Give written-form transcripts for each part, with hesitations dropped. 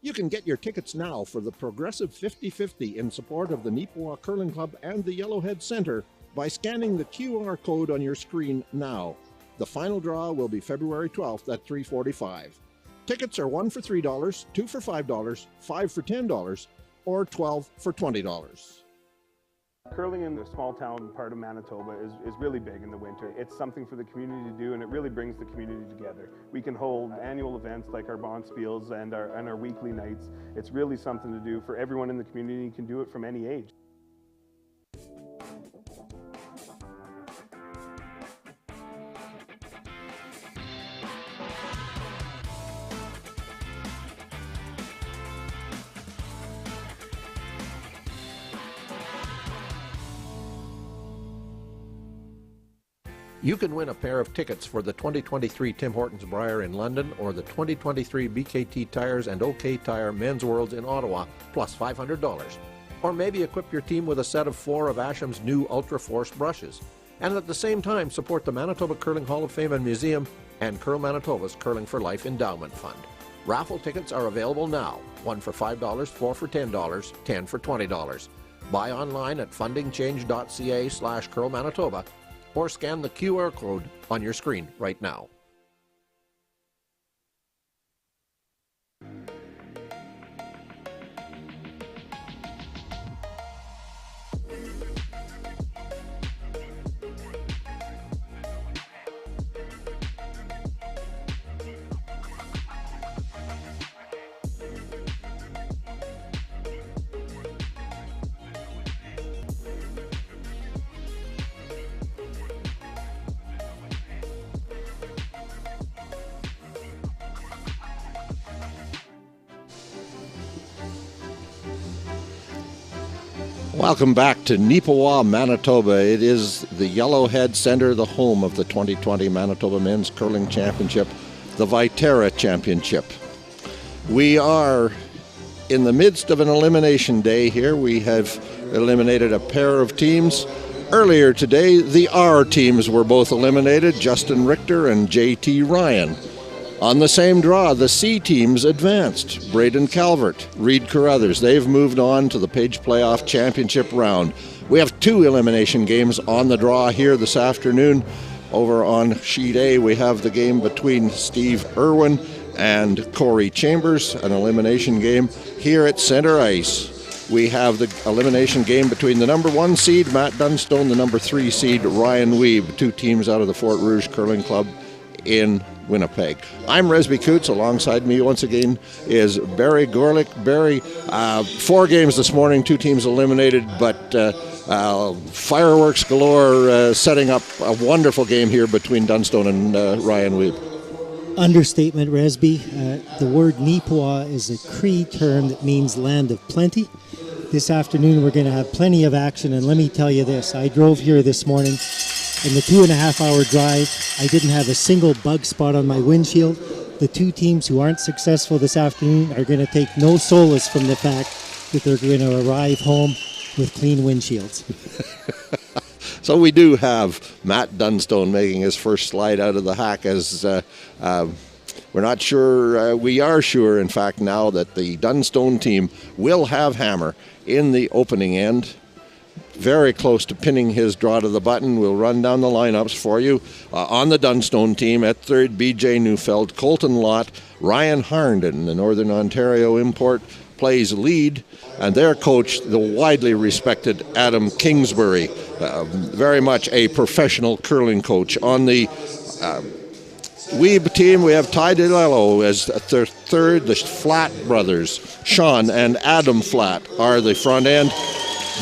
You can get your tickets now for the Progressive 50-50 in support of the Neepawa Curling Club and the Yellowhead Center by scanning the QR code on your screen now. The final draw will be February 12th at 3:45. Tickets are 1 for $3, 2 for $5, 5 for $10, or 12 for $20. Curling in the small town part of Manitoba is really big in the winter. It's something for the community to do, and it really brings the community together. We can hold annual events like our bonspiels and our weekly nights. It's really something to do for everyone in the community. You can do it from any age. You can win a pair of tickets for the 2023 Tim Hortons Brier in London or the 2023 BKT Tires and OK Tire Men's Worlds in Ottawa, plus $500. Or maybe equip your team with a set of 4 of Asham's new Ultra Force brushes. And at the same time, support the Manitoba Curling Hall of Fame and Museum and Curl Manitoba's Curling for Life Endowment Fund. Raffle tickets are available now, 1 for $5, 4 for $10, 10 for $20. Buy online at fundingchange.ca/Curl Manitoba or scan the QR code on your screen right now. Welcome back to Neepawa, Manitoba. It is the Yellowhead Center, the home of the 2020 Manitoba Men's Curling Championship, the Viterra Championship. We are in the midst of an elimination day here. We have eliminated a pair of teams. Earlier today, the R teams were both eliminated, Justin Richter and JT Ryan. On the same draw, the C teams advanced. Braden Calvert, Reed Carruthers, they've moved on to the Page Playoff Championship round. We have 2 elimination games on the draw here this afternoon. Over on Sheet A, we have the game between Steve Irwin and Corey Chambers, an elimination game. Here at center ice, we have the elimination game between the number 1 seed, Matt Dunstone, the number 3 seed, Ryan Wiebe, 2 teams out of the Fort Rouge Curling Club in Winnipeg. I'm Resby Coots. Alongside me once again is Barry Gorlick. Barry, 4 games this morning, 2 teams eliminated, but fireworks galore, setting up a wonderful game here between Dunstone and Ryan Wiebe. Understatement, Resby. The word Neepawa is a Cree term that means land of plenty. This afternoon we're going to have plenty of action, and let me tell you this, I drove here this morning. In the 2.5-hour drive, I didn't have a single bug spot on my windshield. The 2 teams who aren't successful this afternoon are going to take no solace from the fact that they're going to arrive home with clean windshields. So we do have Matt Dunstone making his first slide out of the hack, as we're not sure, we are sure in fact now that the Dunstone team will have Hammer in the opening end. Very close to pinning his draw to the button. We'll run down the lineups for you. On the Dunstone team, at third, BJ Neufeld, Colton Lott, Ryan Harnden, the Northern Ontario import, plays lead, and their coach, the widely respected Adam Kingsbury, very much a professional curling coach. On the Wiebe team, we have Ty DeLello as their third. The Flatt brothers, Sean and Adam Flatt, are the front end.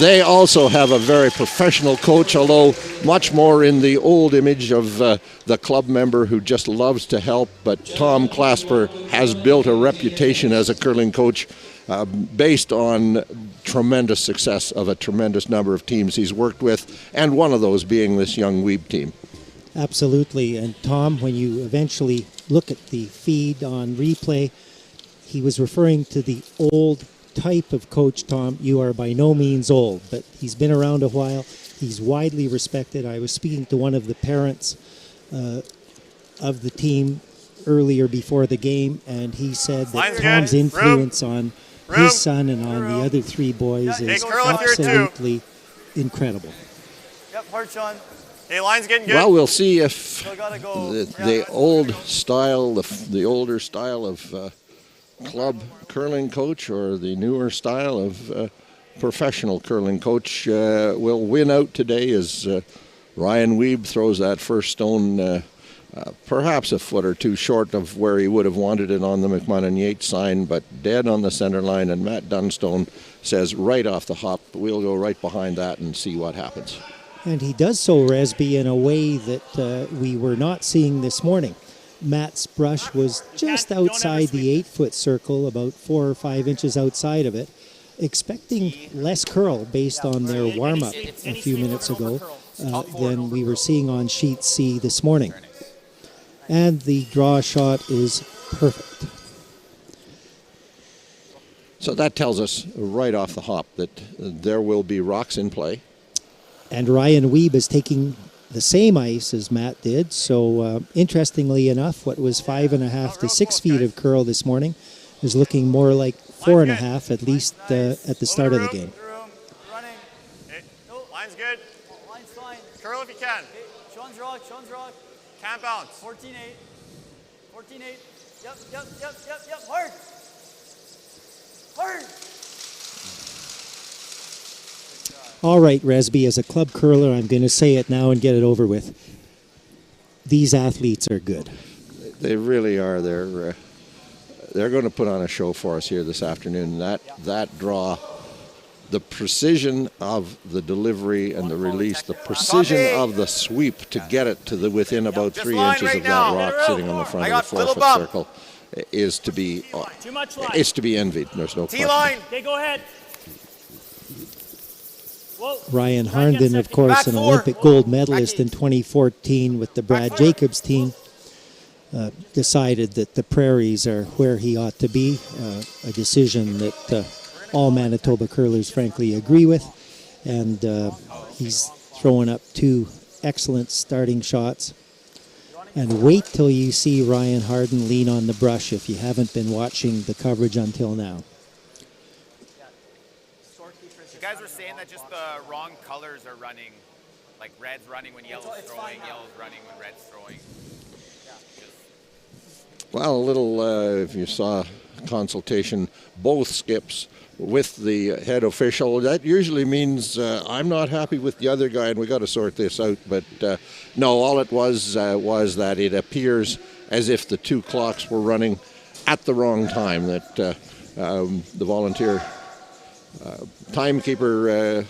They also have a very professional coach, although much more in the old image of the club member who just loves to help. But Tom Clasper has built a reputation as a curling coach based on tremendous success of a tremendous number of teams he's worked with, and one of those being this young Wiebe team. Absolutely. And Tom, when you eventually look at the feed on replay, he was referring to the old type of coach. Tom, you are by no means old, but he's been around a while. He's widely respected. I was speaking to one of the parents of the team earlier before the game, and he said that Line's Tom's good. influence on Room. his son and on the other three boys Hey, is curl if you're two. absolutely incredible. Yep, hard, Sean. Hey, line's getting good. Well, we'll see if Still gotta go. the old style, the older style of club curling coach or the newer style of professional curling coach will win out today as Ryan WIEBE throws that first stone perhaps a foot or two short of where he would have wanted it on the McMahon Yates sign, but dead on the center line, and Matt DUNSTONE says right off the hop, we'll go right behind that and see what happens. And he does so, Resby, in a way that we were not seeing this morning. Matt's brush was just outside the 8-foot circle, about 4 or 5 inches outside of it, expecting less curl based on their warm-up a few minutes ago than we were seeing on sheet C this morning. And the draw shot is perfect. So that tells us right off the hop that there will be rocks in play. And Ryan WIEBE is taking the same ice as Matt did. So interestingly enough, what was 5.5 to 6 feet of curl this morning is looking more like 4.5, at least at the start of the game. Running. Line's good. Line's fine. Curl if you can. Okay. Sean's rock. Sean's rock. Can't bounce. 14-8. 14-8. Yep. Hard. Hard. All right, Resby, as a club curler, I'm going to say it now and get it over with. These athletes are good. They really are. They're going to put on a show for us here this afternoon. That draw, the precision of the delivery and the release, the precision of the sweep to get it to the within about 3 inches of that rock sitting on the front of the 4-foot circle is to be envied. There's no question. T-line. Okay, go ahead. Whoa. Ryan Harnden, of course, an Olympic gold medalist in 2014 with the Brad Jacobs team, decided that the prairies are where he ought to be, a decision that all Manitoba curlers frankly agree with, and he's throwing up 2 excellent starting shots. And wait till you see Ryan Harden lean on the brush if you haven't been watching the coverage until now. You guys were saying that just the wrong colors are running, like red's running when yellow's throwing, yellow's running when red's throwing. Well, a little, if you saw consultation, both skips with the head official. That usually means I'm not happy with the other guy and we got to sort this out. But no, all it was that it appears as if the 2 clocks were running at the wrong time, that the volunteer timekeeper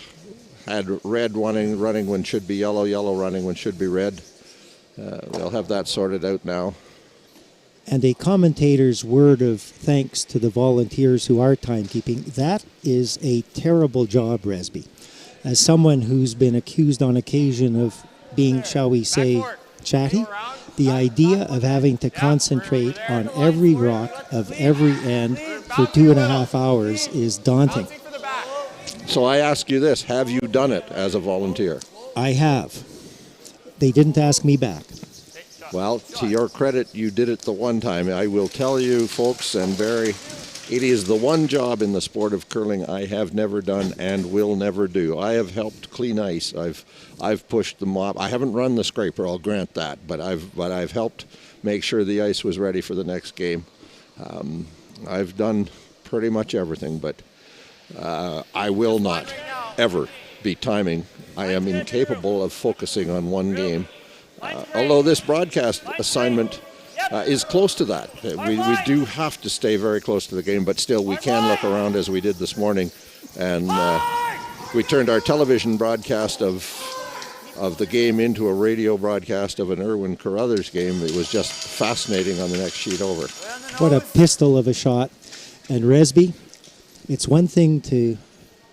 had red running when should be yellow, yellow running when should be red. They'll have that sorted out now. And a commentator's word of thanks to the volunteers who are timekeeping. That is a terrible job, Resby. As someone who's been accused on occasion of being, shall we say, chatty, the idea of having to concentrate on every rock of every end for 2.5 hours is daunting. So I ask you this, have you done it as a volunteer? I have. They didn't ask me back. Well, to your credit, you did it the one time. I will tell you, folks, and Barry, it is the one job in the sport of curling I have never done and will never do. I have helped clean ice. I've pushed the mop. I haven't run the scraper, I'll grant that, but I've helped make sure the ice was ready for the next game. I've done pretty much everything, but I will not ever be timing. I am incapable of focusing on one game. Although this broadcast assignment is close to that. We do have to stay very close to the game, but still we can look around as we did this morning. And we turned our television broadcast of the game into a radio broadcast of an Irwin Carruthers game. It was just fascinating on the next sheet over. What a pistol of a shot. And Resby, it's one thing to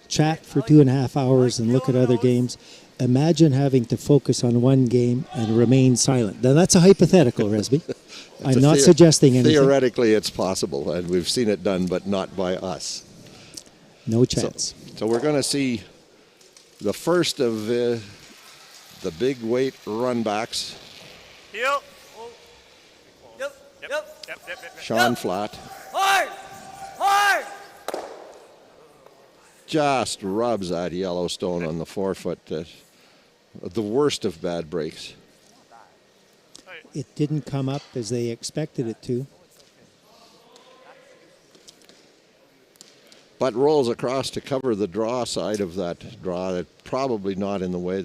chat for 2.5 hours and look at other games. Imagine having to focus on one game and remain silent. Now, that's a hypothetical, Resby. I'm not suggesting anything. Theoretically, it's possible, and we've seen it done, but not by us. No chance. So we're going to see the first of the big weight run backs. Heel. Yep. Sean flat. Hard! Hard! Just rubs that Yellowstone on the forefoot. The worst of bad breaks. It didn't come up as they expected it to. But rolls across to cover the draw side of that draw. That's probably not in the way.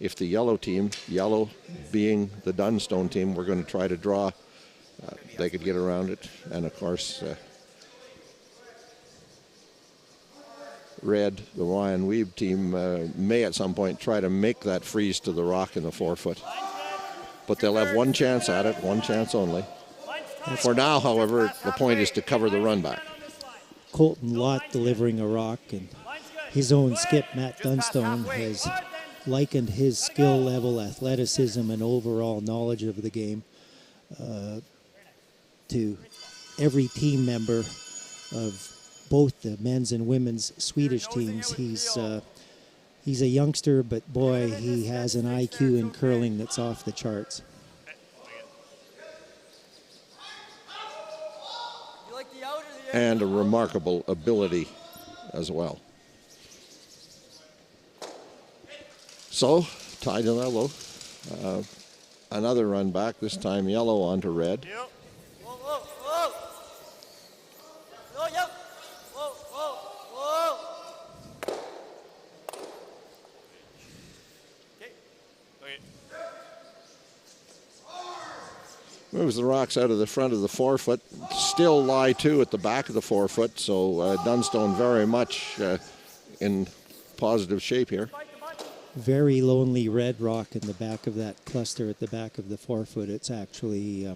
If the yellow team, yellow being the Dunstone team, we're going to try to draw, they could get around it. And of course, red, the Ryan WIEBE team, may at some point try to make that freeze to the rock in the forefoot. But they'll have one chance at it, one chance only. For now, however, the point is to cover the run back. Colton Lott delivering a rock, and his own skip, Matt Dunstone, has likened his skill level, athleticism, and overall knowledge of the game to every team member of both the men's and women's Swedish teams. He's a youngster, but boy, he has an IQ in curling that's off the charts. And a remarkable ability as well. So, tied in yellow. Another run back, this time yellow onto red. Whoa, whoa, whoa. Oh, yep. Whoa, whoa, whoa. Okay. Moves the rocks out of the front of the forefoot. Still lie two at the back of the forefoot, so Dunstone very much in positive shape here. Very lonely red rock in the back of that cluster at the back of the forefoot. It's actually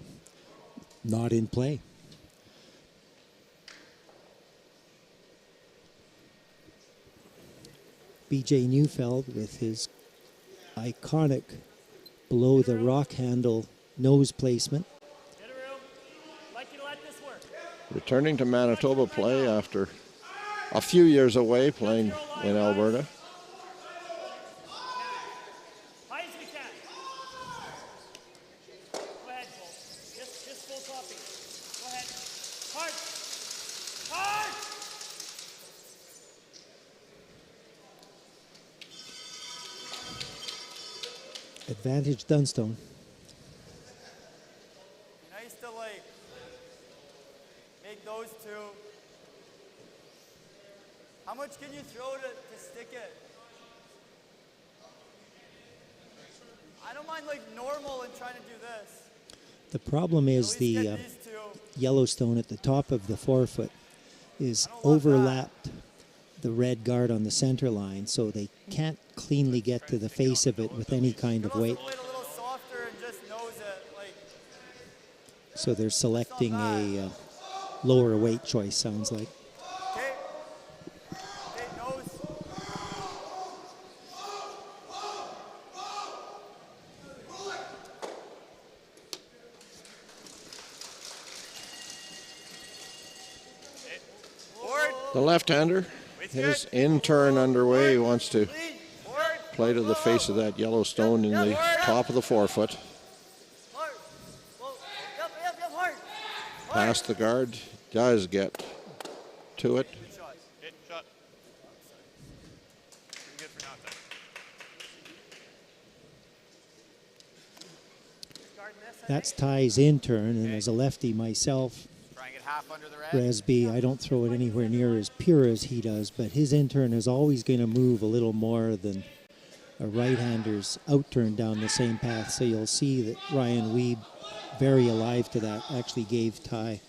not in play. BJ Neufeld with his iconic below the rock handle nose placement. Returning to Manitoba play after a few years away playing in Alberta. High as we can. Go ahead, Cole. Just full copy. Go ahead. Hard. Hard! Advantage Dunstone. Nice to like make those two. How much can you throw to stick it? I don't mind like normal and trying to do this. The problem is At least the get these two. Yellowstone at the top of the forefoot is overlapped the red guard on the center line, so they can't cleanly get to the face of it with any kind of weight. Play it a little softer and just nose it. Like, So they're selecting a lower weight choice, sounds like. okay. Okay, nose. Forward. The left-hander, his in-turn underway. He wants to Lean. Forward. play to the face of that Yellowstone in the top of the forefoot. Hard. Whoa. Yep, yep, yep, hard. Past the guard, does get to it. Good shot. Hit, shot. Pretty good for now, then. That's Ty's in turn, and as a lefty myself, Trying it half under the red. Resby, I don't throw it anywhere near as pure as he does, but his in turn is always going to move a little more than a right-hander's out turn down the same path. So you'll see that Ryan Wiebe, very alive to that, actually gave Ty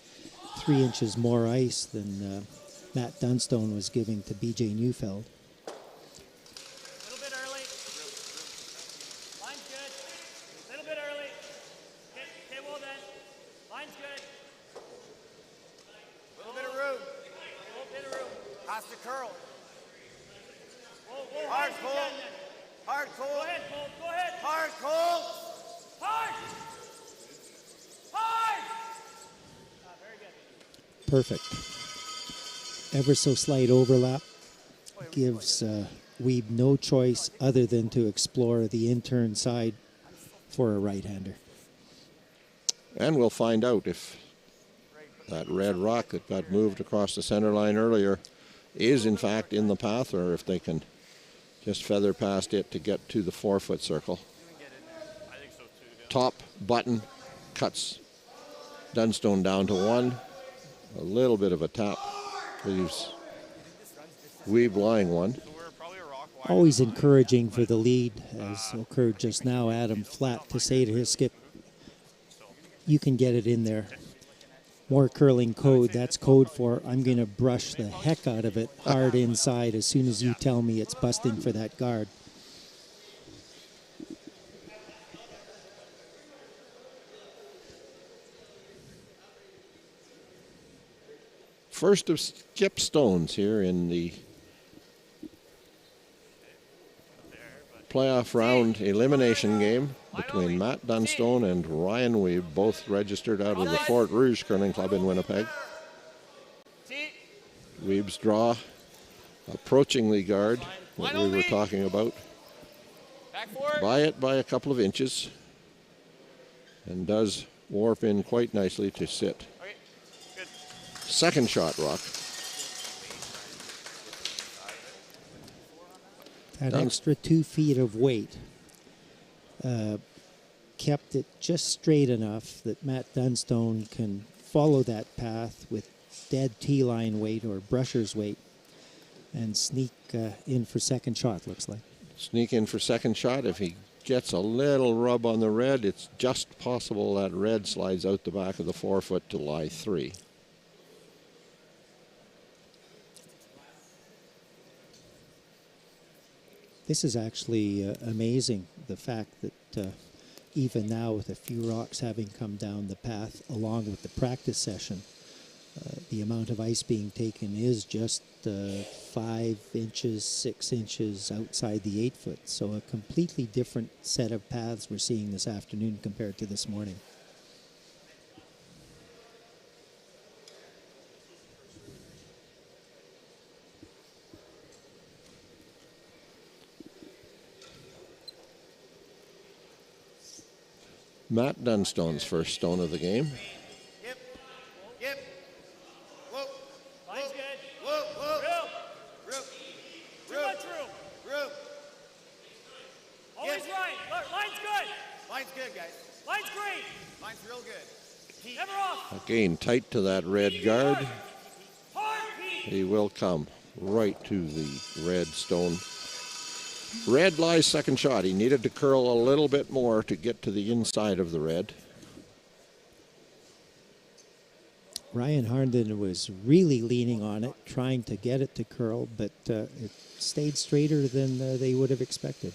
3 inches more ice than Matt Dunstone was giving to BJ Neufeld. A little bit early. Line's good. A little bit early. Okay, well then. Line's good. A little bit of room. A little bit of room. Has to curl. Whoa, Hard, as we Cole. can then. Hard, Go Cole. ahead, Cole. Go ahead. Hard, Cole. Hard. Hard. Very good. Perfect. Ever so slight overlap gives Wiebe no choice other than to explore the in turn side for a right-hander. And we'll find out if that red rock that got moved across the center line earlier is in fact in the path, or if they can just feather past it to get to the 4-foot circle. Top button cuts Dunstone down to 1. A little bit of a tap leaves WIEBE lying 1. Always encouraging for the lead, as occurred just now. Adam Flat to say to his skip, you can get it in there. More curling code. That's code for I'm going to brush the heck out of it hard inside as soon as you tell me it's busting for that guard. First of skip stones here in the playoff round elimination game between Matt Dunstone and Ryan WIEBE, both registered out of the Fort Rouge Curling Club in Winnipeg. WIEBE's draw approaching the guard that we were talking about by a couple of inches, and does warp in quite nicely to sit. Second shot rock. That extra 2 feet of weight kept it just straight enough that Matt Dunstone can follow that path with dead T-line weight or brusher's weight and sneak in for second shot, looks like. Sneak in for second shot. If he gets a little rub on the red, it's just possible that red slides out the back of the 4-foot to lie 3. This is actually amazing, the fact that even now, with a few rocks having come down the path along with the practice session, the amount of ice being taken is just 5 inches, 6 inches outside the 8-foot. So a completely different set of paths we're seeing this afternoon compared to this morning. Matt Dunstone's first stone of the game. Yep. Whoa. Line's good. Whoa. Room. Room. Too much room. Always Yep. right. Line's good. Line's good, guys. Line's great. Line's real good. Never off. Again, tight to that red guard. Hard Pete. He will come right to the red stone. Red lies second shot. He needed to curl a little bit more to get to the inside of the red. Ryan Harnden was really leaning on it, trying to get it to curl, but it stayed straighter than they would have expected.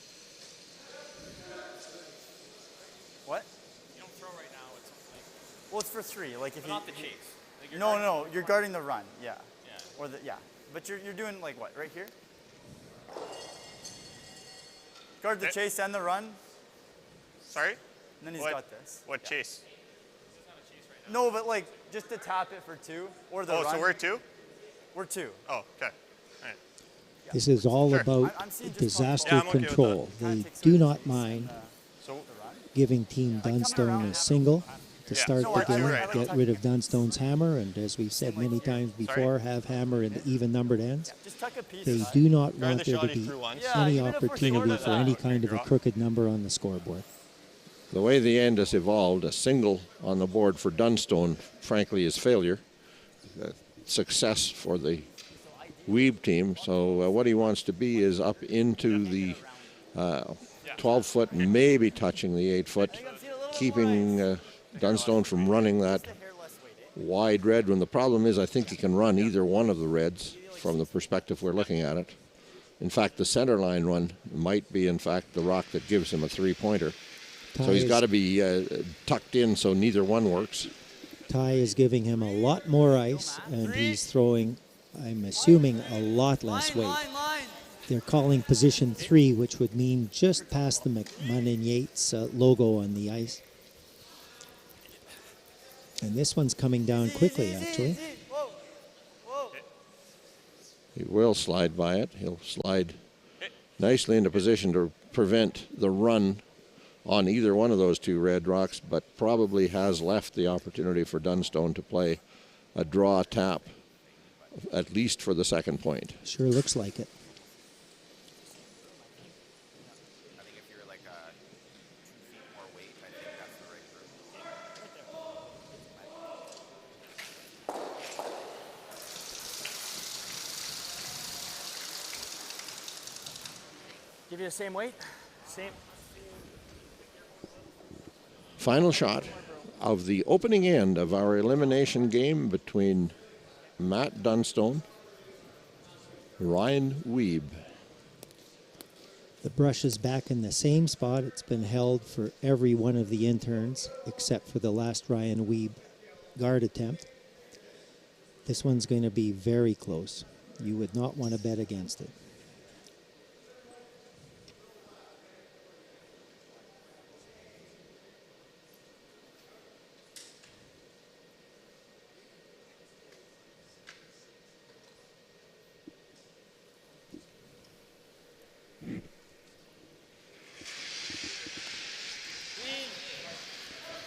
What? You don't throw right now. It's like, Well, it's for 3. Like if but you not the chase. Like you're no, you're guarding the run. Yeah. Yeah. Or the But you're doing like what? Right here? Guard the chase and the run, and Sorry? then he's What? got this. What Yeah. chase? No, but like just to tap it for 2 or the Oh, run. so we're 2? We're 2. Oh, okay. All right. This is all Sure. about I'm seeing just disaster Yeah, I'm okay with control. that. They Kinda takes do away the not chase mind So, giving Team Dunstone a single to Yeah. start No, the I- game, you're right. get rid of Dunstone's hammer, and as we've said many times before, have hammer in the even numbered ends. Just tuck a piece. They of do not Guard want the there to shoddy be through once. Yeah, any even if we're opportunity short of for that, any kind of a crooked number on the scoreboard. The way the end has evolved, a single on the board for Dunstone, frankly, is failure. Success for the WIEBE team. So what he wants to be is up into the 12-foot, maybe touching the 8-foot, keeping Dunstone from running that wide red one. The problem is I think he can run either one of the reds from the perspective we're looking at it. In fact, the center line one might be, in fact, the rock that gives him a 3-pointer. So he's got to be tucked in so neither one works. Ty is giving him a lot more ice, and he's throwing, I'm assuming, a lot less weight. They're calling position 3, which would mean just past the McMunn and Yates logo on the ice. And this one's coming down quickly, actually. He will slide by it. He'll slide nicely into position to prevent the run on either one of those two red rocks, but probably has left the opportunity for Dunstone to play a draw tap, at least for the second point. Sure looks like it. I think if you're like 2 feet more weight, I think that's the right group. Give you the same weight? Same. Final shot of the opening end of our elimination game between Matt Dunstone, Ryan WIEBE. The brush is back in the same spot. It's been held for every one of the interns except for the last Ryan WIEBE guard attempt. This one's going to be very close. You would not want to bet against it.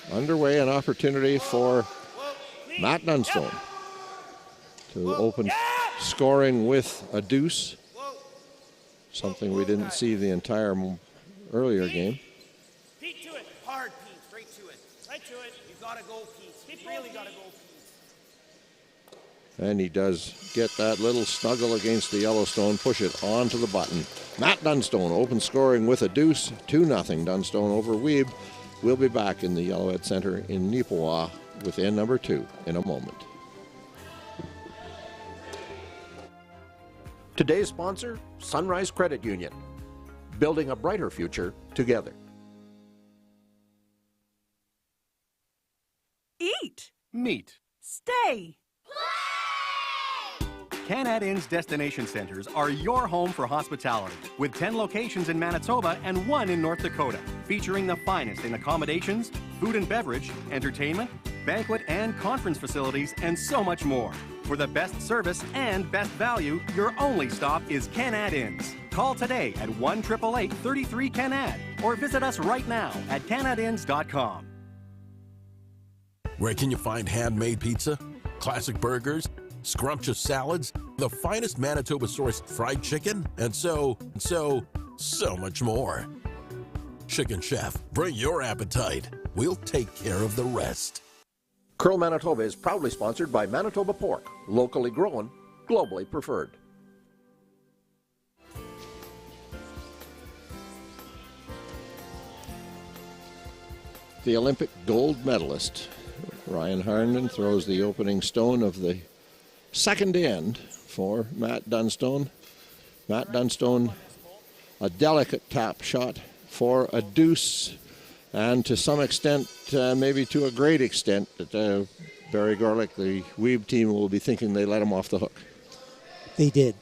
Underway, an opportunity for Matt Dunstone to open scoring with a deuce, something we didn't see the entire earlier game. Pete to it. Hard, Pete. Straight to it. Right to it. You gotta go, Pete. You really gotta go, Pete. And he does get that little snuggle against the Yellowstone, push it onto the button. Matt Dunstone open scoring with a deuce, 2-0 Dunstone over WIEBE. We'll be back in the Yellowhead Center in Neepawa with end number 2 in a moment. Today's sponsor, Sunrise Credit Union. Building a brighter future together. Eat. Meet. Stay. Canad Inn's destination centers are your home for hospitality, with 10 locations in Manitoba and 1 in North Dakota, featuring the finest in accommodations, food and beverage, entertainment, banquet and conference facilities, and so much more. For the best service and best value, your only stop is Canad Inns. Call today at 1-888-33-CANAD or visit us right now at canadinns.com. Where can you find handmade pizza, classic burgers, scrumptious salads, the finest Manitoba-sourced fried chicken, and so much more? Chicken Chef, bring your appetite. We'll take care of the rest. Curl Manitoba is proudly sponsored by Manitoba Pork, locally grown, globally preferred. The Olympic gold medalist, Ryan Harnden, throws the opening stone of the second end for Matt Dunstone. Matt Dunstone, a delicate tap shot for a deuce, and to some extent, maybe to a great extent, that Barry Gorlick, the WIEBE team, will be thinking they let him off the hook. They did.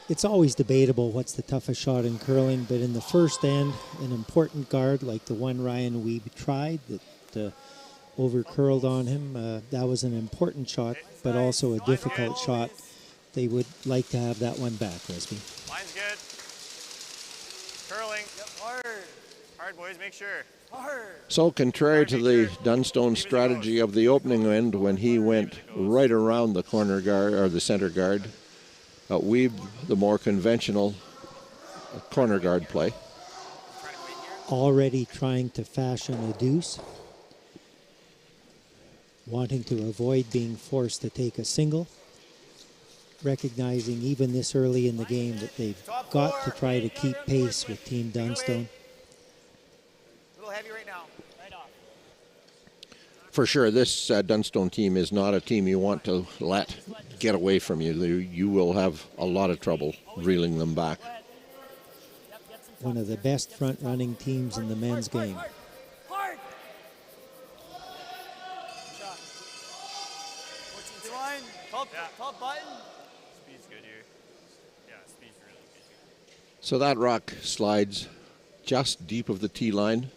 It's always debatable what's the toughest shot in curling, but in the first end, an important guard like the one Ryan WIEBE tried that over-curled on him, that was an important shot, but also a difficult shot. They would like to have that one back, Resby. Line's good. Curling. Yep, hard. Hard, boys, make sure. Hard. So contrary to the Dunstone strategy of the opening end when he went right around the corner guard, or the center guard, WIEBE, the more conventional corner guard play. Already trying to fashion a deuce, wanting to avoid being forced to take a single, recognizing even this early in the game that they've got to try to keep pace with Team Dunstone. A little heavy right now. Right off. For sure, this Dunstone team is not a team you want to let get away from you. You will have a lot of trouble reeling them back. One of the best front-running teams in the men's game. Hard. Line. Top button. Speed's good here. Yeah, speed's really good here. So that rock slides just deep of the tee line,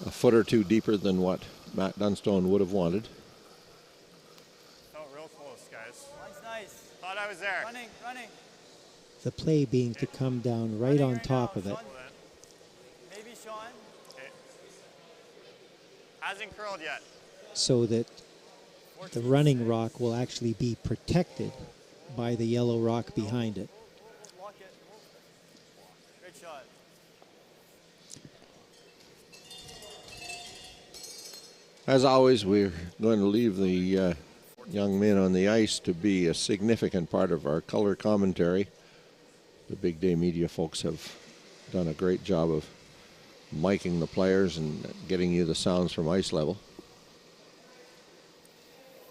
a foot or two deeper than what Matt Dunstone would have wanted. Felt real close, guys. Line's nice. Thought I was there. Running. The play being to come down right on top of it. Maybe Hasn't curled yet. so that the running rock will actually be protected by the yellow rock behind it. Lock it. Good shot. As always, we're going to leave the young men on the ice to be a significant part of our color commentary. The Big Day Media folks have done a great job of miking the players and getting you the sounds from ice level.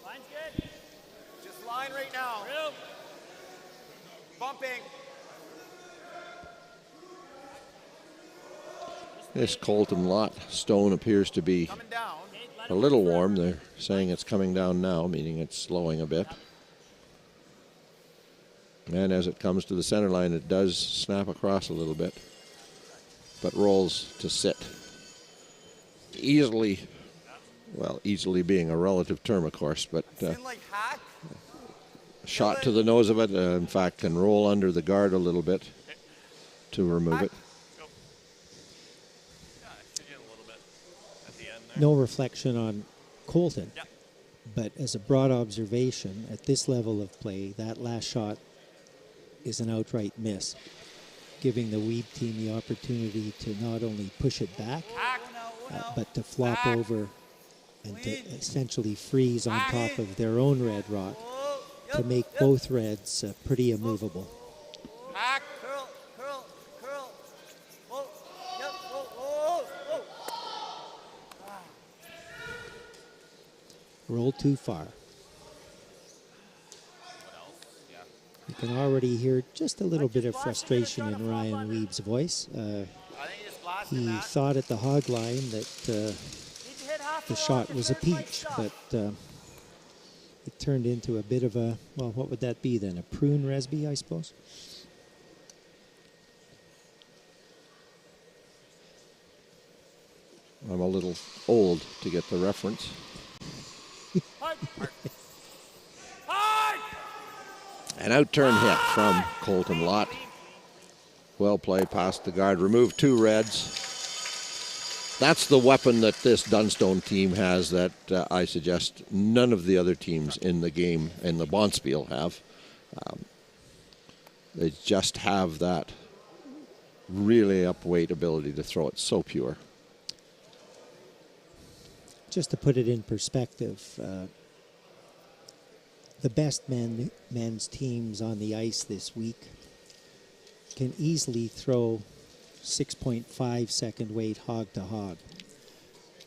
Line's good. Just line right now. Through. Bumping. This Colton lot stone appears to be Coming down. a little warm. They're saying it's coming down now, meaning it's slowing a bit. And as it comes to the center line, it does snap across a little bit, but rolls to sit. Easily, well, easily being a relative term, of course, but Like hack. shot to the nose of it, in fact, can roll under the guard a little bit to remove it. No reflection on Colton, but as a broad observation, at this level of play, that last shot is an outright miss, giving the WIEBE team the opportunity to not only push it back, but to flop over and to essentially freeze on top of their own red rock to make both reds pretty immovable. Hack. Curl. Curl. Curl. Whoa. Yep. Whoa. Whoa. Whoa. Roll too far. You can already hear just a little bit of frustration in Ryan Weebe's voice. He thought at the hog line that the shot was a peach, but it turned into a bit of a, well, what would that be then? A prune Resby, I suppose? I'm a little old to get the reference. An out-turn hit from Colton Lott. Well played past the guard. Removed two reds. That's the weapon that this Dunstone team has that I suggest none of the other teams in the game in the Bonspiel have. They just have that really upweight ability to throw it so pure. Just to put it in perspective, the best men's teams on the ice this week can easily throw 6.5 second weight hog to hog.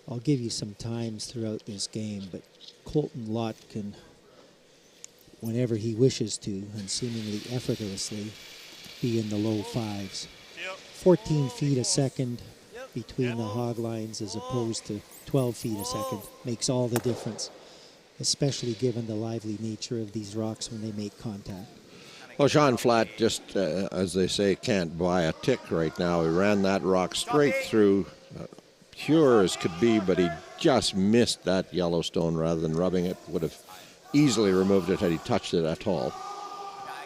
I'll give you some times throughout this game, but Colton Lott can, whenever he wishes to, and seemingly effortlessly, be in the low fives. 14 feet a second between the hog lines as opposed to 12 feet a second makes all the difference, especially given the lively nature of these rocks when they make contact. Well, Sean Flatt just, as they say, can't buy a tick right now. He ran that rock straight through, pure as could be, but he just missed that Yellowstone rather than rubbing it. Would have easily removed it had he touched it at all.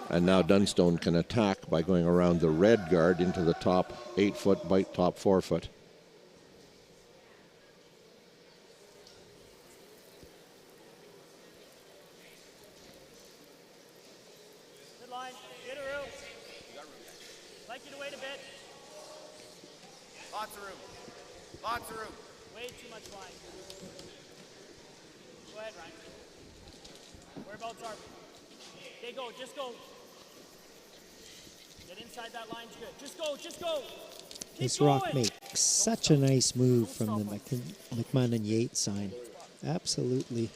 And now Dunstone can attack by going around the red guard into the top 8 foot, bite top 4 foot. Good line. Get a room. Like you to wait a bit. Lots of room. Lots of room. Way too much line. Go ahead, Ryan. Whereabouts are we? Okay, go. Just go. Get inside that line's good. Just go. Just go. Keep This going. rock makes such a nice move from the McMahon and Yates sign. Absolutely.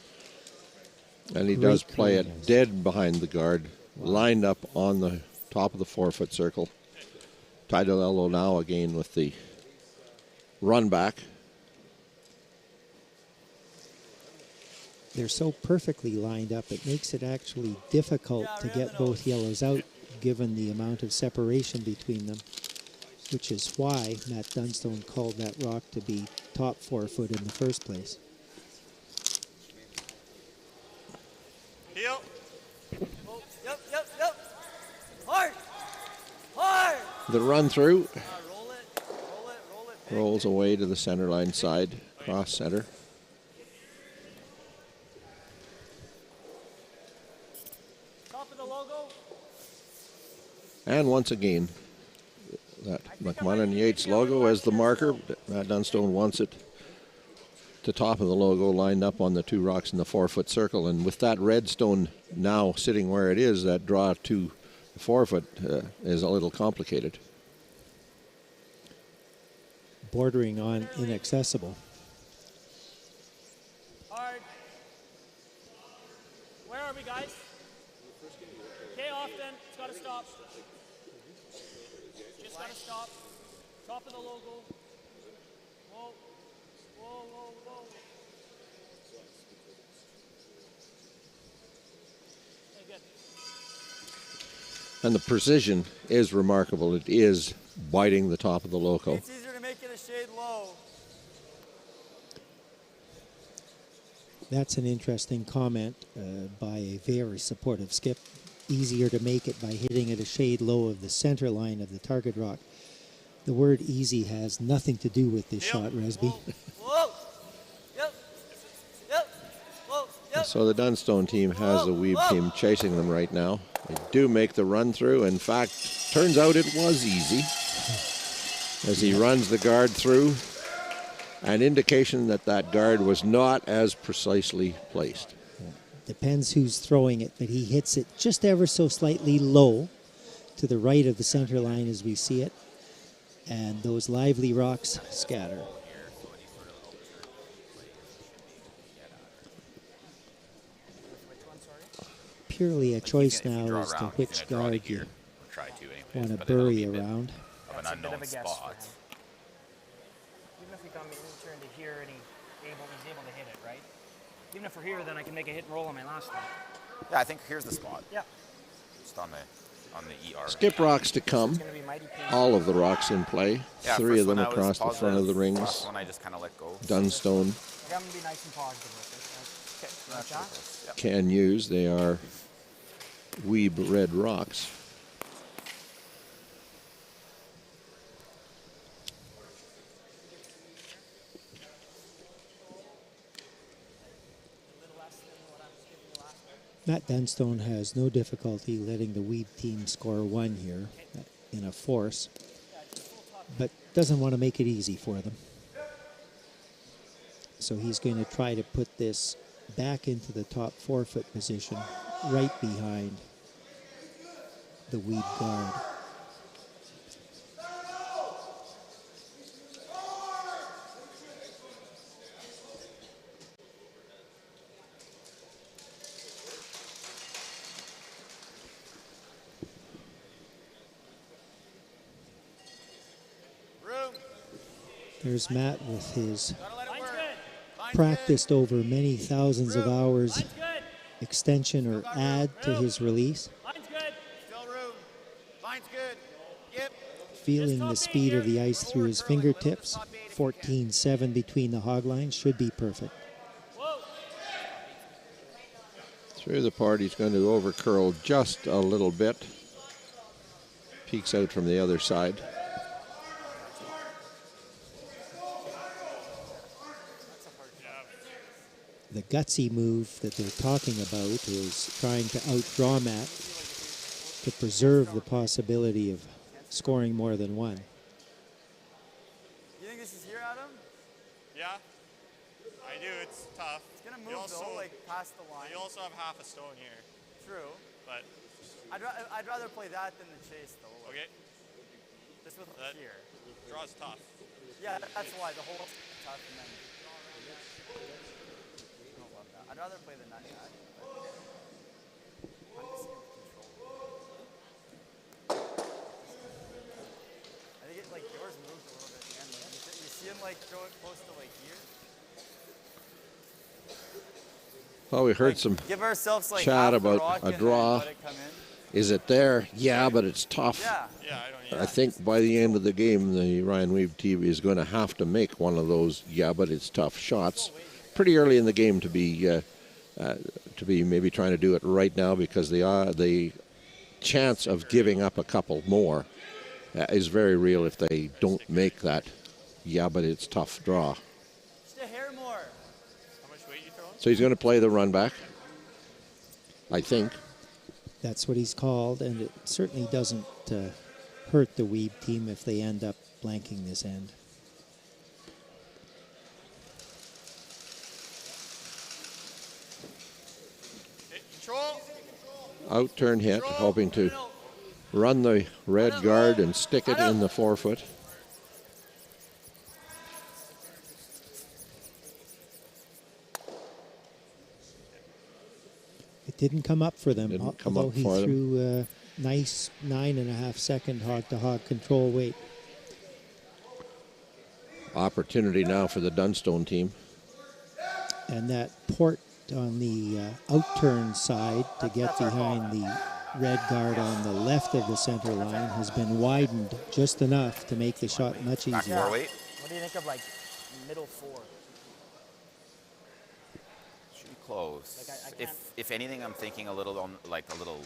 And he does play it dead behind the guard, lined up on the top of the 4 foot circle. Tidalello now again with the run back. They're so perfectly lined up, it makes it actually difficult to get both yellows out given the amount of separation between them, which is why Matt Dunstone called that rock to be top 4 foot in the first place. Heel. Yep. Hard. Hard. The run through Roll it. rolls away to the center line side, cross center. Top of the logo. And once again, that McMahon Yates logo as the marker. Matt Dunstone wants it to top of the logo, lined up on the two rocks in the 4-foot circle. And with that red stone now sitting where it is, that draw to the 4-foot is a little complicated. Bordering on inaccessible. Hard. Where are we, guys? Okay, off then. It's got to stop. Just got to stop. Top of the logo. Whoa. Whoa, whoa, whoa. Okay, good. And the precision is remarkable. It is biting the top of the logo. It's easier to make it a shade low. That's an interesting comment by a very supportive Skip. Easier to make it by hitting it a shade low of the center line of the target rock. The word easy has nothing to do with this shot, Resby. Whoa. Yep. Yep. Whoa. Yep. So the Dunstone team has the WIEBE team chasing them right now. They do make the run through. In fact, turns out it was easy as he runs the guard through. An indication that that guard was not as precisely placed. Depends who's throwing it, but he hits it just ever so slightly low to the right of the center line as we see it. And those lively rocks scatter. Purely a choice now as to which guard you want to bury around. Of an unknown spot. Even if we come in turn to here and he's able to hit it, right? Even if we're here, then I can make a hit and roll on my last one. Yeah, I think here's the spot. Yeah. Just on the ER. Skip rocks to come. All of the rocks in play. Yeah, 3 of them first one I across was the front of the positive. rings. Last one I just kind of let go. Dunstone Okay, I'm going to be nice and positive with this. Okay. can use. They are WIEBE red rocks. Matt Dunstone has no difficulty letting the WIEBE team score 1 here in a force, but doesn't want to make it easy for them. So he's going to try to put this back into the top 4-foot position, right behind the WIEBE guard. There's Matt with his practiced over many thousands of hours extension or add to his release. Still room. Line's good. Yep. Feeling the speed of the ice through his fingertips. 14.7 between the hog lines should be perfect. Through the part, he's going to over curl just a little bit. Peeks out from the other side. The gutsy move that they're talking about is trying to outdraw Matt to preserve the possibility of scoring more than one. You think this is here, Adam? Yeah, I do. It's tough. It's gonna move though, like past the line. You also have half a stone here. True. But I'd rather play that than the chase though. Okay. Just with That here. draw's tough. Yeah, that's why the whole tough and then. I'd rather play the nut guy. I'm just seeing control. I think it like yours moved a little bit at the end. Like, you see him like throw it close to like here. Well, we heard Like, some give ourselves like chat half the about rock a and then draw. let it come in. Is it there? Yeah, but it's tough. Yeah. Yeah, I don't I think by the end of the game, the Ryan WIEBE team is going to have to make one of those, yeah, but it's tough shots pretty early in the game to be maybe trying to do it right now, because the chance of giving up a couple more is very real if they don't make that, yeah, but it's tough draw. Just a hair more. How much weight you throwing? So he's going to play the run back, I think. That's what he's called, and it certainly doesn't hurt the WIEBE team if they end up blanking this end. Out turn hit, hoping to run the red guard and stick it in the forefoot. It didn't come up for them, Didn't come although up he for them. threw a nice 9.5 second hog-to-hog control weight. Opportunity now for the Dunstone team. And that port on the out-turn side to get behind the red guard on the left of the center line has been widened just enough to make the shot much easier. What do you think of like middle 4? Should be close. Like if anything, I'm thinking a little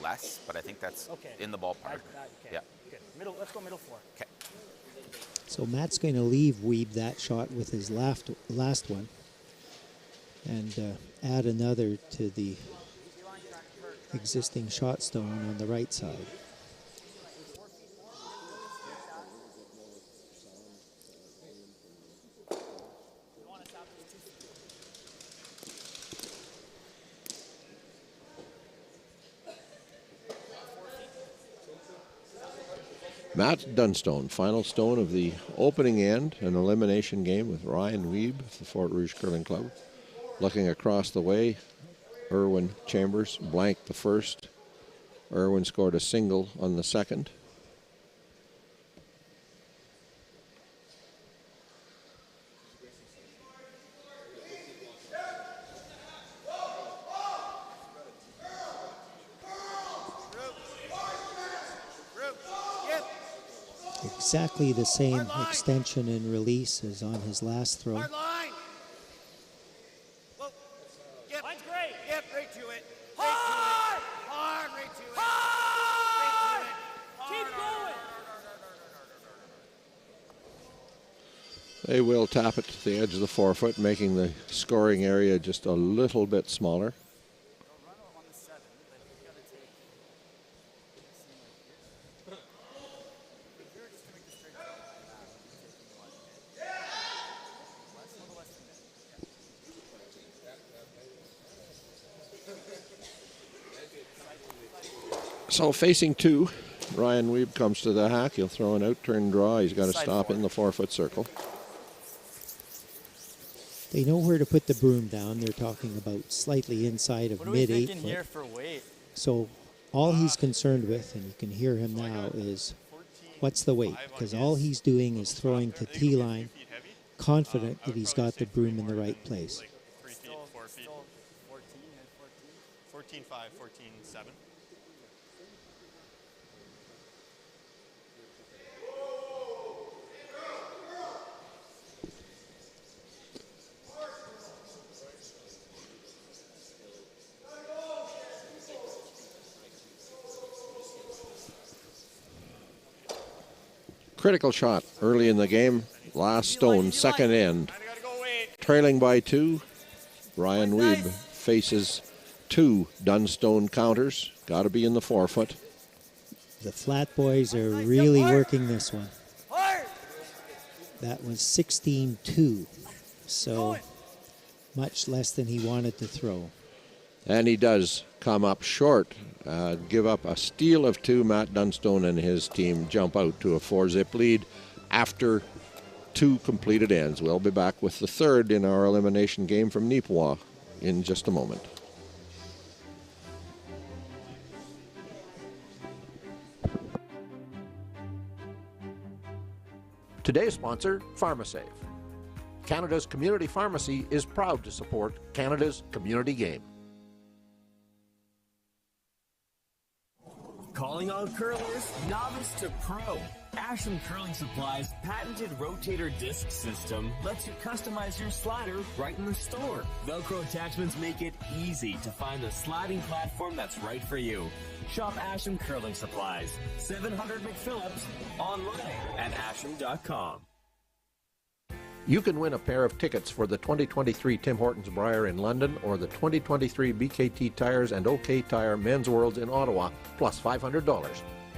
less, but I think that's in the ballpark. Okay. Yeah. Good. Let's go middle 4. Okay. So Matt's going to leave WIEBE that shot with his last one and add another to the existing shot stone on the right side. Matt Dunstone, final stone of the opening end, an elimination game with Ryan WIEBE of the Fort Rouge Curling Club. Looking across the way, Irwin Chambers blanked the first. Irwin scored a single on the second. Exactly the same extension and release as on his last throw. Line's great. Yep, right to it. Hard! Hard, right to it. Hard! Keep going. They will tap it to the edge of the forefoot, making the scoring area just a little bit smaller. So facing 2, Ryan WIEBE comes to the hack. He'll throw an out-turn draw. He's got to stop in the forefoot circle. They know where to put the broom down. They're talking about slightly inside of mid-8 foot. Here for weight? So all he's concerned with, and you can hear him now, is what's the weight? Because all he's doing is throwing to T-line, confident that he's got the broom in the right place. 3 feet, 4 feet. 14, 5, 14, 7. Critical shot early in the game. Last stone, second end. Trailing by 2. Ryan WIEBE faces 2 Dunstone counters. Got to be in the forefoot. The flat boys are really working this one. That was 16-2, so much less than he wanted to throw. And he does come up short, give up a steal of 2. Matt Dunstone and his team jump out to a 4-zip lead after 2 completed ends. We'll be back with the third in our elimination game from Neepawa in just a moment. Today's sponsor, PharmaSave. Canada's community pharmacy is proud to support Canada's community game. Calling all curlers, novice to pro. Asham Curling Supply's patented rotator disc system lets you customize your slider right in the store. Velcro attachments make it easy to find the sliding platform that's right for you. Shop Asham Curling Supplies, 700 McPhillips, online at asham.com. You can win a pair of tickets for the 2023 Tim Hortons Briar in London or the 2023 BKT Tires and OK Tire Men's Worlds in Ottawa, plus $500.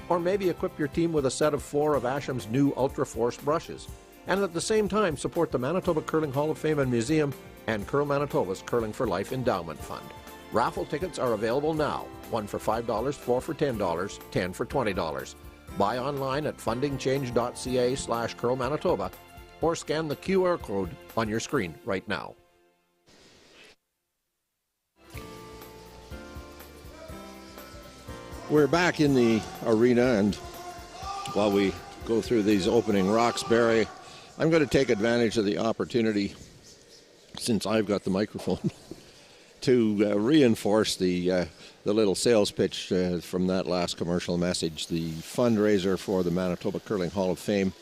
Or maybe equip your team with a set of 4 of Asham's new Ultra Force brushes. And at the same time, support the Manitoba Curling Hall of Fame and Museum and Curl Manitoba's Curling for Life Endowment Fund. Raffle tickets are available now. 1 for $5, 4 for $10, 10 for $20. Buy online at fundingchange.ca/Curl Manitoba or scan the QR code on your screen right now. We're back in the arena, and while we go through these opening rocks, Barry, I'm going to take advantage of the opportunity, since I've got the microphone, to reinforce the little sales pitch from that last commercial message, the fundraiser for the Manitoba Curling Hall of Fame,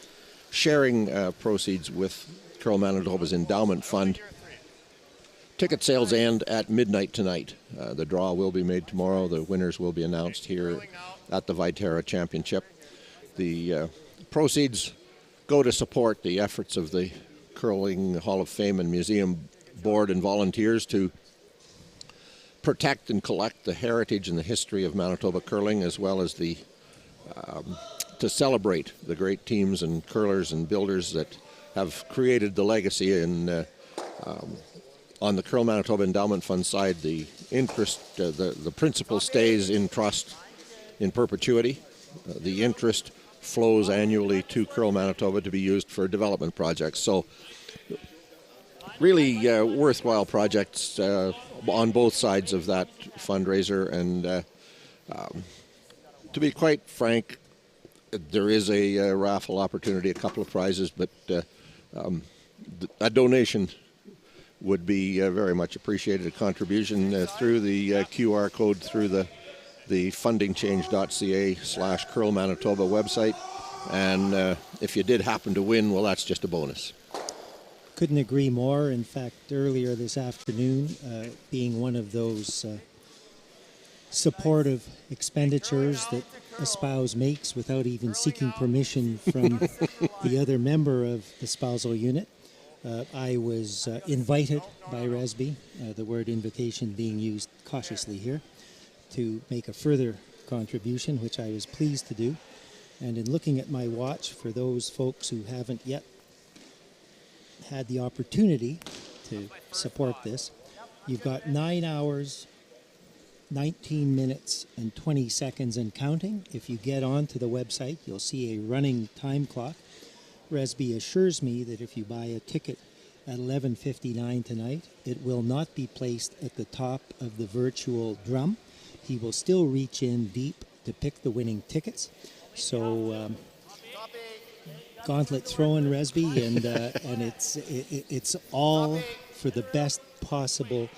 sharing proceeds with Curl Manitoba's Endowment Fund. Ticket sales end at midnight tonight. The draw will be made tomorrow. The winners will be announced here at the Viterra Championship. The proceeds go to support the efforts of the Curling Hall of Fame and Museum Board and volunteers to protect and collect the heritage and the history of Manitoba curling, as well as the to celebrate the great teams and curlers and builders that have created the legacy. And on the Curl Manitoba Endowment Fund side, the interest, the principal stays in trust in perpetuity. The interest flows annually to Curl Manitoba to be used for development projects. So really worthwhile projects on both sides of that fundraiser. And to be quite frank, there is a raffle opportunity, a couple of prizes, but a donation would be very much appreciated. A contribution through the QR code through the fundingchange.ca/Curl Manitoba website. And if you did happen to win, well, that's just a bonus. Couldn't agree more. In fact, earlier this afternoon, being one of those supportive expenditures that espouse makes without even seeking permission from the other member of the spousal unit, I was invited by RESB, the word invitation being used cautiously here, to make a further contribution, which I was pleased to do. And in looking at my watch, for those folks who haven't yet had the opportunity to support this, you've got 9 hours, 19 minutes, and 20 seconds and counting. If you get onto the website, you'll see a running time clock. RESB assures me that if you buy a ticket at 11:59 tonight, it will not be placed at the top of the virtual drum. He will still reach in deep to pick the winning tickets. So gauntlet throwing, RESB, and it's all for the best possible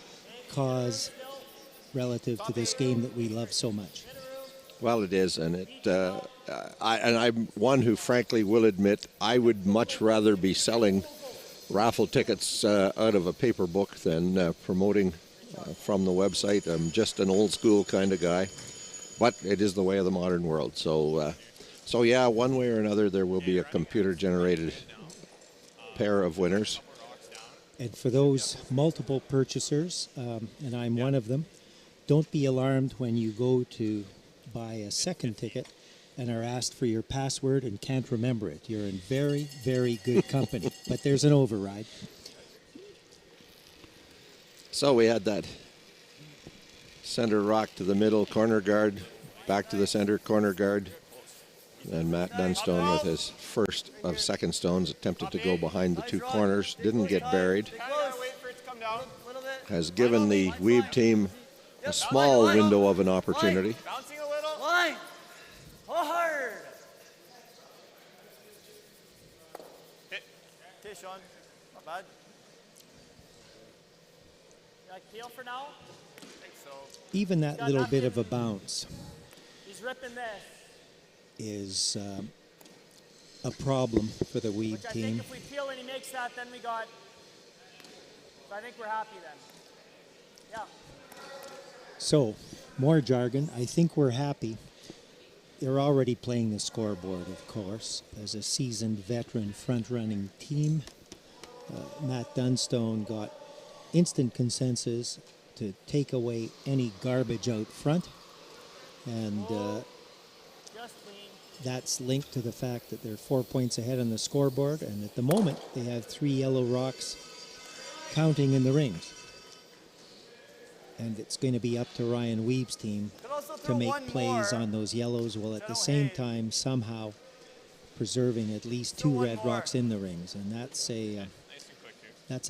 cause relative to this game that we love so much. Well, it is, and I'm one who frankly will admit I would much rather be selling raffle tickets out of a paper book than promoting from the website. I'm just an old school kind of guy, but it is the way of the modern world. So yeah, one way or another, there will be a computer-generated pair of winners. And for those multiple purchasers, and I'm one of them, don't be alarmed when you go to buy a second ticket and are asked for your password and can't remember it. You're in very, very good company. But there's an override. So we had that center rock to the middle, corner guard, back to the center, corner guard. And Matt Dunstone with his first of second stones attempted to go behind the two corners, didn't get buried. Has given the WIEBE team a small window of an opportunity. Bouncing a little. Line. Pull hard. Hit. Okay, Sean. Not bad. Like peel for now? I think so. Even that little bit of a bounce He's ripping this. is a problem for the WIEBE Which I team. think if we peel and he makes that, then we got. So I think we're happy then. Yeah. So, more jargon. I think we're happy. They're already playing the scoreboard, of course, as a seasoned veteran front-running team. Matt Dunstone got instant consensus to take away any garbage out front, and that's linked to the fact that they're 4 points ahead on the scoreboard, and at the moment they have 3 yellow rocks counting in the rings. And it's going to be up to Ryan Wiebe's team to make plays on those yellows, while at the same time somehow preserving at least 2 red rocks in the rings, and that's a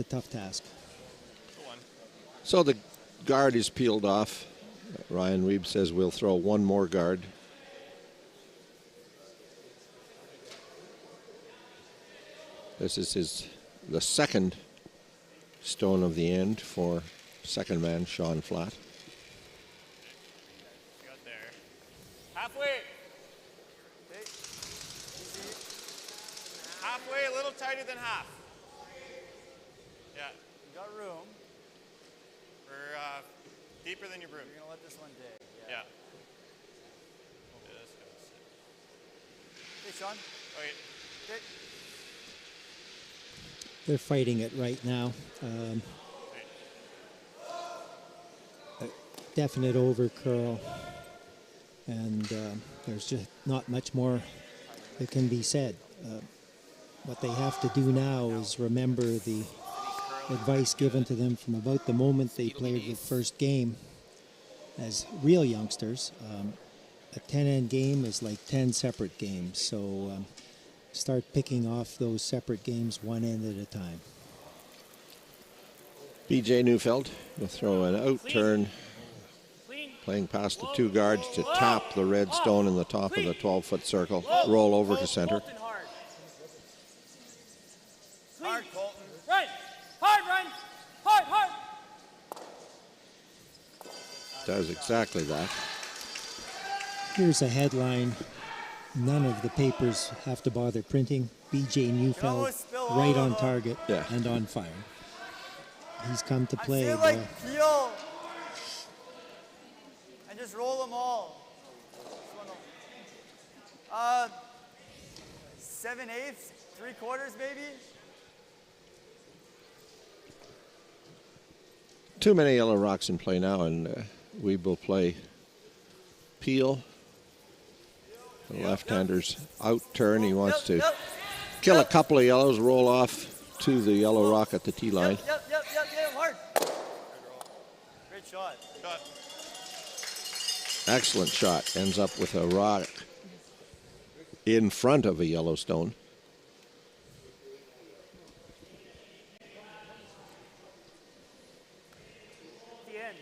tough task. So the guard is peeled off. Ryan Wiebe says we'll throw 1 more guard. This is the second stone of the end for second man Sean Flatt. Got there. Halfway. Halfway, a little tighter than half. Yeah. You got room. Or deeper than your broom. You're gonna let this one dig. Yeah. Hey, Sean. Okay. Okay. They're fighting it right now. A definite over curl, and there's just not much more that can be said. What they have to do now is remember the advice given to them from about the moment they played the first game as real youngsters. A 10-end game is like 10 separate games, so start picking off those separate games one end at a time. BJ Neufeld will throw an out turn, playing past the 2 guards to tap the red stone in the top of the 12-foot circle, roll over to center. Hard, Colton. Run! Hard, run! Hard, hard! Does exactly that. Here's a headline none of the papers have to bother printing. BJ Neufeld right on target and on fire. He's come to play. Like peel and just roll them all. 7/8, 3/4 maybe. Too many yellow rocks in play now, and we will play peel. The left-hander's out turn. He wants to kill a couple of yellows, roll off to the yellow rock at the tee line. Yep, hard. Great shot. Excellent shot. Ends up with a rock in front of a yellow stone. The end.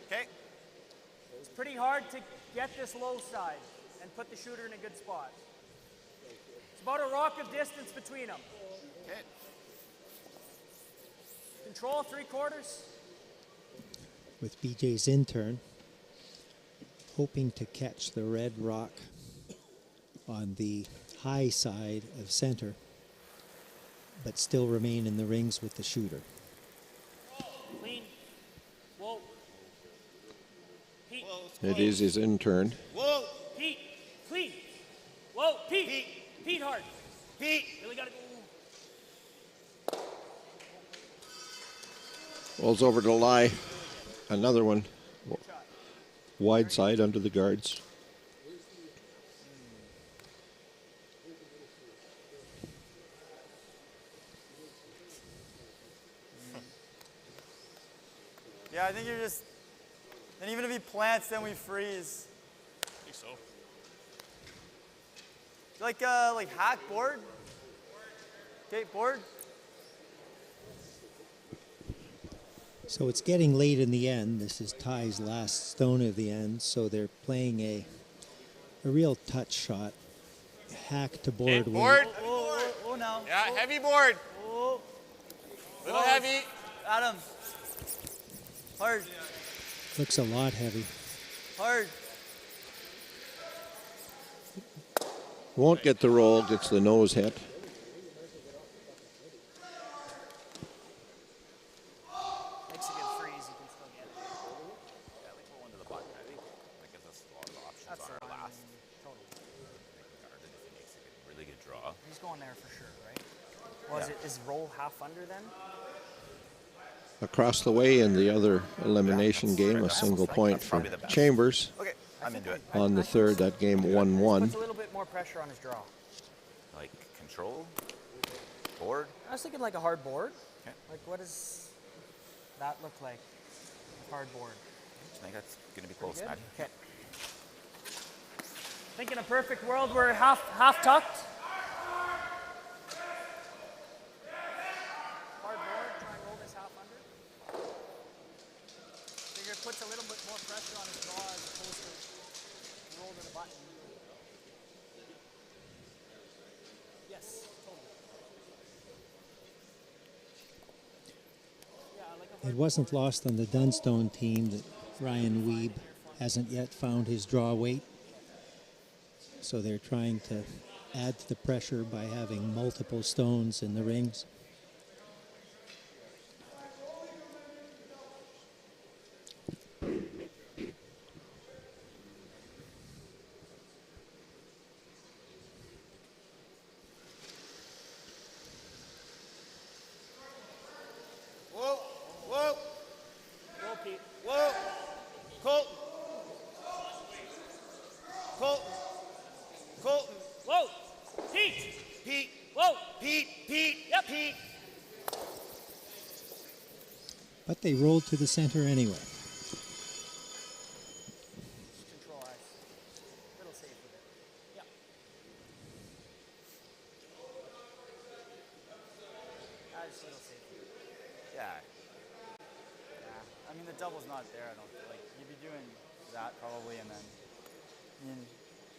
Okay. It's pretty hard to get this low side and put the shooter in a good spot. It's about a rock of distance between them. Okay. Control 3/4. With BJ's in turn, hoping to catch the red rock on the high side of center, but still remain in the rings with the shooter. Clean. Whoa. Pete. It is his in turn. Whoa. Pete. Clean. Whoa. Pete. Pete hard. Pete. Really got to go. Rolls over to lie. Another one. Wide side under the guards. Yeah, I think you're just. And even if he plants, then we freeze. I think so. Like hack board. Okay, board. So it's getting late in the end. This is Ty's last stone of the end, so they're playing a real touch shot. Hack to board. Okay, board. Oh, now. Yeah, heavy board. Oh. Little heavy. Adam. Hard. Looks a lot heavy. Hard. Won't get the roll, gets the nose hit. Makes a good freeze. You can still get it. Yeah, like go into the button. I think that gives us a lot of options That's on our last. totally. Guarded if he makes a really good draw. He's going there for sure, right? Was it is roll half under then? Across the way in the other elimination game, a single point for Chambers. Okay, I'm into it. On the third, that game 1-1. Puts a little bit more pressure on his draw. Like control, board. I was thinking like a hard board. Okay. Like what does that look like? Hard board. I think that's gonna be close, Matt. Okay. Think in a perfect world we're half tucked. Hard board, try and roll this half under. Figure it puts a little bit more pressure on his draw as opposed to roll to the button. Yes, totally. Yeah, like a It wasn't lost on the Dunstone team that Ryan Wiebe hasn't yet found his draw weight. So they're trying to add to the pressure by having multiple stones in the rings. Whoa, whoa, Roll, Pete. whoa. Colton. Colton. Colton. Whoa! Pete! Pete. Whoa! Pete. Pete. Yep. Pete. But they rolled to the center anyway. control ice. Little safe with it. Yeah. Just a little safe. Yeah. Yeah. I mean the double's not there, I don't feel like. You'd be doing that probably and then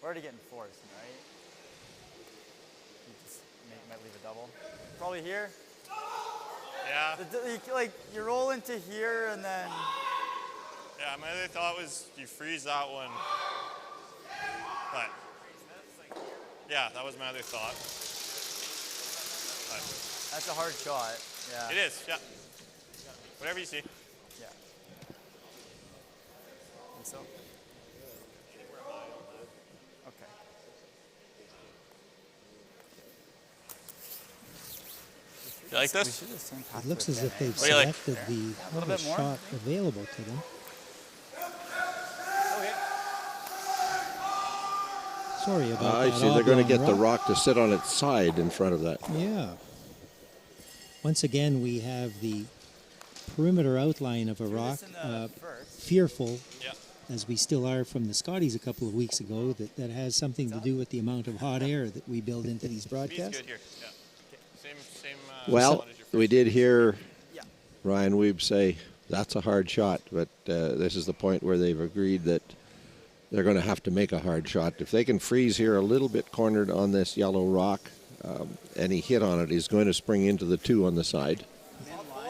we're already getting forced, right? You just might leave a double. Probably here. Yeah. You roll into here and then. Yeah, my other thought was you freeze that one. But yeah, that was my other thought. But That's a hard shot. Yeah. it is, yeah. Whatever you see. Yeah. Think so? Okay. You like We this? should have same path It looks to as if they've What do you like? selected the little hardest bit more. shot available to them. Okay. Sorry about I that. see they're going to oblong get the rock to sit on its side in front of that. Yeah. Once again, we have the perimeter outline of a rock. this in the first. Fearful, Yeah. as we still are from the Scotties a couple of weeks ago, that has something to do with the amount of hot air that we build into these Speed's broadcasts. good here. Yeah. Same Well, one as your first. we did hear Yeah. Ryan Wiebe say that's a hard shot, but this is the point where they've agreed that they're going to have to make a hard shot. If they can freeze here a little bit cornered on this yellow rock, any hit on it is going to spring into the two on the side.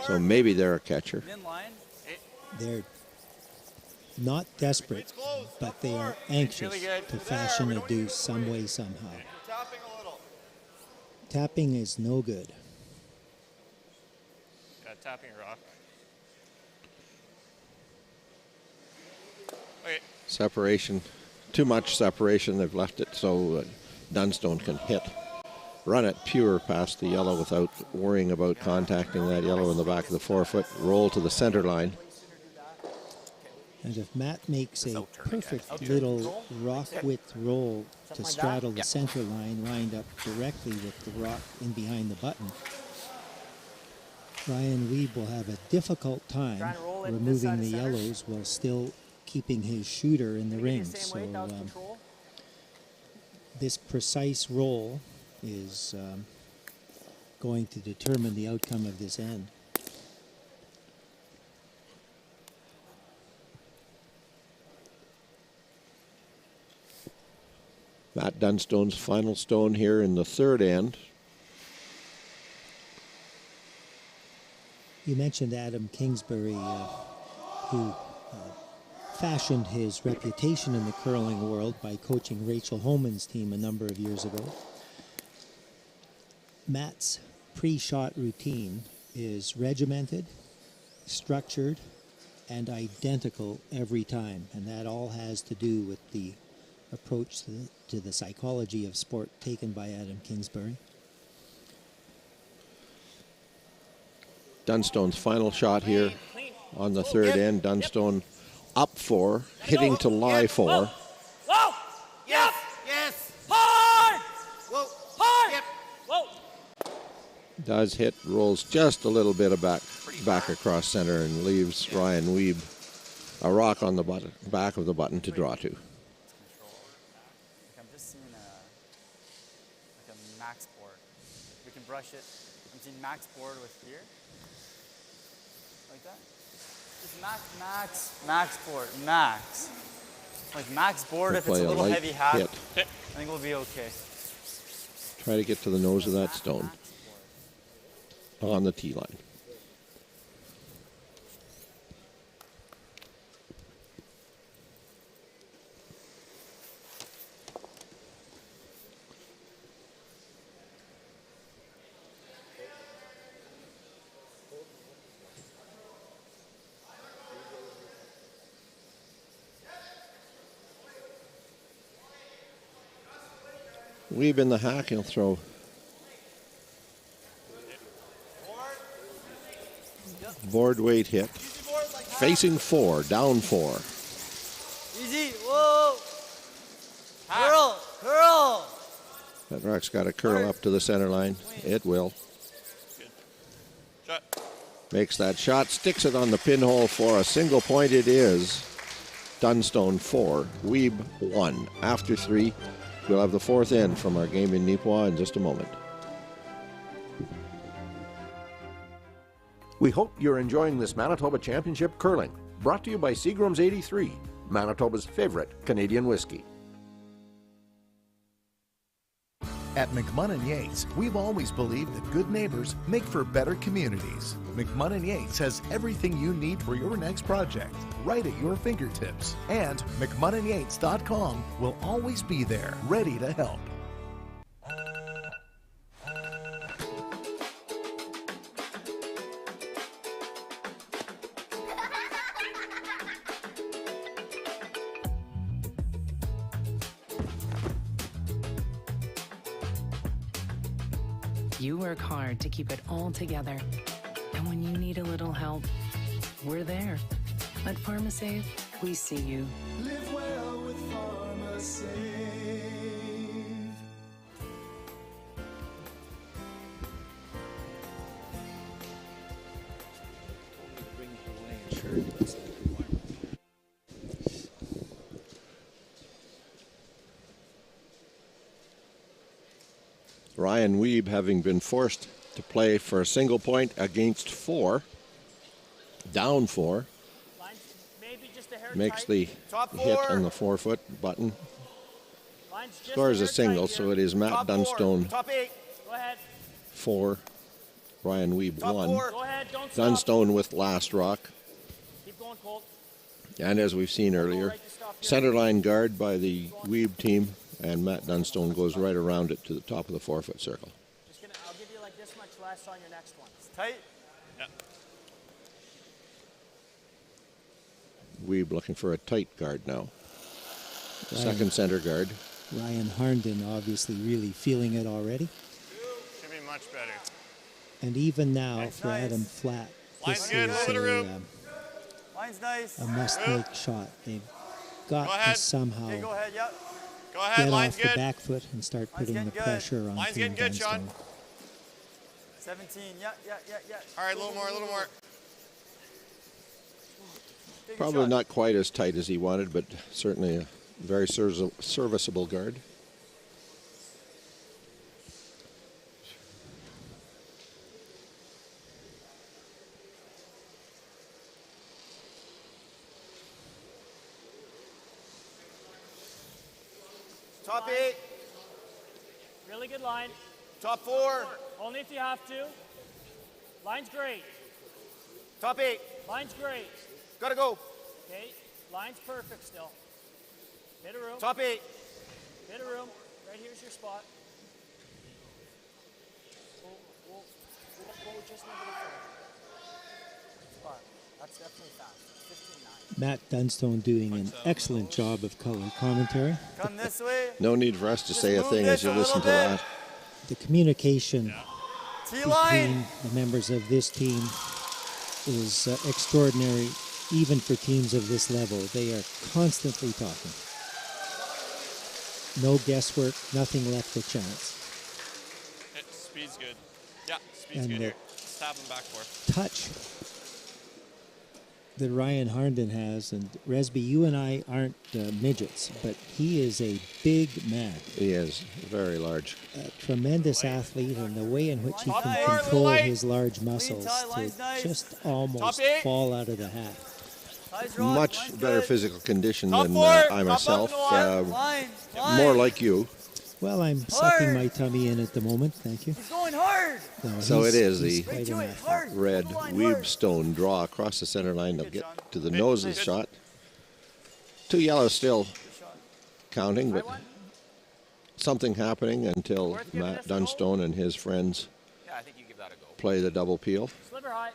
So maybe they're a catcher. Min line. They're not desperate, but they are anxious Really good. to fashion a deuce some way, somehow. Tapping a little. Tapping is no good. Yeah, tapping a rock. Okay. Separation, too much separation. They've left it so Dunstone can hit. Run it pure past the yellow without worrying about contacting that yellow in the back of the forefoot. Roll to the center line. And if Matt makes a perfect little rock width roll to straddle the center line, lined up directly with the rock in behind the button, Ryan Wiebe will have a difficult time Trying to roll it this removing side the of center. yellows while still keeping his shooter in the ring. Same So weight, that was control. this precise roll is going to determine the outcome of this end. Matt Dunstone's final stone here in the third end. You mentioned Adam Kingsbury, who fashioned his reputation in the curling world by coaching Rachel Homan's team a number of years ago. Matt's pre-shot routine is regimented, structured, and identical every time, and that all has to do with the approach to the psychology of sport taken by Adam Kingsbury. Dunstone's final shot here on the third end. Dunstone up 4, hitting to lie 4. Whoa! Yes! Yes! Hard! Whoa! Hard! Yep. Whoa! Does hit, rolls just a little bit of back across center and leaves Ryan Wiebe a rock on the button, back of the button to draw to. I'm just seeing like a max board. We can brush it. I'm seeing max board with here. Like that. Just max board, max. Like max board if it's a little heavy hat. Hit. I think we'll be okay. Try to get to the nose of that stone on the tee line. Wiebe in the hack, he'll throw. Board weight hit. Facing 4, down 4. Easy, whoa! Curl! That rock's got to curl up to the center line. It will. Shot. Makes that shot, sticks it on the pinhole for a single point. It is Dunstone 4, Wiebe 1. After 3, we'll have the fourth end from our game in Neepawa in just a moment. We hope you're enjoying this Manitoba Championship curling, brought to you by Seagram's 83, Manitoba's favorite Canadian whiskey. At McMunn & Yates, we've always believed that good neighbors make for better communities. McMunn & Yates has everything you need for your next project, right at your fingertips. And McMunnandYates.com will always be there, ready to help. You work hard to keep it all together. And when you need a little help, we're there. At PharmaSave, we see you. Live well with PharmaSave. Ryan Wiebe, having been forced to play for a single point against 4, down 4, makes the hit on the 4-foot button. Scores a single, so it is Matt Dunstone 4, Ryan Wiebe 1. Dunstone with last rock. And as we've seen earlier, centerline guard by the Wiebe team, and Matt Dunstone goes right around it to the top of the 4-foot circle. I'll give you like this much less on your next one. It's tight. Yeah. Wiebe looking for a tight guard now. Second center guard. Ryan Harnden obviously really feeling it already. Should be much better. And even now for Adam Flatt, this is Line's nice. a must-make shot. They've got to somehow Okay, go ahead, yep. Go ahead, get line's off good. the back foot and start putting the pressure on Line's Team getting good, Sean. Dunstone. 17, yeah. All right, a little more. Probably not quite as tight as he wanted, but certainly a very serviceable guard. Top 8. Really good line. Top 4. Only if you have to. Line's great. Top 8. Line's great. Gotta go. Okay. Line's perfect still. Hit a room. Top 8. Hit a room. Right here's your spot. We'll just leave it at spot. That's definitely fast. 15-9. Matt Dunstone doing an excellent job of color commentary. Come this way. No need for us to say a thing as you listen to that. The communication T-line. between the members of this team is extraordinary, even for teams of this level. They are constantly talking. No guesswork, nothing left to chance. Speed's good. Yeah, speed's And good the here. Stab him back for. touch that Ryan Harnden has, and Resby, you and I aren't midgets, but he is a big man. He is very large. A tremendous athlete, and the way in which he can control his large muscles to just almost fall out of the hat. Much better physical condition than I myself. More like you. Well, I'm sucking my tummy in at the moment, thank you. He's going hard. No, So it is he's the quite an athlete. red WIEBE stone draw across the center line. They'll get to the nose of the shot. 2 yellows still counting, but something happening until Matt Dunstone and his friends play the double peel. Sliver high.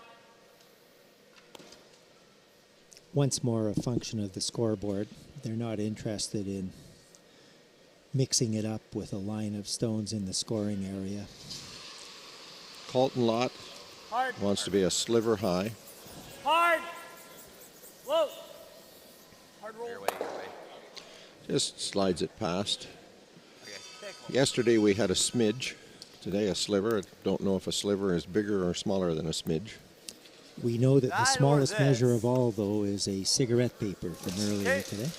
Once more, a function of the scoreboard. They're not interested in mixing it up with a line of stones in the scoring area. Colton Lott wants to be a sliver high. Hard. Low. Hard roll. Just slides it past. Yesterday we had a smidge. Today a sliver. I don't know if a sliver is bigger or smaller than a smidge. We know that the smallest measure of all, though, is a cigarette paper from earlier today.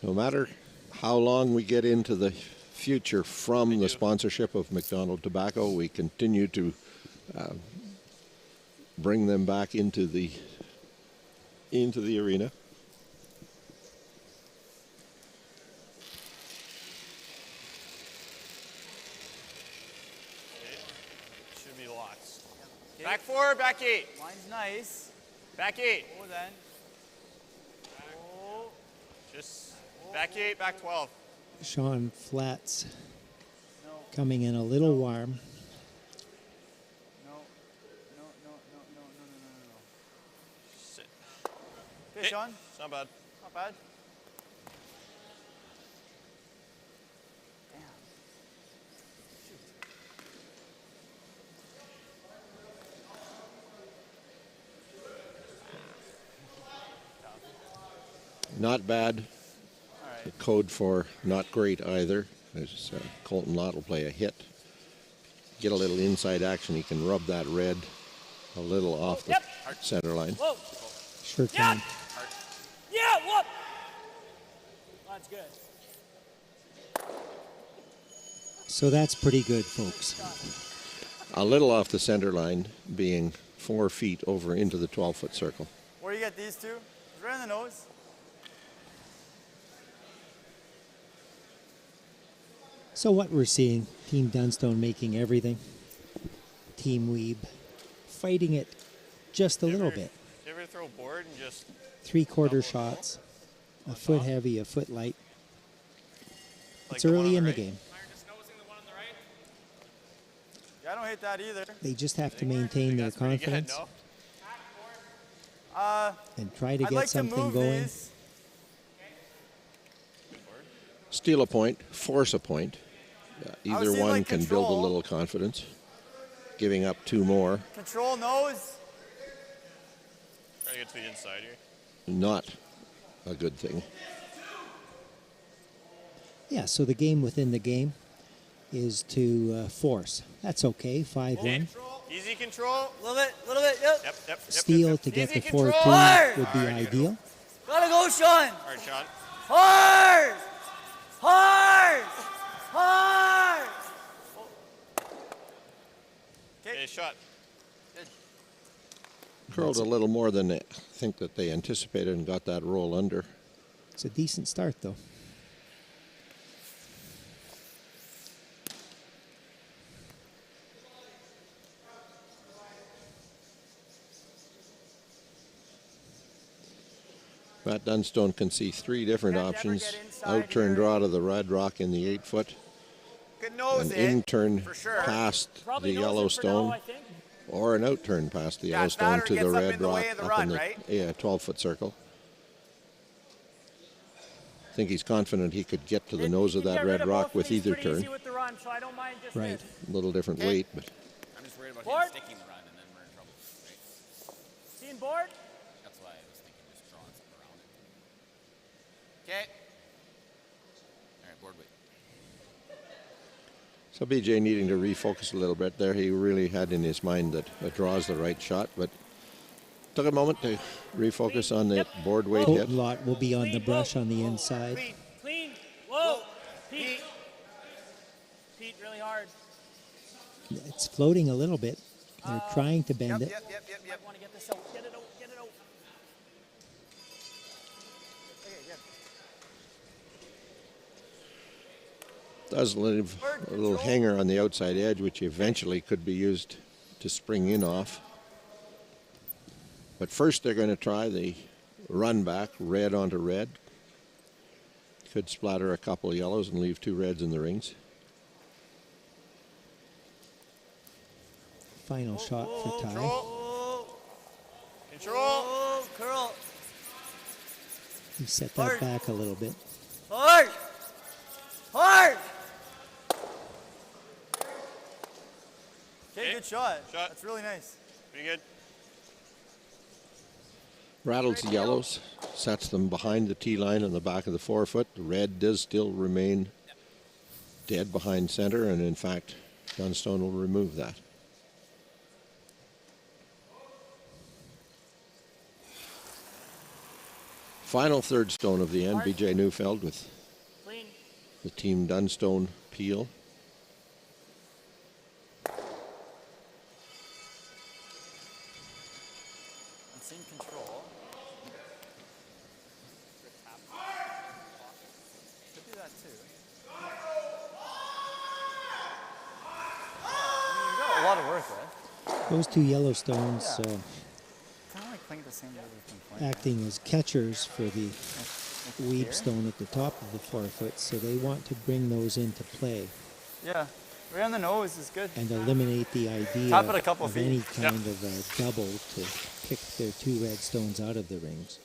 No matter how long we get into the future from the sponsorship of McDonald Tobacco, we continue to bring them back into the arena. Should be lots. Back 4, back 8. Line's nice. Back 8. Oh, then. Just back 8, back 12. Sean Flats coming in a little warm. Sit. Okay, Sean. It's not bad. Not bad. Not bad. The code for not great either. There's, Colton Lott will play a hit. Get a little inside action. He can rub that red a little off the center line. Whoa. Sure can. Yeah, whoop. That's good. So that's pretty good, folks. A little off the center line, being 4 feet over into the 12-foot circle. Where do you get these two? Right in the nose. So what we're seeing, Team Dunstone making everything. Team WIEBE fighting it just a little bit. You ever throw a board and just... 3/4 shots, a foot heavy, a foot light. Like It's the one early on in the the game. Yeah, I don't hit that either. They just have to maintain their confidence and try to I'd get like something to move going. These. Steal a point, force a point. Either seeing, one like, can build a control. little confidence. Giving up 2 more, Control nose. Try to get to the inside here. not a good thing. Yeah, so the game within the game is to force. That's okay, 5-1. Easy control. Little bit, yep. Yep. Steal to get Easy the control. 4-2 would be ideal. Gotta go, Sean. Hard shot. Hard. Hard. Hard. Okay, shot. Curled a little more than I think that they anticipated and got that roll under. It's a decent start, though. Matt Dunstone can see 3 different options. Out-turn draw to the red rock in the 8-foot. Good nose An in, in-turn for sure. past Probably the nose in yellow for now, stone, I think. or an out-turn past the Yeah, yellow it's that stone or to gets the up red in the rock way of the up run, in the right? 12-foot circle. I think he's confident he could get to the nose of that red rock with either turn. With the run, so I don't mind just Right. A little different weight, but worried about Board. him sticking the run, and then we're in trouble, right? Seeing board? That's why I was thinking just drawing something around it. Okay. All right, board weight. So BJ needing to refocus a little bit there. He really had in his mind that a draw is the right shot, but took a moment to refocus on the board weight hit. Lot will be on the brush on the inside. Clean, clean. Whoa. Pete. Pete, really hard. It's floating a little bit. They're trying to bend it. Yep. I want to get this out. Get it out. Get it out. Okay, good. Does leave a little hanger on the outside edge, which eventually could be used to spring in off. But first they're going to try the run back, red onto red. Could splatter a couple of yellows and leave 2 reds in the rings. Final shot for Ty. Control. Curl. He set that back a little bit. Hard. Hard. Okay, good shot. That's really nice. Pretty good. Rattles the yellows, sets them behind the tee line on the back of the forefoot. The red does still remain dead behind center, and in fact, Dunstone will remove that. Final third stone of the end, BJ Neufeld with the Team Dunstone peel. I'm seeing control. Could do that too. You got a lot of work, right? Those 2 yellow stones Kind of like playing the same way we've been playing. acting as catchers for the WIEBE stone at the top of the forefoot, so they want to bring those into play Yeah, right on the nose is good. and eliminate the idea Tap it a couple of feet. any kind of a double to kick their 2 red stones out of the rings.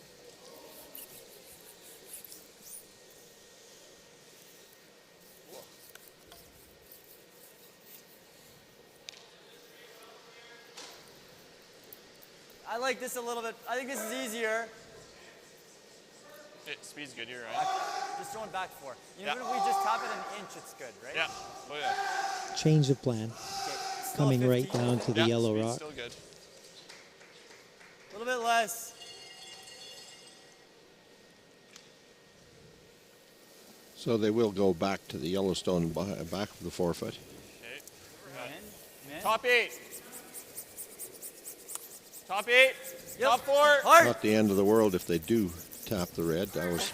I like this a little bit. I think this is easier. Speed's good here, right? Just throwing back 4. You know, if we just tap it an inch, it's good, right? Yeah. Oh, yeah. Change of plan. Coming right down to the yellow speed's rock. Still good. A little bit less. So they will go back to the Yellowstone back of the forefoot. Okay. Top 8. Top 8. Top 4. Not the end of the world if they do tap the red. That was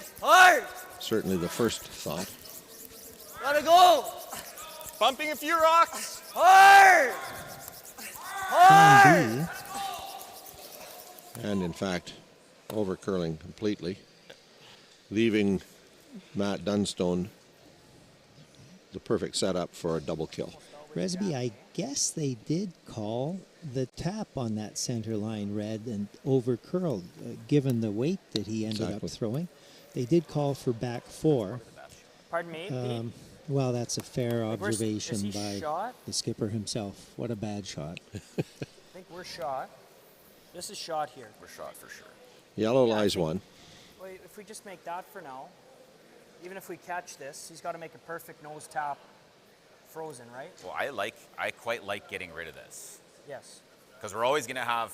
certainly the first thought. Gotta go. Bumping a few rocks. Hard. Plan B. And in fact, over curling completely, leaving Matt Dunstone the perfect setup for a double kill. Resby, I guess they did call the tap on that center line red and over curled, given the weight that he ended up throwing. They did call for back 4. Pardon me? Well, that's a fair Like, observation is he by shot? the skipper himself. What a bad shot. I think we're shot. This is shot here. We're shot for sure. Yellow lies 1. Wait, if we just make that for now, even if we catch this, he's got to make a perfect nose tap frozen, right? Well, I quite like getting rid of this. Yes. Because we're always going to have,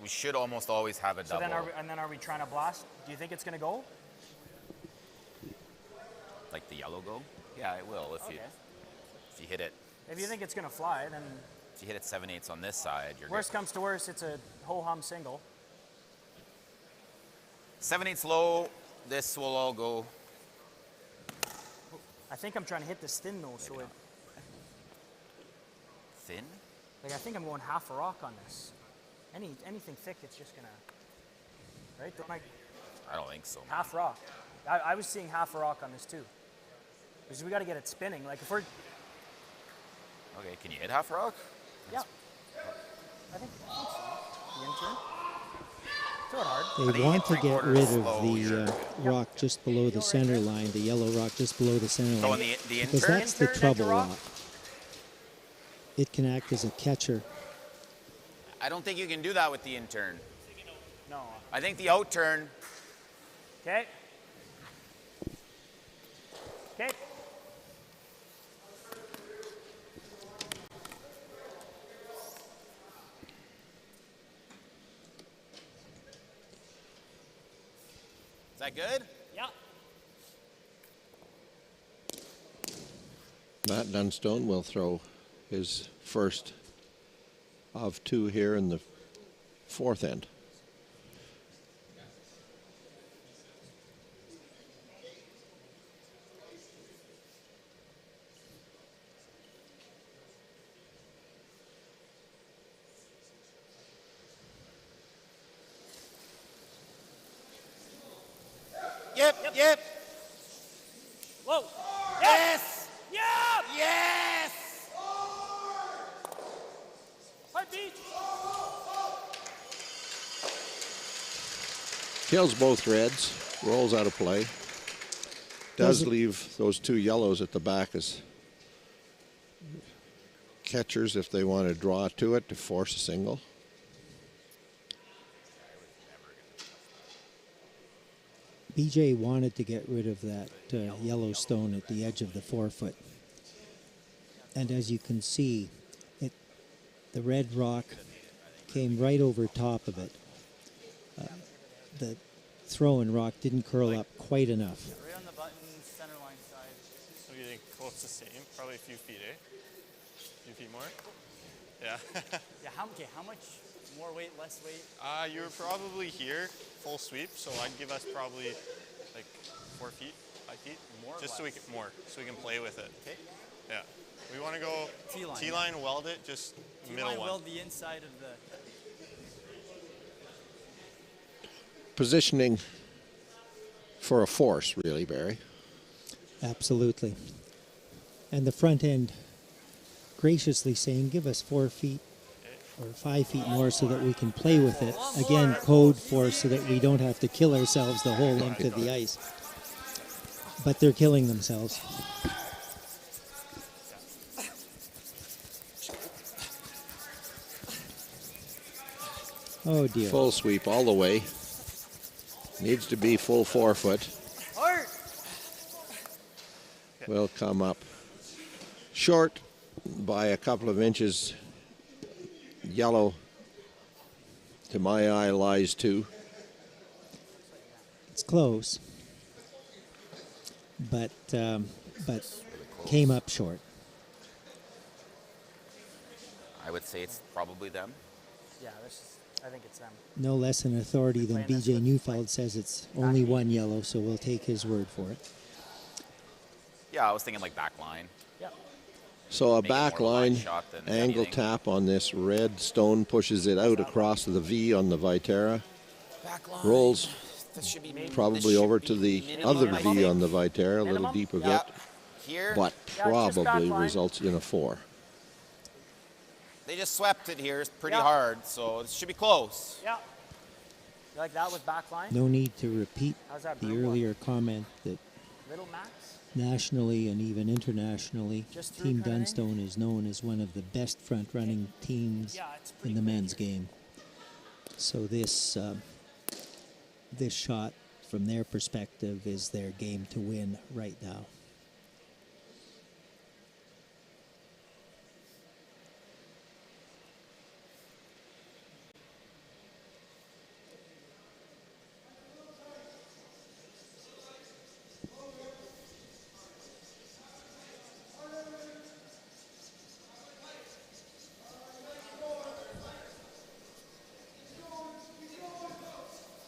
we should almost always have a So double. then are we trying to blast? Do you think it's going to go? Like the yellow go? Yeah, it will if you hit it. If you think it's going to fly, then If you hit it 7/8 on this side, you're worst good. comes to worst, it's a ho-hum single. 7/8 low, this will all go. I think I'm trying to hit this thin though, so it, Thin? like I think I'm going half a rock on this. Anything thick, it's just gonna, right? Don't I? I don't think so. Half rock. I was seeing half a rock on this too. Because we got to get it spinning. Like if we're, Okay, can you hit half rock? yeah. I think so. The intern. Throw it hard. They want to get rid of the rock just below the center line, the yellow rock just below the center line. the because that's the trouble rock. it can act as a catcher. I don't think you can do that with the in-turn. No. I think the out-turn. Okay. Okay. Is that good? Yeah. Matt Dunstone will throw his first of two here in the fourth end. Yep. Whoa. Yes. Yeah. Yes. Hard beach. Kills both reds, rolls out of play. Does leave those two yellows at the back as catchers if they want to draw to it to force a single. BJ wanted to get rid of that yellow stone at the edge of the forefoot. And as you can see, the red rock came right over top of it. The throw-in rock didn't curl up quite enough. Right on the button, center line side. So you think close the same? Probably a few feet, eh? A few feet more? Yeah. Yeah, how much more weight, less weight? You were probably here, full sweep, so I'd give us probably like 4 feet, 5 feet. More or just so we can, so we can play with it. Okay. Yeah. We want to go T-line, weld it, just middle one. Weld the inside of the... Positioning for a force, really, Barry. Absolutely. And the front end graciously saying, give us 4 feet or 5 feet more so that we can play with it. Again, code for so that we don't have to kill ourselves the whole length of the ice. But they're killing themselves. Oh dear. Full sweep all the way. Needs to be full forefoot. Will come up short by a couple of inches. Yellow, to my eye, lies 2. It's close, but came up short. I would say it's probably them. Yeah, I think it's them. No less an authority than BJ Neufeld says it's only one yellow, so we'll take his word for it. Yeah, I was thinking like back line. Yep. So a Make it back more line line shot than angle anything. tap on this red stone pushes it out across the V on the Viterra. Rolls probably over to the other V on the Viterra, a little deep of it, Here. but probably results in a 4. They just swept it here pretty hard, so it should be close. Yeah. You like that with back line? No need to repeat How's that the blue one? earlier comment that Little max? nationally and even internationally, Just through Team kinda thing? Dunstone is known as one of the best front-running teams in the men's game. So this this shot, from their perspective, is their game to win right now.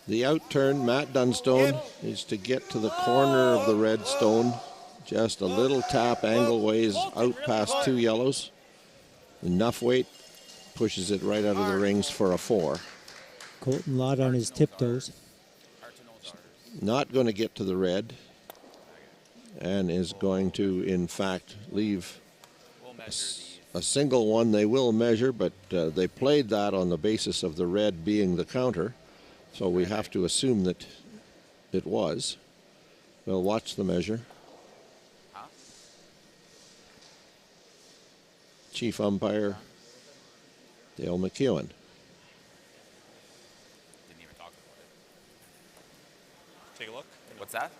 The outturn, Matt Dunstone, is to get to the corner of the red stone. Just a little tap angle ways out past 2 yellows. Enough weight pushes it right out of the rings for a 4. Colton Lott on his tiptoes. Not going to get to the red, and is going to, in fact, leave a single one. They will measure, but they played that on the basis of the red being the counter. So we have to assume that it was. We'll watch the measure. Chief umpire, Dale McEwen. Didn't even talk about it. Take a look. What's that?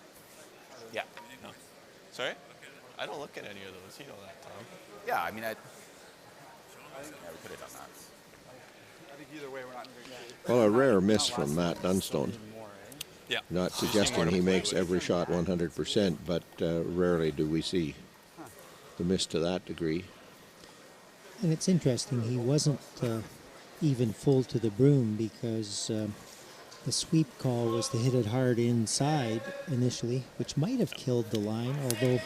Yeah. No. Sorry? I don't look at any of those. You know that, Tom. Yeah, I mean, yeah, we could have done that. I think either way, we're not in good shape. Well, a rare miss from Matt Dunstone. Yeah. Not suggesting he makes every shot 100%, but rarely do we see the miss to that degree. And it's interesting, he wasn't even full to the broom because the sweep call was to hit it hard inside initially, which might have killed the line, although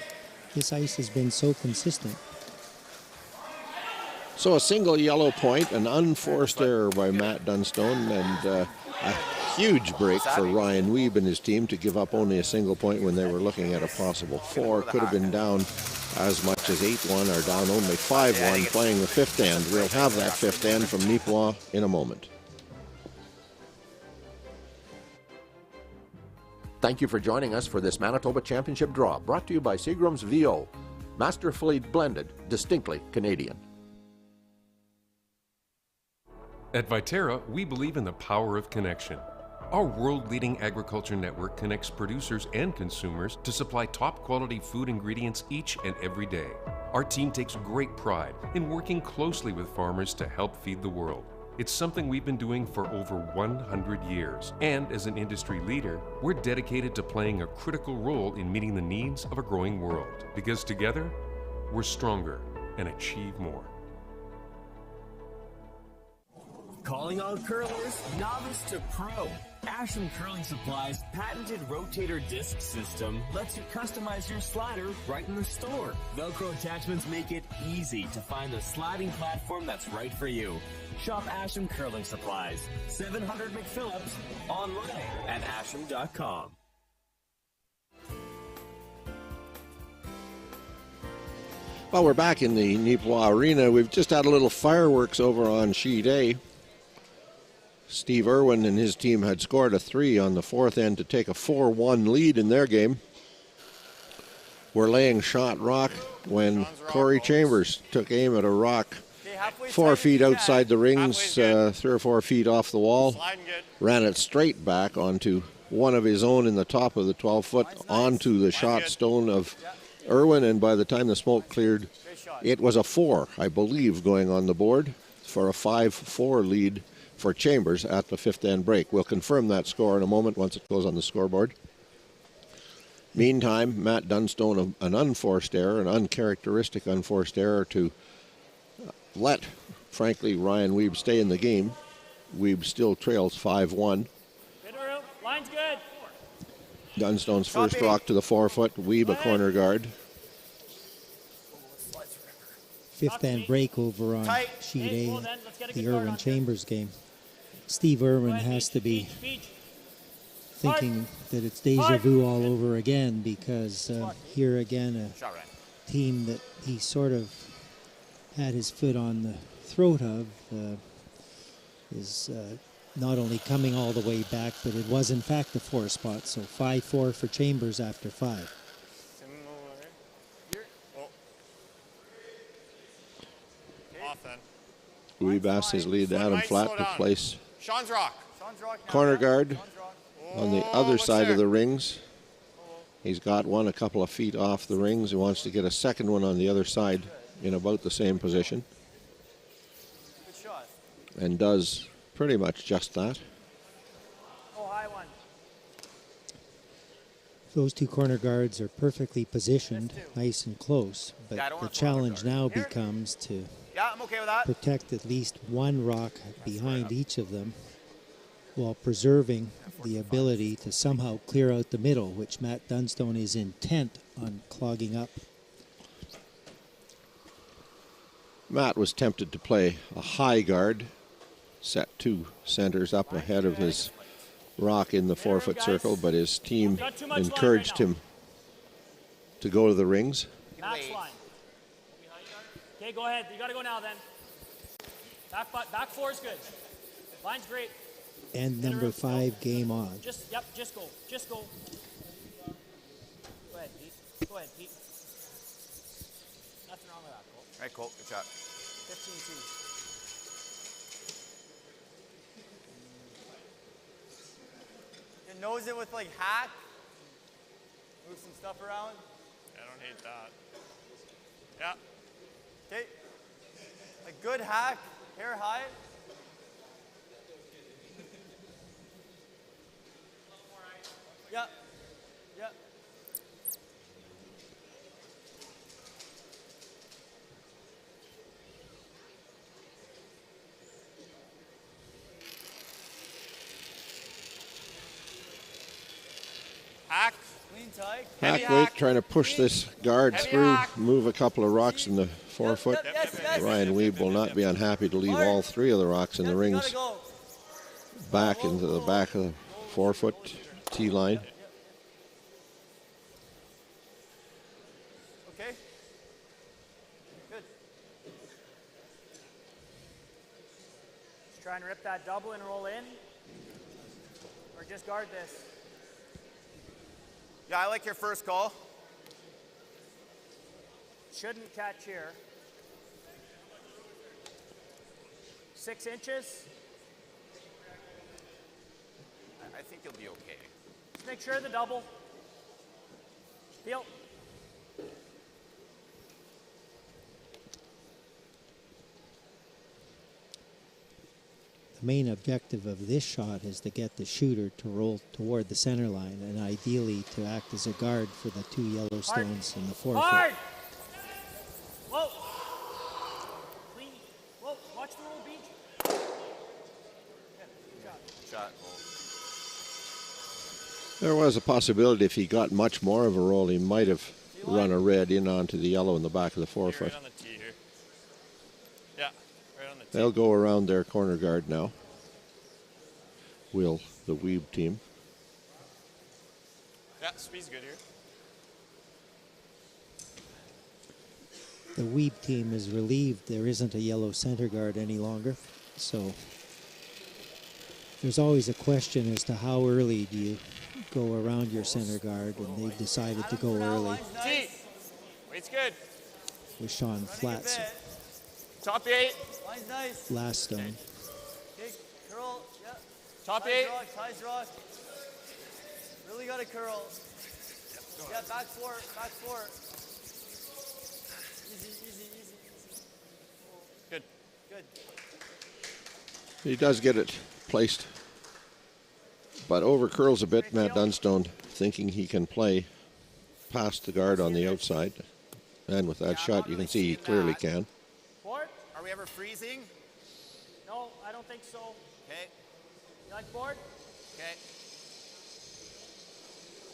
this ice has been so consistent. So a single yellow point, an unforced error by Matt Dunstone, and a huge break for Ryan WIEBE and his team to give up only a single point when they were looking at a possible 4. Could have been down as much as 8-1 or down only 5-1 playing the fifth end. We'll have that fifth end from Nipawin in a moment. Thank you for joining us for this Manitoba Championship draw, brought to you by Seagram's VO. Masterfully blended, distinctly Canadian. At Viterra, we believe in the power of connection. Our world-leading agriculture network connects producers and consumers to supply top-quality food ingredients each and every day. Our team takes great pride in working closely with farmers to help feed the world. It's something we've been doing for over 100 years. And as an industry leader, we're dedicated to playing a critical role in meeting the needs of a growing world. Because together, we're stronger and achieve more. Calling all curlers, novice to pro. Asham Curling Supply's patented rotator disc system lets you customize your slider right in the store. Velcro attachments make it easy to find the sliding platform that's right for you. Shop Asham Curling Supplies, 700 McPhillips, online at asham.com. Well, we're back in the Nipawin Arena. We've just had a little fireworks over on sheet A. Steve Irwin and his team had scored a 3 on the fourth end to take a 4-1 lead in their game. We're laying shot rock when Corey Chambers took aim at a rock 4 feet outside the rings, 3 or 4 feet off the wall. Ran it straight back onto one of his own in the top of the 12-foot, onto the shot stone of Irwin, and by the time the smoke cleared, it was a 4, I believe, going on the board for a 5-4 lead for Chambers at the fifth end break. We'll confirm that score in a moment once it goes on the scoreboard. Meantime, Matt Dunstone, an unforced error, an uncharacteristic unforced error to let, frankly, Ryan WIEBE stay in the game. WIEBE still trails 5-1. Good, Earl. Line's good. Dunstone's first rock to the 4-foot, WIEBE a corner guard. Fifth end break over on sheet A, the Irwin Chambers game. Steve Irwin has to be thinking that it's deja vu all over again, because here again a team that he sort of had his foot on the throat of is not only coming all the way back, but it was in fact a 4 spot. So 5-4 for Chambers after 5. WIEBE asked his lead Adam Flatt to place corner guard on the other side of the rings. He's got one a couple of feet off the rings. He wants to get a second one on the other side in about the same position. And does pretty much just that. Those two corner guards are perfectly positioned, nice and close, but the challenge now becomes to protect at least one rock behind each of them while preserving the ability to somehow clear out the middle, which Matt Dunstone is intent on clogging up. Matt was tempted to play a high guard, set 2 centers up ahead of his rock in the 4-foot circle, but his team encouraged him to go to the rings. Max line. Okay, go ahead. You got to go now then. Back 4 is good. Line's great. And number 5, game on. Just go. Just go. Go ahead, Pete. Nothing wrong with that, Colt. All right, Colt, good shot. 15 T. You nose it with like hack. Move some stuff around. I don't hate that. Yeah. Okay. A good hack, hair high. Yeah. Yeah. Hack. Clean tight. Hack weight, trying to push this guard through, move a couple of rocks in the forefoot. Ryan Wiebe will not be unhappy to leave all three of the rocks in the rings back into the back of the forefoot tee line. Okay. Good. Just try and rip that double and roll in. Or just guard this. Yeah, I like your first call. Shouldn't catch here. 6 inches. I think you'll be okay. Just make sure the double. Feel. The main objective of this shot is to get the shooter to roll toward the center line and ideally to act as a guard for the two yellow stones in the forefoot. Hard. Whoa. Clean. Whoa. Watch the roll, Beach. Good Shot. There was a possibility if he got much more of a roll, he might have run a red in onto the yellow in the back of the forefoot. Right on the tee here. Yeah, right on the tee. They'll go around their corner guard now. Will the Wiebe team. Yeah, speed's good here. The Wiebe team is relieved there isn't a yellow center guard any longer, so there's always a question as to how early do you go around your center guard, and they've decided to go early Tee. Weight's good. with Sean Flat's Top 8. Line's nice. last stone. Okay, curl. Yeah. Top Ties 8. rock, ties rock. Really got to curl. Yeah, back four, back four. Easy, easy, easy, easy. Good. Good. He does get it placed, but over curls a bit. Matt Dunstone thinking he can play past the guard on the outside, and with that shot you can see he clearly can. Board? Are we ever freezing? No, I don't think so. Okay. You like board? Okay.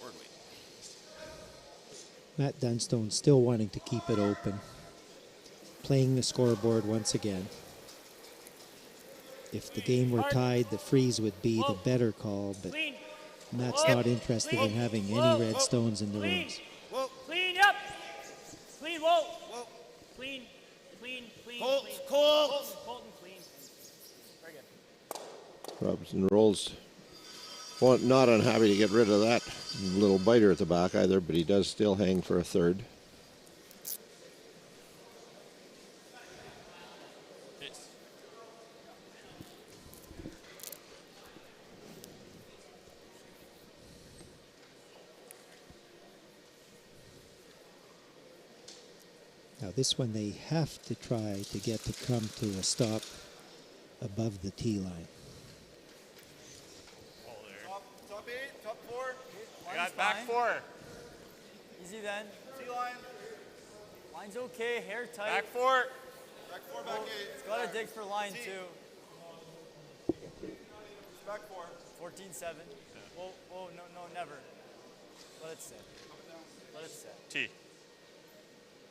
Word weight. Matt Dunstone still wanting to keep it open, playing the scoreboard once again. If the game were tied, the freeze would be the better call, but Matt's not interested in having any red stones in the rings. Whoa. Clean, yep. Clean, whoa. Whoa. Clean, clean, clean, Colt, clean. Colt. Colton, clean. Very good. Robinson rolls. Well, not unhappy to get rid of that little biter at the back either, but he does still hang for a third. Now this one they have to try to get to come to a stop above the tee line. Top 8, top 4. I got back 4. Easy then. Tee line. Line's okay, hair tight. Back 4. Back 4, back 8. It's got to dig for line Tee. 2. Back 4. 14-7. Whoa, whoa, no, no, never. Let it sit. Let it sit. Tee.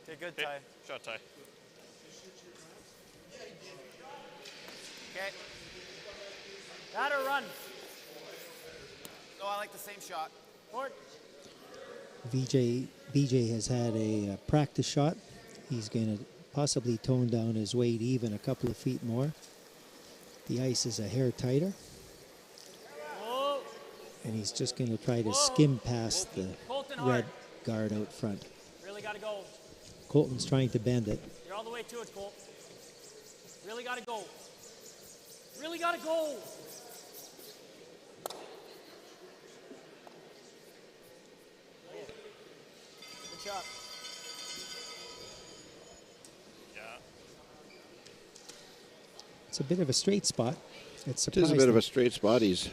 Okay, good Hey, tie. shot tie. Okay. That or run. No, I like the same shot. Board. BJ has had a practice shot. He's going to possibly tone down his weight even a couple of feet more. The ice is a hair tighter. Whoa. And he's just going to try to skim past the Colton red hard. guard out front. Really got to go. Colton's trying to bend it. You're all the way to it, Colt. Really gotta go. Really gotta go. Good shot. Yeah. It's a bit of a straight spot. It is a bit of a straight spot. He's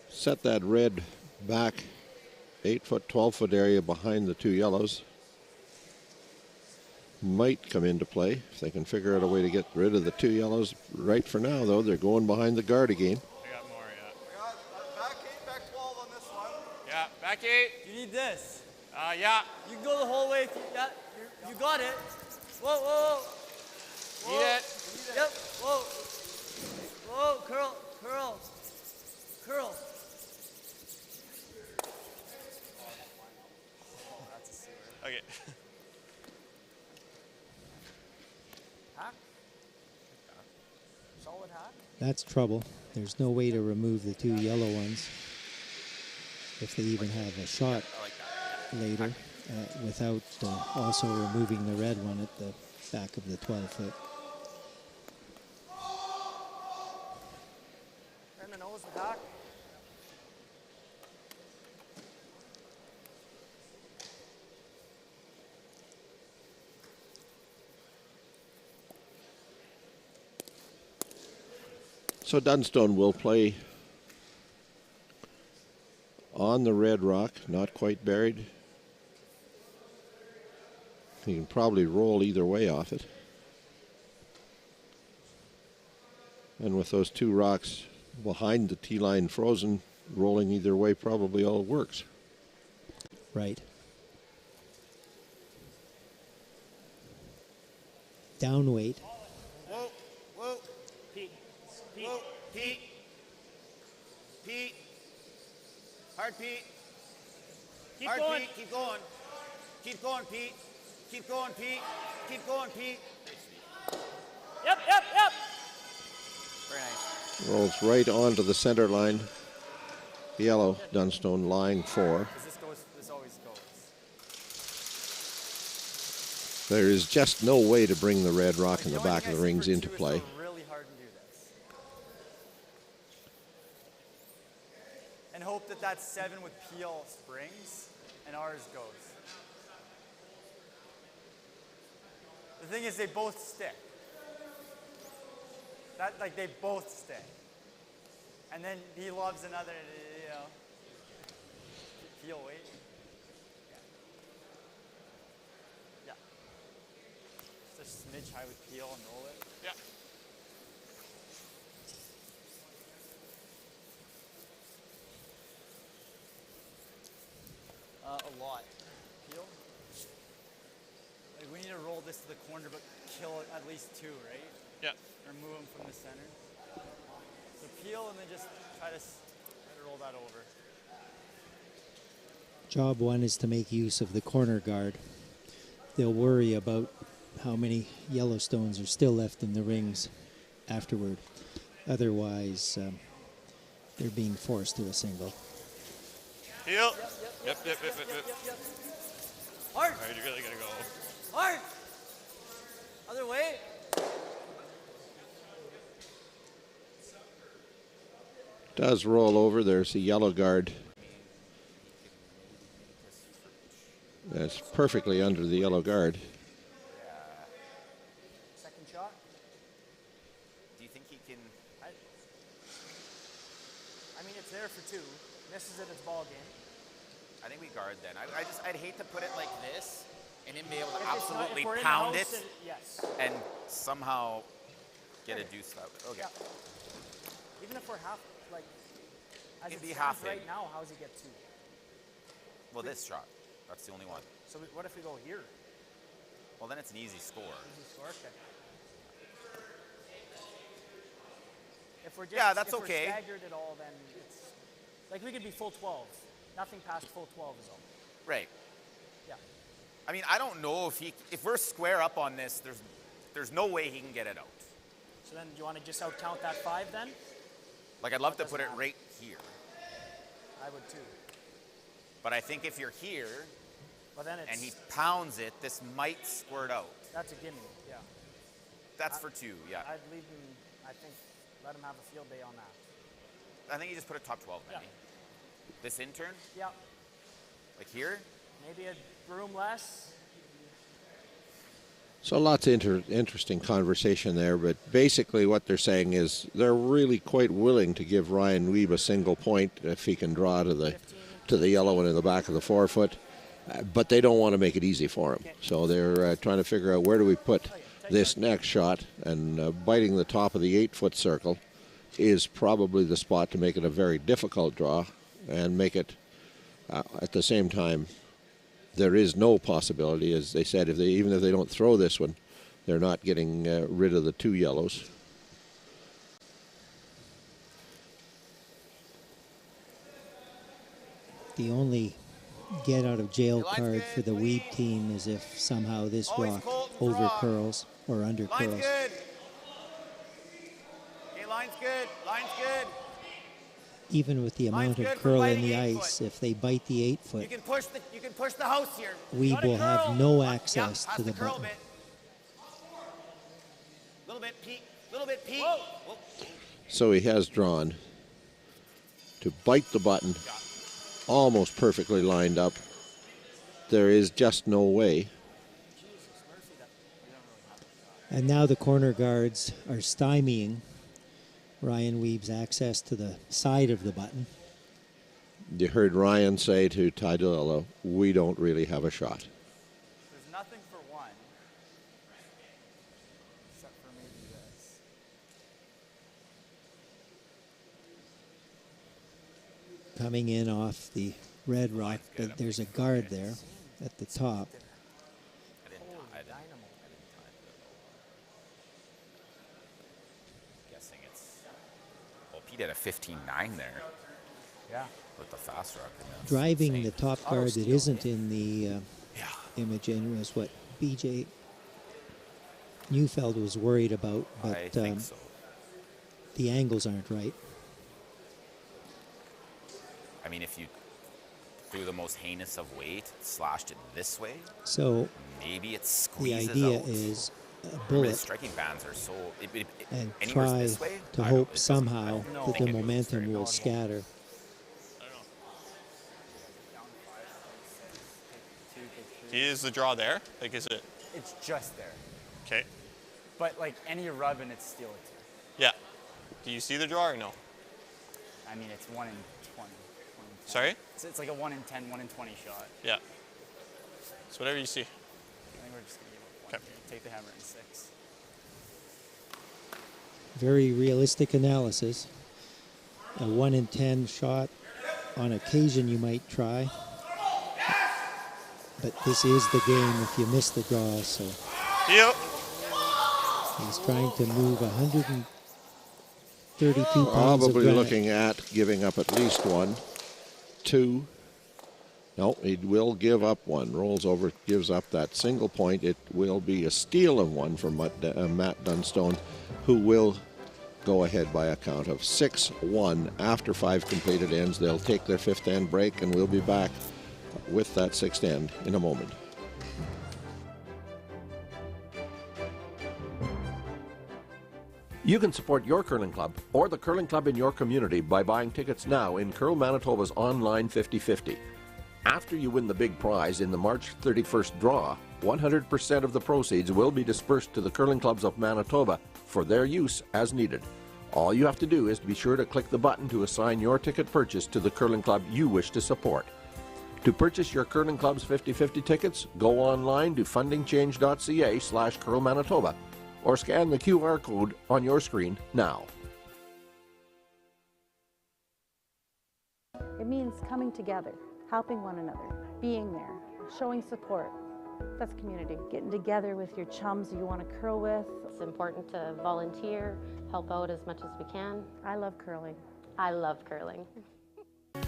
set that red back 8-foot, 12-foot area behind the two yellows. Might come into play if they can figure out a way to get rid of the two yellows. Right for now, though, they're going behind the guard again. I got more, yeah. We got back 8, back 12 on this one. Yeah, back 8. You need this. Yeah. You can go the whole way. Yeah, you got it. Whoa, whoa, whoa. Need it. Yep. Whoa. Whoa, curl, curl, curl. Okay. Hack. Solid hack. That's trouble. There's no way to remove the two yellow ones if they even have a shot later without also removing the red one at the back of the 12-foot. Turn the nose and hack. So Dunstone will play on the red rock, not quite buried. He can probably roll either way off it. And with those two rocks behind the tee line frozen, rolling either way probably all works. Right. Down weight. Whoa, whoa. Pete. Pete. Whoa, Pete. Pete. Hard, Pete. Keep Hard, going. Pete. Keep going. Keep going, Pete. Keep going, Pete. Keep going, Pete. Yep, yep, yep. Very nice. Rolls right onto the center line. Yellow, Dunstone lying 4. This always goes. There is just no way to bring the red rock in the back of the rings into play. Really hard to do this. And hope that that 7 with peel springs and ours goes. The thing is, they both stick. They both stick. And then he loves another, you know, peel weight. Yeah. Just a smidge high with peel and roll it. Yeah. A lot. Peel. Like we need to roll this to the corner, but kill at least 2, right? Yeah. Or move them from the center. So peel and then just try to roll that over. Job 1 is to make use of the corner guard. They'll worry about how many Yellowstones are still left in the rings afterward. Otherwise, they're being forced to a single. Heel. Yep. Hard. All right, you really gotta go. Hard. Other way. Does roll over. There's the yellow guard. That's perfectly under the yellow guard. Second shot. Do you think he can? I mean, it's there for 2. Misses it, it's ball game. I think we guard then. I'd hate to put it like this and then be able to If it's not- absolutely if we're in pound house, it yes. and somehow get a deuce out. Okay. Yeah. Even if we're half, like, as It'd it be stands half right in. now, how does he get 2? Well, this shot. That's the only one. So what if we go here? Well, then it's an easy score. Easy score, okay. If we're just, Yeah, that's if okay. we're staggered at all, then it's like we could be full 12. Nothing past full 12 is all. Right. Yeah. I mean, I don't know if we're square up on this, there's no way he can get it out. So then, do you want to just out count that 5 then? Like, I'd love to put it right here. I would too. But I think if you're here But then and he pounds it, this might squirt out. That's a gimme, yeah. That's for 2, yeah. I'd leave him, I think, let him have a field day on that. I think you just put a top 12, maybe. This intern? Yeah. Like here? Maybe a broom less. So lots of interesting conversation there, but basically what they're saying is they're really quite willing to give Ryan WIEBE a single point if he can draw to the yellow one in the back of the forefoot, but they don't want to make it easy for him. So they're trying to figure out where do we put this next shot, and biting the top of the 8-foot circle is probably the spot to make it a very difficult draw and make it at the same time. There is no possibility, as they said, even if they don't throw this one, they're not getting rid of the 2 yellows. The only get out of jail card for the WIEBE team is if somehow this rock over curls or under curls. Line's good. Okay, line's good. Line's good. Even with the amount of curl in the ice, if they bite the 8-foot, You can push the house here. WIEBE will have no access to the curl button. a bit. Little bit peak. Little bit peak. Whoa. So he has drawn to bite the button, almost perfectly lined up. There is just no way. And now the corner guards are stymieing Ryan WIEBE's access to the side of the button. You heard Ryan say to Ty DeLillo, we don't really have a shot. There's nothing for 1. Except for maybe this. Coming in off the red rock, but there's a guard there at the top. Guessing it's. Well, Pete had a 15-9 there. Yeah. With the fast rock. Driving the top guard that isn't in the image in was what BJ Neufeld was worried about, but I think so. the angles aren't right. I mean, if you threw the most heinous of weight, slashed it this way, So maybe it the squeezes idea out. is a Remember, the bullet striking bands are so. and anywhere try this way, to I don't know, hope it doesn't- somehow I don't that think the it moves momentum very will well. scatter. Is the draw there? Like, is it? It's just there. Okay. But like any rub and it's still a 2. Yeah. Do you see the draw or no? I mean, it's 1 in 20. Sorry? It's like a 1 in 10, 1 in 20 shot. Yeah. So whatever you see. I think we're just going to give it 1 here. Take the hammer in 6. Very realistic analysis. A 1 in 10 shot. On occasion you might try. But this is the game if you miss the draw, so. Yep. He's trying to move 132 pounds of Probably granite. looking at giving up at least 1, 2. No, he will give up 1. Rolls over, gives up that single point. It will be a steal of 1 from Matt Dunstone, who will go ahead by a count of 6-1 after 5 completed ends. They'll take their 5th end break, and we'll be back with that 6th end in a moment. You can support your curling club or the curling club in your community by buying tickets now in Curl Manitoba's online 50/50. After you win the big prize in the March 31st draw, 100% of the proceeds will be dispersed to the curling clubs of Manitoba for their use as needed. All you have to do is be sure to click the button to assign your ticket purchase to the curling club you wish to support. To purchase your curling club's 50/50 tickets, go online to fundingchange.ca/Curl Manitoba or scan the QR code on your screen now. It means coming together, helping one another, being there, showing support. That's community. Getting together with your chums you want to curl with. It's important to volunteer, help out as much as we can. I love curling. I love curling.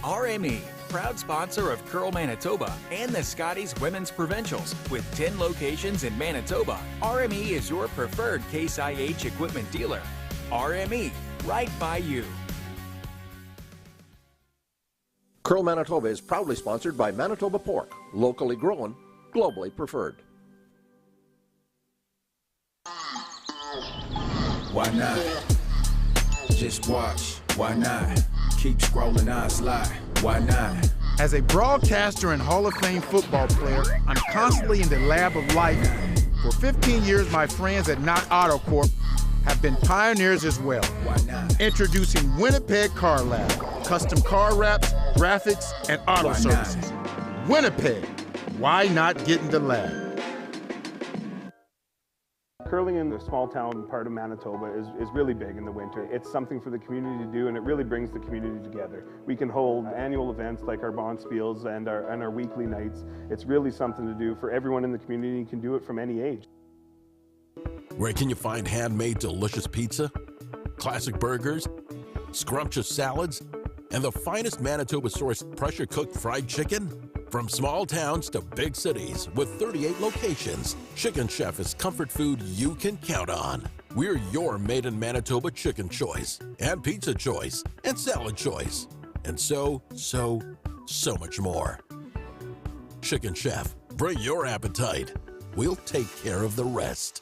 RME, proud sponsor of Curl Manitoba and the Scotties Women's Provincials. With 10 locations in Manitoba, RME is your preferred Case IH equipment dealer. RME, right by you. Curl Manitoba is proudly sponsored by Manitoba Pork, locally grown, globally preferred. Why not? Just watch. Why not? Keep scrolling, I slide. Why not? As a broadcaster and Hall of Fame football player, I'm constantly in the lab of life. For 15 years, my friends at Knott Auto Corp have been pioneers as well. Why not? Introducing Winnipeg Car Lab, custom car wraps, graphics, and auto services. Winnipeg, why not get in the lab? Curling in the small town part of Manitoba is really big in the winter. It's something for the community to do, and it really brings the community together. We can hold annual events like our Bonspiels and our weekly nights. It's really something to do for everyone in the community. You can do it from any age. Where can you find handmade delicious pizza, classic burgers, scrumptious salads, and the finest Manitoba-sourced pressure-cooked fried chicken? From small towns to big cities with 38 locations, Chicken Chef is comfort food you can count on. We're your made in Manitoba chicken choice, and pizza choice, and salad choice, and so much more. Chicken Chef, bring your appetite. We'll take care of the rest.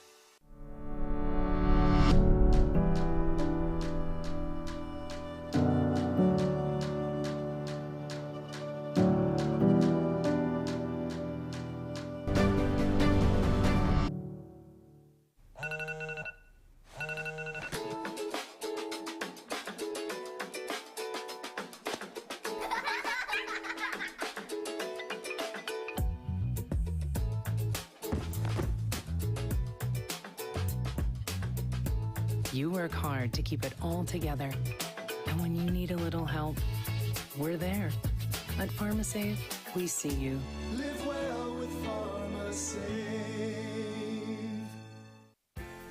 You work hard to keep it all together. And when you need a little help, we're there. At PharmaSave, we see you. Live well with PharmaSave.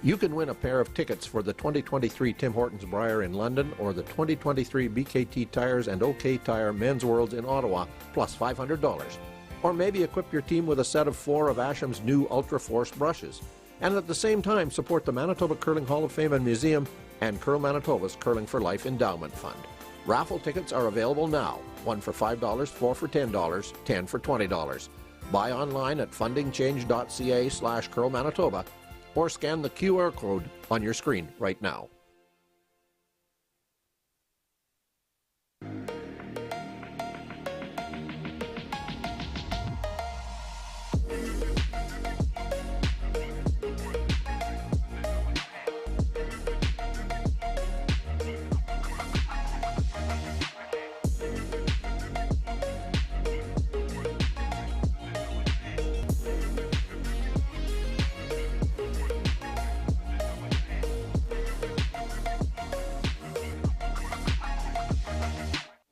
You can win a pair of tickets for the 2023 Tim Hortons Brier in London or the 2023 BKT Tires and OK Tire Men's Worlds in Ottawa, plus $500. Or maybe equip your team with a set of 4 of Asham's new Ultra Force brushes. And at the same time, support the Manitoba Curling Hall of Fame and Museum and Curl Manitoba's Curling for Life Endowment Fund. Raffle tickets are available now. 1 for $5, 4 for $10, 10 for $20. Buy online at fundingchange.ca/Curl Manitoba or scan the QR code on your screen right now.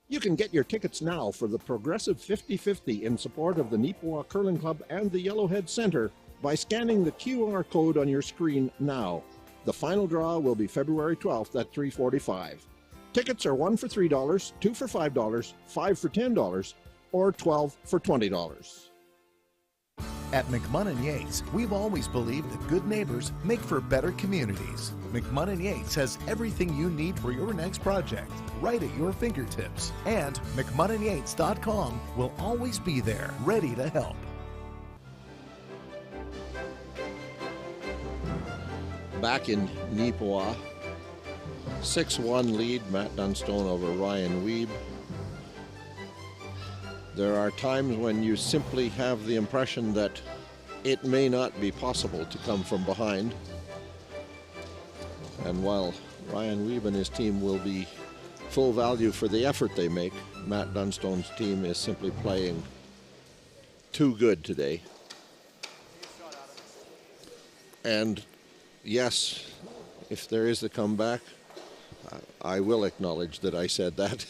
You can get your tickets now for the Progressive 50-50 in support of the Neepawa Curling Club and the Yellowhead Center by scanning the QR code on your screen now. The final draw will be February 12th at 3:45. Tickets are 1 for $3, 2 for $5, 5 for $10, or 12 for $20. At McMunn & Yates, we've always believed that good neighbors make for better communities. McMunn & Yates has everything you need for your next project, right at your fingertips. And McMunnandYates.com will always be there, ready to help. Back in Neepawa, 6-1 lead, Matt Dunstone over Ryan WIEBE. There are times when you simply have the impression that it may not be possible to come from behind. And while Ryan WIEBE and his team will be full value for the effort they make, Matt Dunstone's team is simply playing too good today. And yes, if there is the comeback, I will acknowledge that I said that.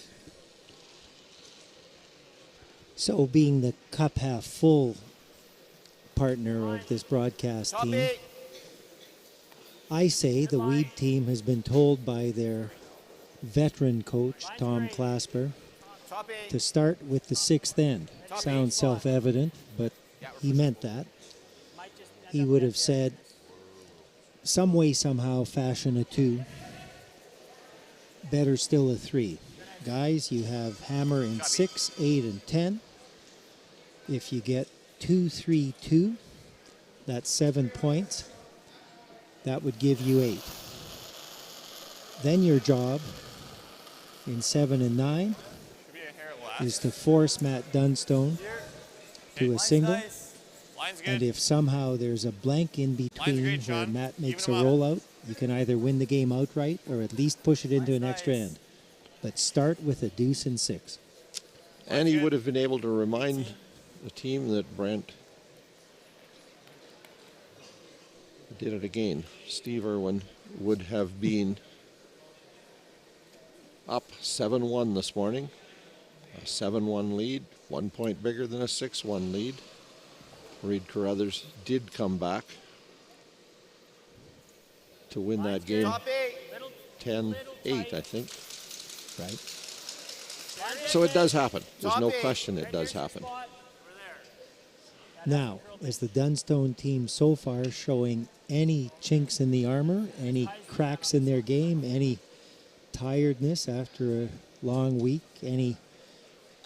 So being the cup half full partner of this broadcast team, I say the WIEBE team has been told by their veteran coach, Tom Clasper, to start with the 6th end. Sounds self-evident, but he meant that. He would have said, some way, somehow, fashion a 2. Better still a 3. Guys, you have hammer in 6, 8, and 10. If you get 2, 3, 2, that's 7 points. That would give you 8. Then your job in 7 and 9 is to force Matt Dunstone to a single. And if somehow there's a blank in between where Matt makes a rollout, you can either win the game outright or at least push it into an extra end. But start with a deuce and 6. And he would have been able to remind the team that Brent did it again. Steve Irwin would have been up 7-1 this morning. A 7-1 lead, 1 point bigger than a 6-1 lead. Reed Carruthers did come back to win that game 10-8, I think. Right? So it does happen. There's no question it does happen. Now, is the Dunstone team so far showing any chinks in the armor, any cracks in their game, any tiredness after a long week, any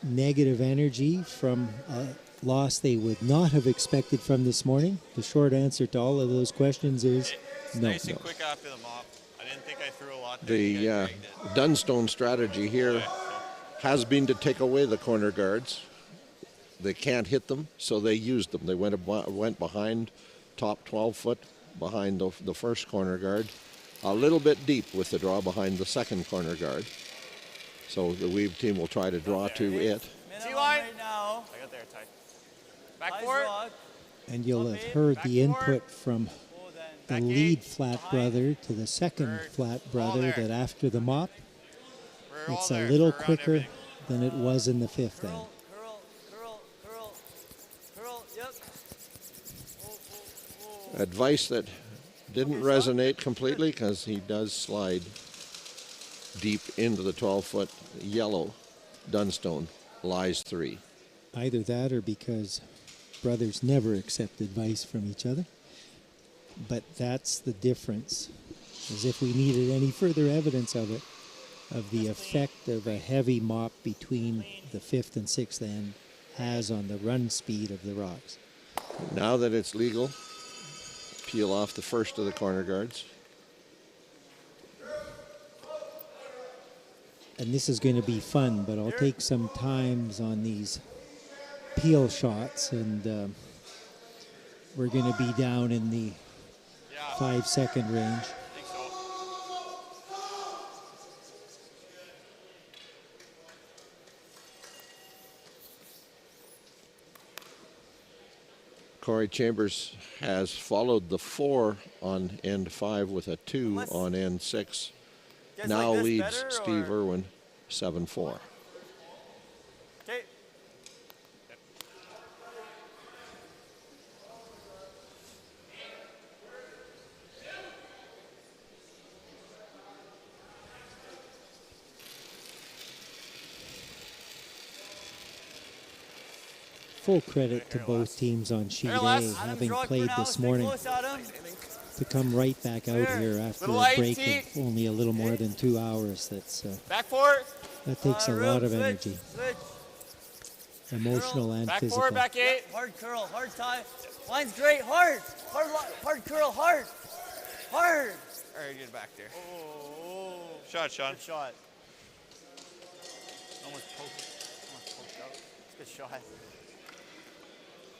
negative energy from a loss they would not have expected from this morning? The short answer to all of those questions is no. Nice and quick after the mop. I didn't think I threw a lot there. The Dunstone strategy here has been to take away the corner guards. They can't hit them, so they used them. They went behind, top 12 foot, behind the first corner guard, a little bit deep with the draw behind the second corner guard. So the WIEBE team will try to draw to it. T-line. Right now. I got there, Ty. Back for it. And you'll have heard the input from the lead flat brother to the second flat brother that after the mop, it's a little quicker than it was in the fifth end. Advice that didn't resonate completely because he does slide deep into the 12-foot yellow Dunstone, lies 3. Either that or because brothers never accept advice from each other. But that's the difference. As if we needed any further evidence of it, of the effect of a heavy mop between the 5th and 6th end has on the run speed of the rocks. Now that it's legal, peel off the first of the corner guards. And this is going to be fun, but I'll take some times on these peel shots, and we're going to be down in the 5-second range. Corey Chambers has followed the 4 on end 5 with a 2 on end 6. Now like leads Steve Irwin 7-4. Okay. Full credit to both teams on sheet A, having played this morning, to come right back out here after a break of only a little more than 2 hours. That's back four. That takes a lot of energy, emotional and back physical. Back 4, back 8. Hard curl, hard tie. Line's great, hard curl, hard. All right, get back there. Oh. Shot, Sean. Good shot. Almost poked out. Good shot.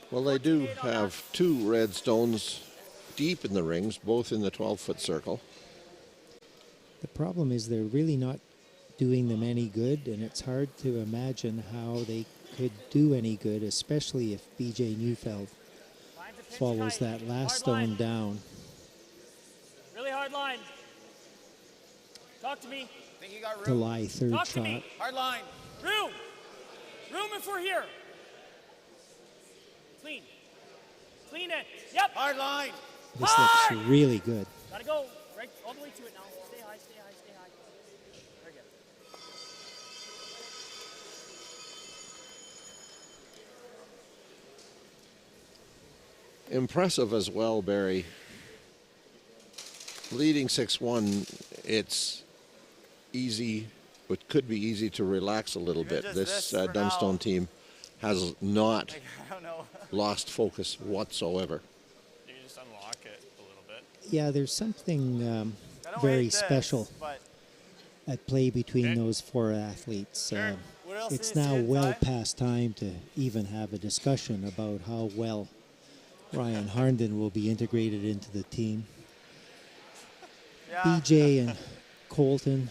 Well, they do have 2 red stones deep in the rings, both in the 12-foot circle. The problem is they're really not doing them any good, and it's hard to imagine how they could do any good, especially if BJ Neufeld follows that last stone down. Really hard line. Talk to me. Think you got room? To lie third Talk shot. to me. Hard line. Room if we're here. Clean it. Yep. Hard line. This looks really good. Gotta go right all the way to it now. Stay high. Very good. Impressive as well, Barry. Leading 6-1, it's easy, it could be easy to relax a little bit. This Dunstone team has not lost focus whatsoever. You can just unlock it a little bit. Yeah, there's something very special at play between those four athletes. It's now well past time to even have a discussion about how well Ryan Harnden will be integrated into the team. BJ and Colton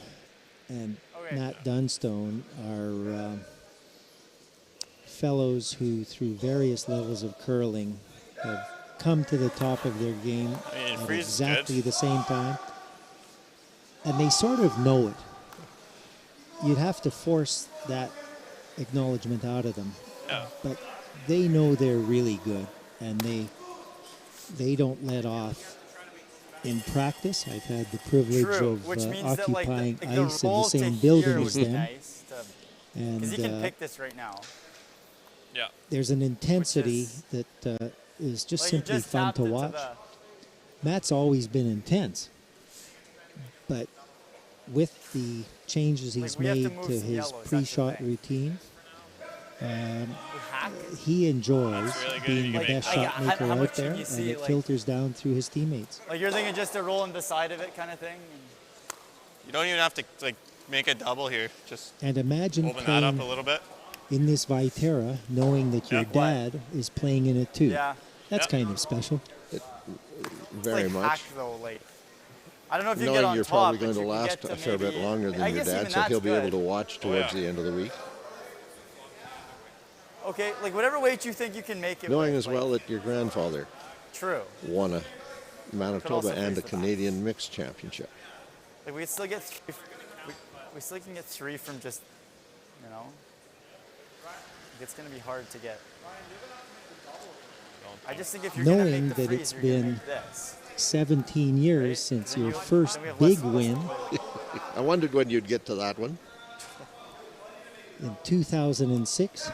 and Matt Dunstone are fellows who, through various levels of curling, have come to the top of their game at exactly the same time. And they sort of know it. You'd have to force that acknowledgement out of them. But they know they're really good, and they don't let off in practice. I've had the privilege of occupying ice in the same building as them. Nice and because you can pick this right now. Yeah. There's an intensity that is just simply fun to watch. Matt's always been intense, but with the changes he's made to his pre-shot routine, he enjoys being the best shot maker out there, and it filters down through his teammates. Like you're thinking just to roll in the side of it kind of thing? You don't even have to like make a double here. Just and imagine open that up a little bit. In this Viterra, knowing that your dad is playing in it too. Yeah. That's kind of special. Very much. Hack, though, like, I don't know if you Knowing get on you're top, probably going to last a fair bit longer than your dad, so he'll be able to watch towards the end of the week. Okay, like whatever weight you think you can make it. Knowing with, as well that your grandfather won a Manitoba and a Canadian mixed championship. Like we still get we still can get 3 from just, you know. It's going to be hard to get. I just think if you're going to Knowing make the that freeze, it's you're going to been make this. 17 years since your first big win. I wondered when you'd get to that one. In 2006,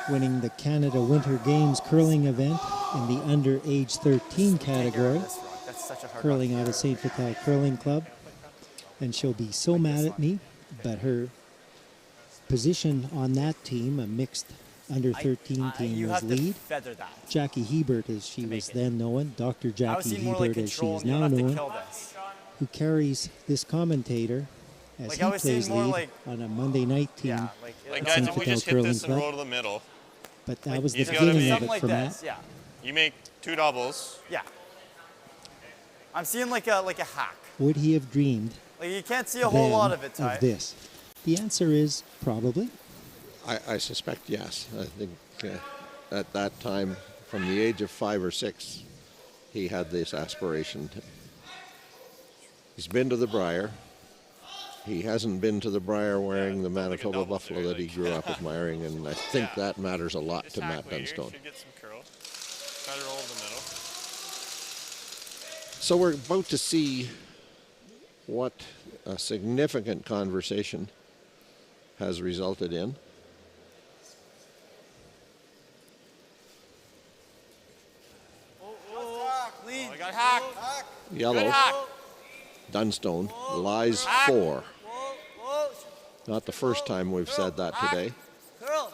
winning the Canada Winter Games curling event in the under age 13 category, curling out of St. Vital Curling Club. And she'll be so mad at me, but her position on that team, a mixed under 13 team, was lead. Jackie Hebert, as she was then known, Dr. Jackie Hebert, as she is now known, who carries this commentator as he plays lead on a Monday night team at guys, St. if we Vital just hit Curling this and roll Club. to the middle. But that was the He's gotta beginning be- of it for Matt. You make 2 doubles. Yeah. I'm seeing like a hack. Would he have dreamed Like you can't see a whole lot of it, Ty. of this? The answer is probably. I suspect yes. I think at that time, from the age of 5 or 6, he had this aspiration. He's been to the Briar. He hasn't been to the Briar wearing the Manitoba buffalo that he grew up admiring, and I think that matters a lot to Matt Dunstone. Should get some curl. Try to roll in the middle. So we're about to see what a significant conversation has resulted in. Clean. I got hack. Yellow, Dunstone, lies 4. Not the first time we've said that today. Curl.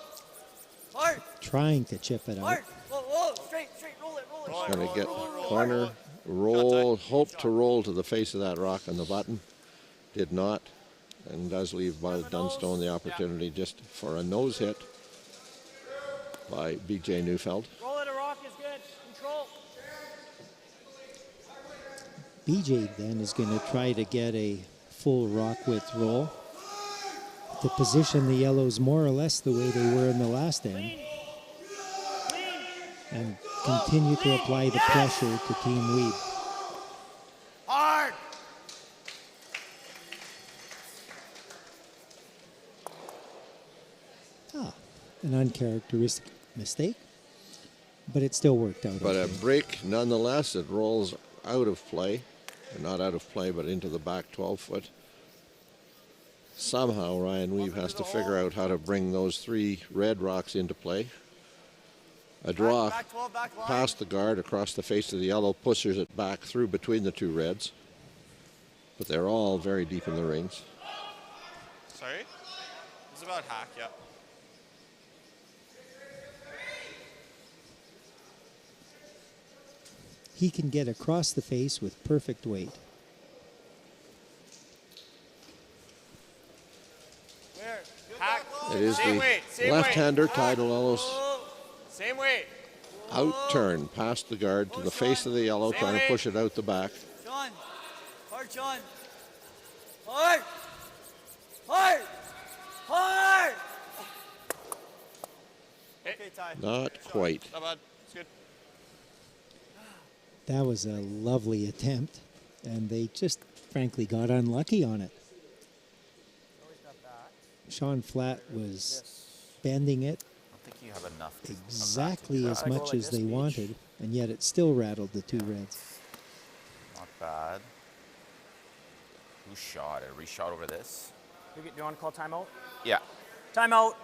Hard. Trying to chip it out. Hard. Whoa, straight, roll it. Going to get corner, roll, hope to roll to the face of that rock on the button. Did not, and does leave by Dunstone the opportunity just for a nose hit by BJ Neufeld. Roll it, a rock is good. Control. BJ then is going to try to get a full rock width roll to position the yellows more or less the way they were in the last end and continue to apply the pressure to Team Wiebe. Hard. An uncharacteristic mistake, but it still worked out. But okay. a break nonetheless. It rolls out of play. Not out of play, but into the back 12-foot. Somehow Ryan Wiebe has to figure out how to bring those 3 red rocks into play. A draw past the guard across the face of the yellow, pushes it back through between the 2 reds. But they're all very deep in the rings. Sorry? It's about hack, yeah. He can get across the face with perfect weight. Hack. It is Same the weight, same left-hander, weight. Ty DeLellos, Same weight. out turn past the guard to the face of the yellow, Same trying to weight. push it out the back. Sean. Hard, Sean. Hard. Hard. Hard. Okay, Ty. Not quite. Not bad. It's good. That was a lovely attempt, and they just frankly got unlucky on it. Sean Flatt was bending it I don't think you have enough. exactly as much as they wanted, and yet it still rattled the two Reds. Not bad. Who shot it? Reshot over this? Do you want to call timeout? Yeah. Timeout.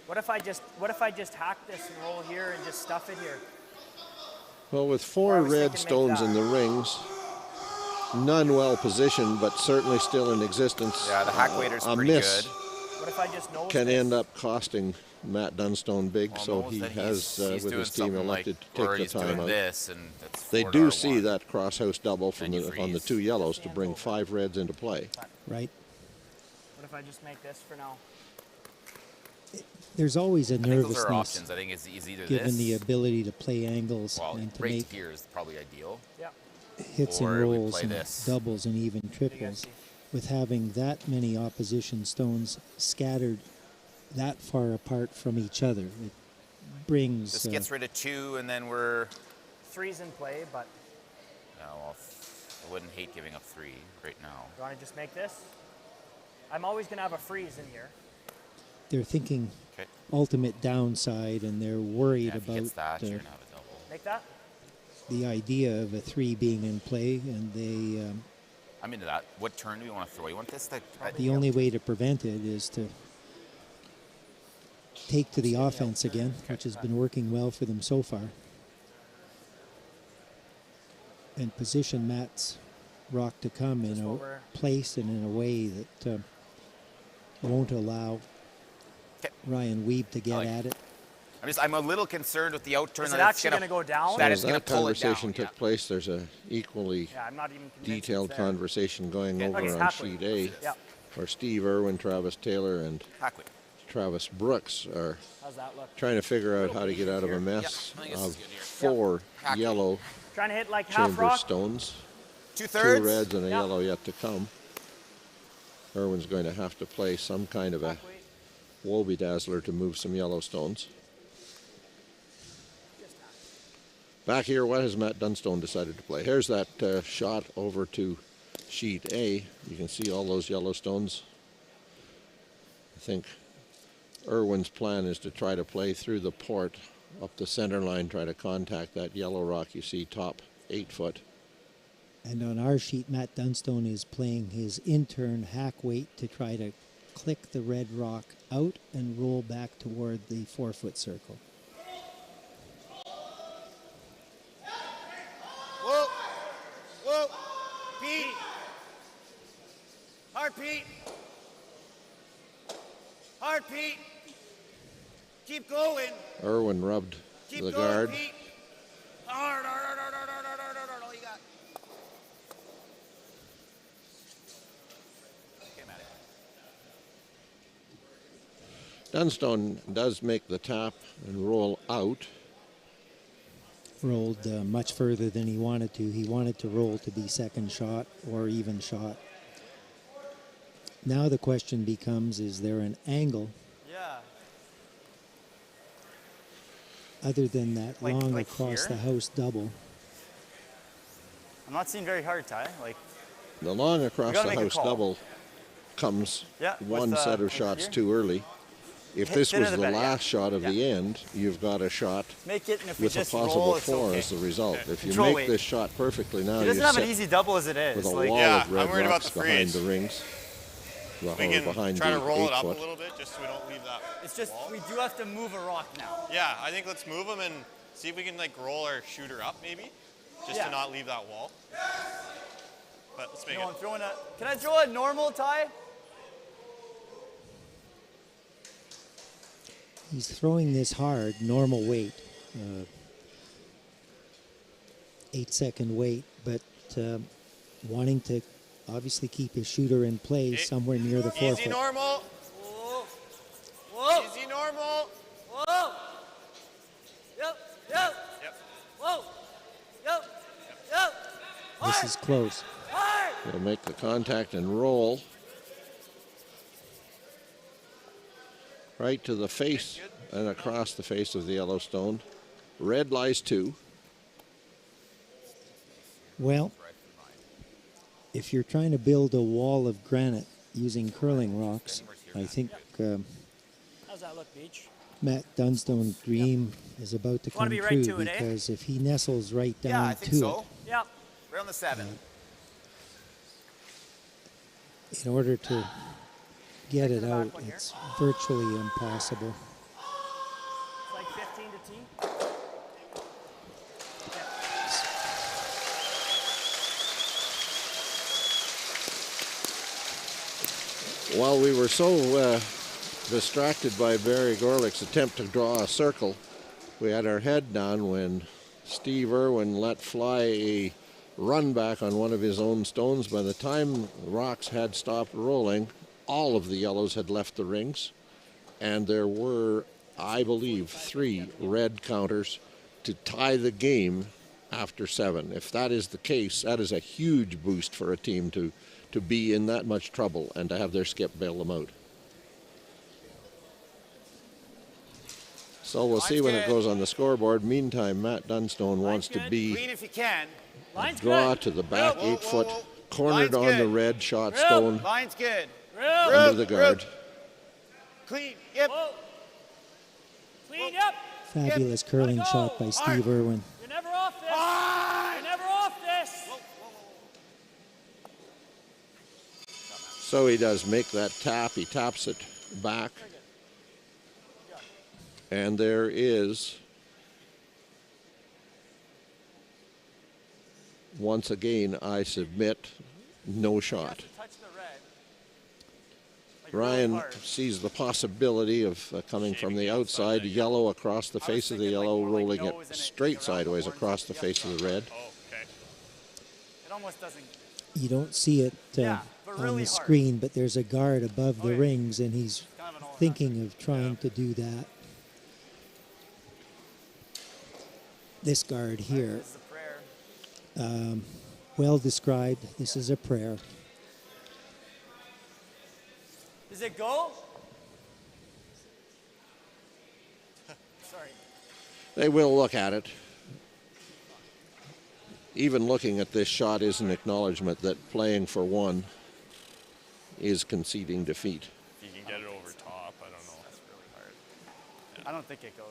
What if I just hack this and roll here and just stuff it here? Well, with four red stones in the rings, none well positioned, but certainly still in existence. Yeah, the hack waiter's a pretty miss good. What if I just nose can this? end up costing Matt Dunstone big, Well, so knows he that has, he's with doing his team, something elected like, to or take the he's doing timeout. this, and that's They $4 do see one. that cross-house double from on the two yellows to bring 5 reds into play. Right. What if I just make this for now? There's always a I think those are nervousness options. I think it's either given this. the ability to play angles Well, and to right make here is probably ideal. Yeah. hits and Or we rolls play and this. doubles and even triples. With having that many opposition stones scattered that far apart from each other, it brings This gets rid of 2, and then we're. 3's in play, but No, well, I wouldn't hate giving up 3 right now. you want to just make this? I'm always going to have a freeze in here. they're thinking Okay. ultimate downside, and they're worried Yeah, if he about gets that, you're gonna have a double. Make that? the idea of a 3 being in play, and they I'm into that. What turn do we want to throw? You want this? the only way to prevent it is to take to the offense again, which has been working well for them so far, and position Matt's rock to come in a place and in a way that won't allow Ryan Wiebe to get at it. I'm a little concerned with the out turn. Is it that it's actually gonna go down? That As is going to that pull it down. conversation took place, there's a equally Yeah, I'm not even convinced detailed it's there. conversation going Okay, over it's on halfway. sheet A, Yeah. where Steve Irwin, Travis Taylor, and Halfway. Travis Brooks are How's that look? trying to figure out how to get out of a mess of 4 yellow Trying to hit like half chamber rock. stones, 2/3. 2 reds and a Yeah. yellow yet to come. Irwin's going to have to play some kind of a Woby Dazzler to move some yellow stones. Back here, what has Matt Dunstone decided to play? Here's that shot over to sheet A. You can see all those yellow stones. I think Irwin's plan is to try to play through the port up the center line, try to contact that yellow rock you see top 8 foot. And on our sheet, Matt Dunstone is playing his in-turn hack weight to try to click the red rock out and roll back toward the 4-foot circle. Whoa. Whoa. Pete. Hard, Pete. Hard, Pete. Keep going. Irwin rubbed Keep the going, guard. Pete. Hard, hard, hard, hard, hard, hard, hard, hard, hard. All you got. Dunstone does make the tap and roll out. Rolled much further than he wanted to. He wanted to roll to be second shot or even shot. Now the question becomes, is there an angle Yeah. other than that Like long across here? the house double? I'm not seeing very hard, Ty. Like, The long across gotta the make a house call. double comes Yeah, one with, set of with shots here. too early. If Hit this thinner was the the better, yeah. last shot of the end, you've got a shot make it, and if we with a just possible roll, it's 4 okay. as the result. If you Control make weight. this shot perfectly now, He you doesn't have an sit easy double as it is. with a Like, wall Yeah, of red I'm worried about rocks the behind freeze. the rings. We Or can behind try the to roll 8 it up foot. a little bit just so we don't leave that it's just wall. we do have to move a rock now. Yeah, I think let's move them and see if we can like roll our shooter up maybe, just Yeah. to not leave that wall. But let's make No, it. I'm throwing a. Can I throw a normal, Ty? He's throwing this hard, normal weight, 8-second weight, but wanting to obviously keep his shooter in play somewhere near the 4 Easy foot. normal. Whoa. Whoa. Easy normal. Whoa. Yep. Yep. Yep. Whoa. Yep. Yep. This is close. He'll make the contact and roll. Right to the face and across the face of the Yellowstone. Red lies 2. Well, if you're trying to build a wall of granite using curling rocks, I think How's that look, Beach? Matt Dunstone's dream is about to Wanna come be right true, to it, eh? because if he nestles right down Yeah, I think to so. Yep. Right on the 7. it, in order to get it out, it's virtually impossible. It's like 15 to tee. While we were so distracted by Barry Gorlick's attempt to draw a circle, we had our head down when Steve Irwin let fly a run back on one of his own stones. By the time the rocks had stopped rolling, all of the yellows had left the rings, and there were, I believe, 3 red counters to tie the game after 7. If that is the case, that is a huge boost for a team to be in that much trouble and to have their skip bail them out. So we'll see when it goes on the scoreboard. Meantime, Matt Dunstone wants to be Clean if you can. a draw to the back 8 foot, cornered on the red shot Real. stone Line's good. under the guard. Clean. Yep. Clean up. Fabulous curling shot by Steve Irwin. You're never off this. You're never off this. So he does make that tap. He taps it back. And there is, once again, I submit, no shot. Ryan sees the possibility of coming from the outside, yellow across the face of the yellow, rolling it straight sideways across the face of the red. It almost doesn't. You don't see it on the screen, but there's a guard above the rings, and he's thinking of trying to do that. This guard here, well described. This is a prayer. Does it go? Sorry. They will look at it. Even looking at this shot is an acknowledgement that playing for 1 is conceding defeat. If you can get it over top, I don't know. That's really hard. I don't think it goes.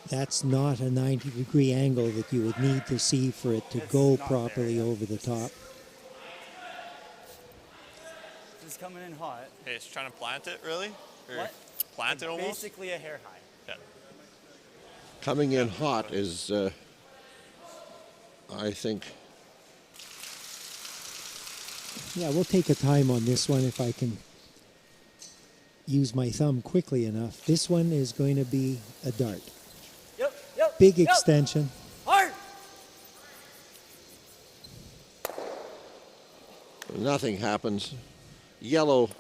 That's not a 90-degree angle that you would need to see for it to go properly over the top. This is coming in hot. Hey, it's trying to plant it, really? Or What? plant it almost? Basically a hair high. Yeah. Coming in hot is, I think. Yeah, we'll take a time on this one if I can use my thumb quickly enough. This one is going to be a dart. Big extension. Hard. Nothing happens. Yellow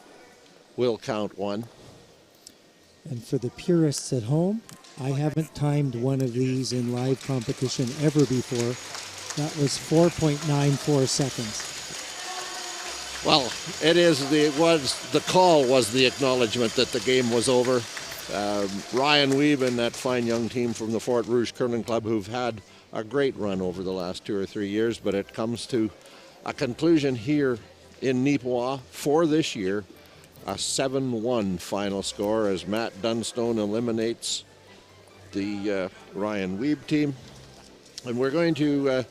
will count 1. And for the purists at home, I haven't timed one of these in live competition ever before. That was 4.94 seconds. Well, the call was the acknowledgement that the game was over. Ryan WIEBE and that fine young team from the Fort Rouge Curling Club, who've had a great run over the last 2 or 3 years, but it comes to a conclusion here in Neepawa for this year, a 7-1 final score as Matt Dunstone eliminates the Ryan WIEBE team. And we're going to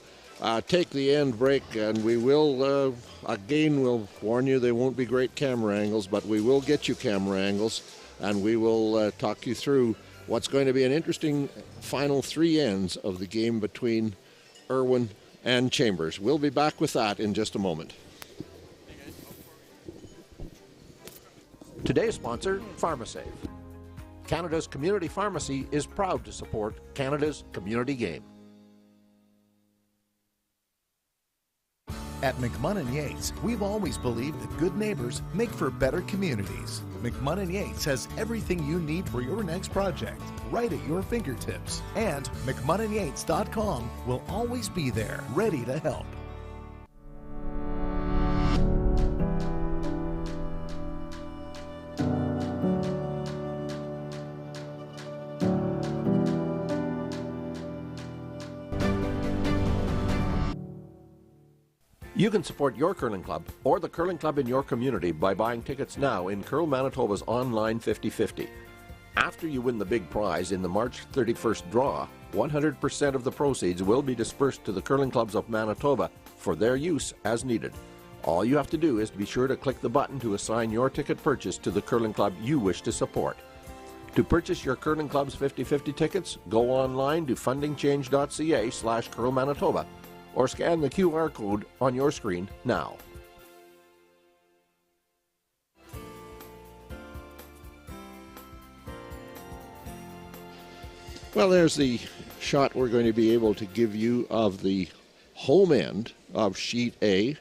take the end break, and we will, again, we'll warn you they won't be great camera angles, but we will get you camera angles. And we will talk you through what's going to be an interesting final 3 ends of the game between Irwin and Chambers. We'll be back with that in just a moment. Today's sponsor, PharmaSave. Canada's community pharmacy is proud to support Canada's community game. At McMunn & Yates, we've always believed that good neighbors make for better communities. McMunn & Yates has everything you need for your next project, right at your fingertips. And McMunnandYates.com will always be there, ready to help. You can support your curling club or the curling club in your community by buying tickets now in Curl Manitoba's online 50/50. After you win the big prize in the March 31st draw, 100% of the proceeds will be dispersed to the curling clubs of Manitoba for their use as needed. All you have to do is be sure to click the button to assign your ticket purchase to the curling club you wish to support. To purchase your curling club's 50/50 tickets, go online to fundingchange.ca/Curl Manitoba or scan the QR code on your screen now. Well, there's the shot we're going to be able to give you of the home end of Sheet A.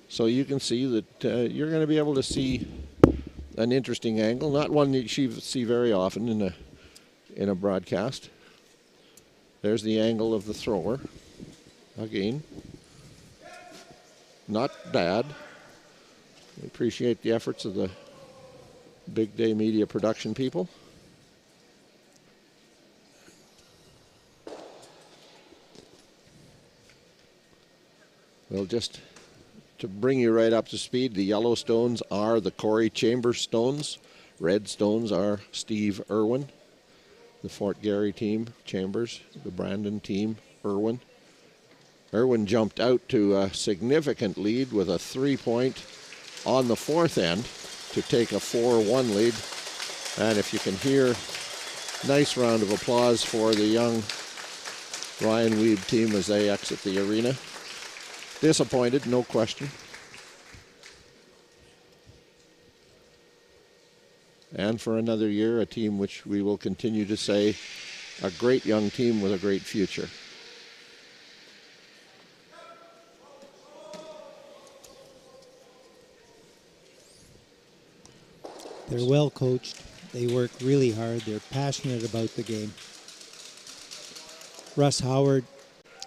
So you can see that you're going to be able to see an interesting angle, not one that you see very often in a broadcast. There's the angle of the thrower. Again, not bad. We appreciate the efforts of the Big Day Media production people. Well, just to bring you right up to speed, the yellow stones are the Corey Chambers stones. Red stones are Steve Irwin. The Fort Garry team, Chambers. The Brandon team, Irwin. Irwin jumped out to a significant lead with a 3-point on the fourth end to take a 4-1 lead. And if you can hear, nice round of applause for the young Ryan WIEBE team as they exit the arena. Disappointed, no question. And for another year, a team which we will continue to say, a great young team with a great future. They're well coached. They work really hard. They're passionate about the game. Russ Howard,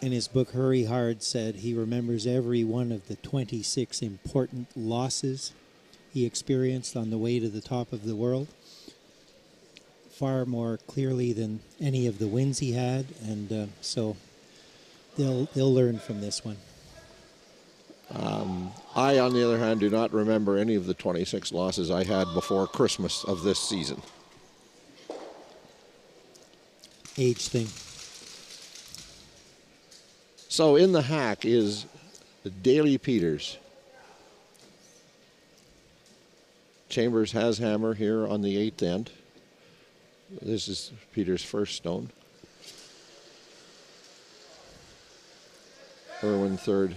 in his book Hurry Hard, said he remembers every one of the 26 important losses he experienced on the way to the top of the world, far more clearly than any of the wins he had, and so they'll learn from this one. I, on the other hand, do not remember any of the 26 losses I had before Christmas of this season. Age thing. So in the hack is Daly Peters. Chambers has hammer here on the 8th end. This is Peters' first stone. Irwin third.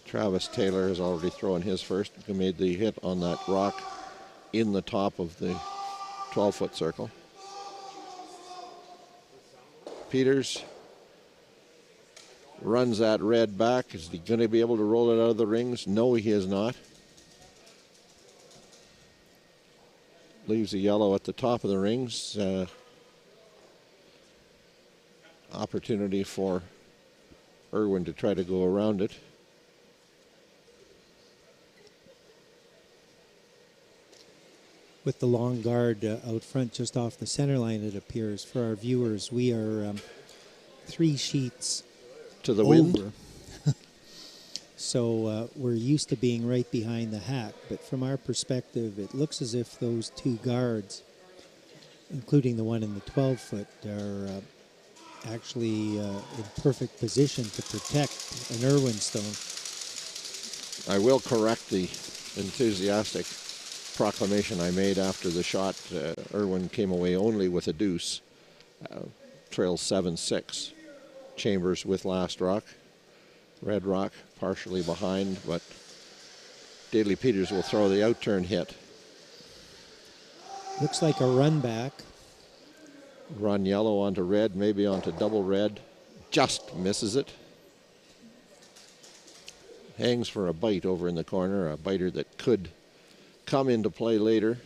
Travis Taylor has already thrown his first. He made the hit on that rock in the top of the 12-foot circle. Peters runs that red back. Is he going to be able to roll it out of the rings? No, he is not. Leaves the yellow at the top of the rings. Opportunity for Irwin to try to go around it. With the long guard out front just off the center line, it appears. For our viewers, we are 3 sheets to the over. wind. So we're used to being right behind the hack, but from our perspective, it looks as if those 2 guards, including the one in the 12-foot, are actually in perfect position to protect an Irwin stone. I will correct the enthusiastic proclamation I made after the shot. Irwin came away only with a deuce. Trails 7-6. Chambers with last rock. Red rock partially behind, but Daly Peters will throw the outturn hit. Looks like a run back. Run yellow onto red, maybe onto double red. Just misses it. hangs for a bite over in the corner, a biter that could come into play later.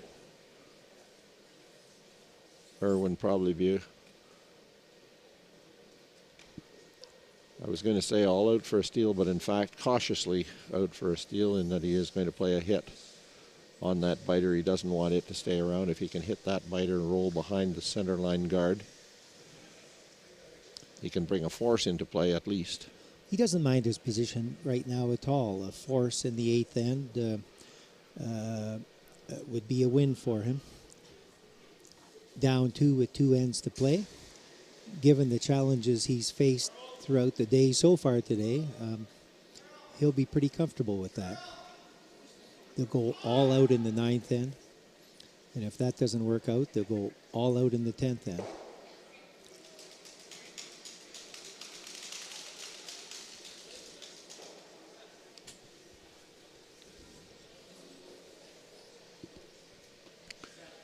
Irwin probably be, I was going to say all out for a steal, but in fact cautiously out for a steal in that he is going to play a hit on that biter. He doesn't want it to stay around. If he can hit that biter and roll behind the center line guard, he can bring a force into play at least. He doesn't mind his position right now at all. A force in the 8th end would be a win for him. Down 2 with 2 ends to play. Given the challenges he's faced throughout the day so far today, he'll be pretty comfortable with that. They'll go all out in the 9th end. And if that doesn't work out, they'll go all out in the 10th end.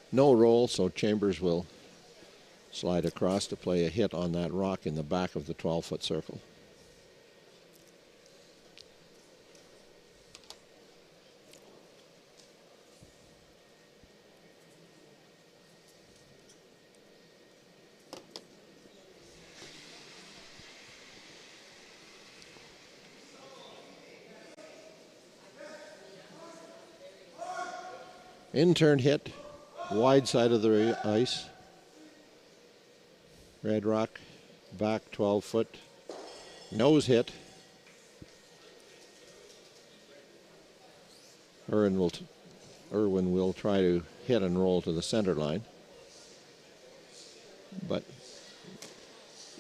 No roll, so Chambers will slide across to play a hit on that rock in the back of the 12-foot circle. In-turn hit, wide side of the ice. Red rock, back 12-foot, nose hit. Irwin will try to hit and roll to the center line, but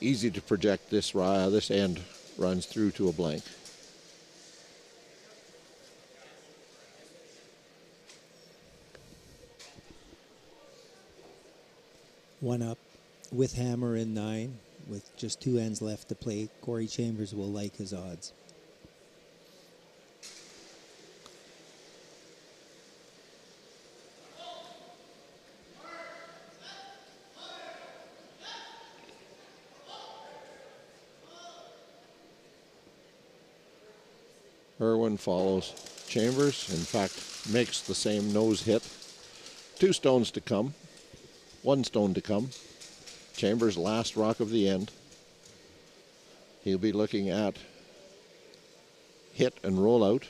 easy to project this end runs through to a blank. One up with hammer in 9, with just 2 ends left to play. Corey Chambers will like his odds. Irwin follows Chambers, in fact makes the same nose hit. 2 stones to come, 1 stone to come. Chambers' last rock of the end. He'll be looking at hit and roll out.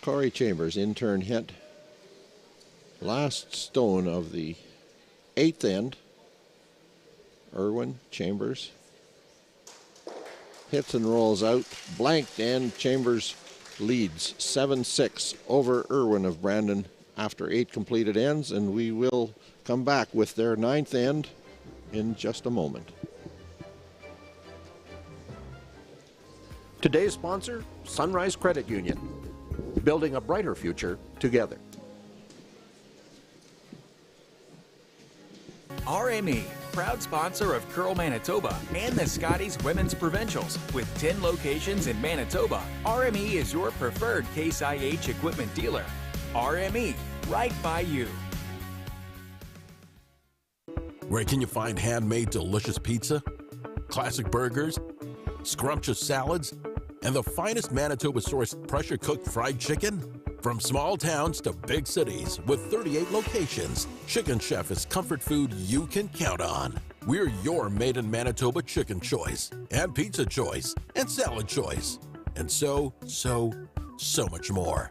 Corey Chambers, in-turn hit. Last stone of the 8th end. Irwin, Chambers. Hits and rolls out. Blanked, and Chambers leads 7-6 over Irwin of Brandon after 8 completed ends, and we will come back with their 9th end in just a moment. Today's sponsor, Sunrise Credit Union. Building a brighter future together. RME, proud sponsor of Curl Manitoba and the Scotties Women's Provincials. With 10 locations in Manitoba, RME is your preferred Case IH equipment dealer. RME, right by you. Where can you find handmade delicious pizza, classic burgers, scrumptious salads, and the finest Manitoba-sourced pressure-cooked fried chicken? From small towns to big cities with 38 locations, Chicken Chef is comfort food you can count on. We're your made in Manitoba chicken choice, and pizza choice, and salad choice, and so much more.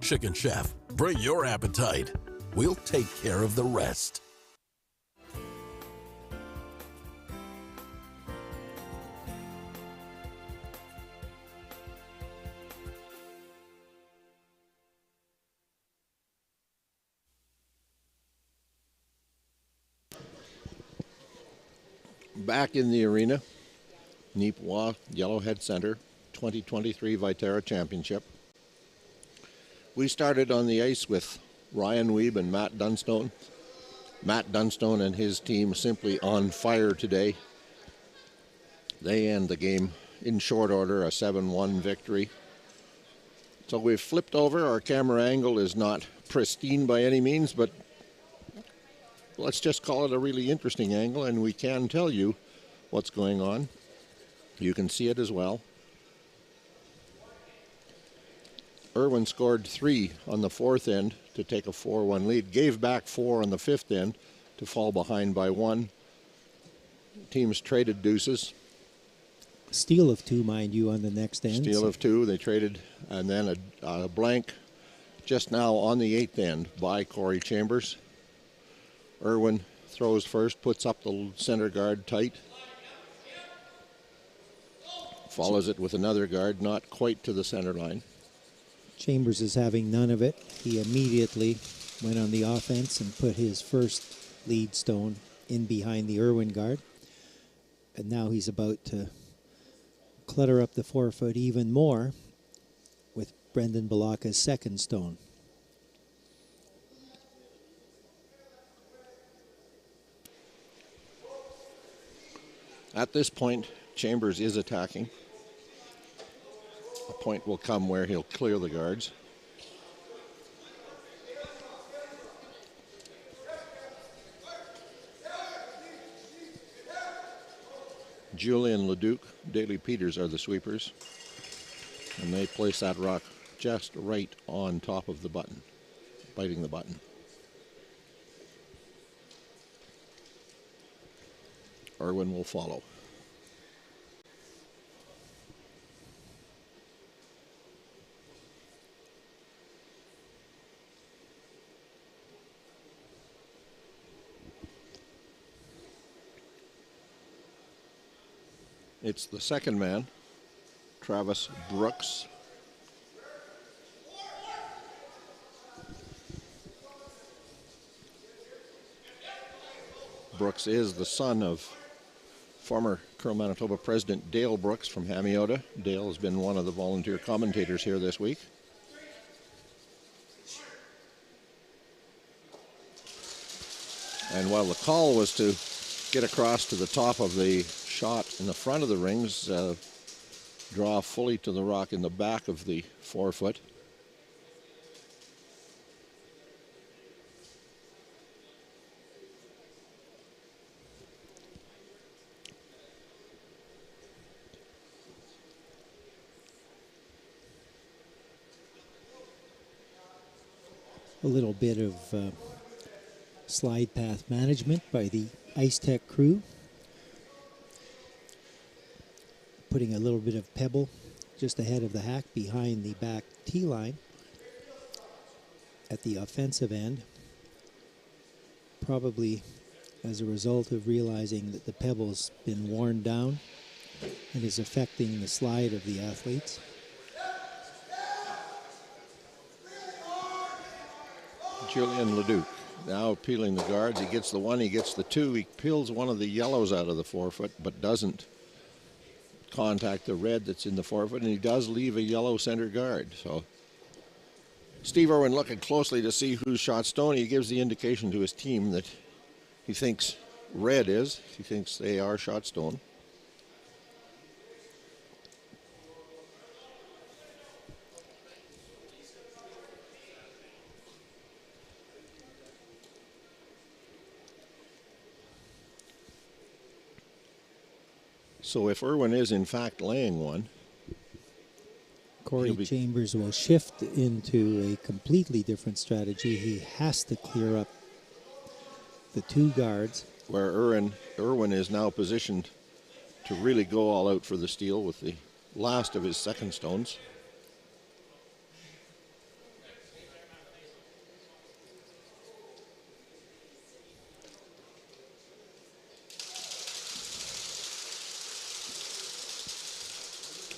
Chicken Chef, bring your appetite. We'll take care of the rest. Back in the arena, Neepawa Yellowhead Center, 2023 Viterra Championship. We started on the ice with Ryan WIEBE and Matt Dunstone. Matt Dunstone and his team simply on fire today. They end the game in short order, a 7-1 victory. So we've flipped over. Our camera angle is not pristine by any means, but let's just call it a really interesting angle, and we can tell you what's going on. You can see it as well. Irwin scored 3 on the 4th end to take a 4-1 lead, gave back 4 on the 5th end to fall behind by 1. Teams traded deuces. Steal of 2, mind you, on the next end. Steal of 2, they traded, and then a blank just now on the 8th end by Corey Chambers. Irwin throws first, puts up the center guard tight. Follows it with another guard, not quite to the center line. Chambers is having none of it. He immediately went on the offense and put his first lead stone in behind the Irwin guard. And now he's about to clutter up the 4-foot even more with Brendan Balaka's second stone. At this point, Chambers is attacking. A point will come where he'll clear the guards. Julian Leduc, Daley Peters are the sweepers. And they place that rock just right on top of the button, biting the button. Irwin will follow. It's the second man, Travis Brooks. Brooks is the son of former Curl Manitoba President Dale Brooks from Hamiota. Dale has been one of the volunteer commentators here this week. And while the call was to get across to the top of the shot in the front of the rings, draw fully to the rock in the back of the 4-foot. A little bit of slide path management by the Ice Tech crew. Putting a little bit of pebble just ahead of the hack behind the back tee line at the offensive end. Probably as a result of realizing that the pebble's been worn down and is affecting the slide of the athletes. Julian Leduc now peeling the guards. He gets the 1, he gets the 2. He peels one of the yellows out of the 4-foot, but doesn't contact the red that's in the 4-foot, and he does leave a yellow center guard. So Steve Irwin looking closely to see who's shot stone. He gives the indication to his team that he thinks red is. He thinks they are shot stone. So if Irwin is in fact laying one, Corey Chambers will shift into a completely different strategy. He has to clear up the 2 guards. Where Irwin is now positioned to really go all out for the steal with the last of his second stones.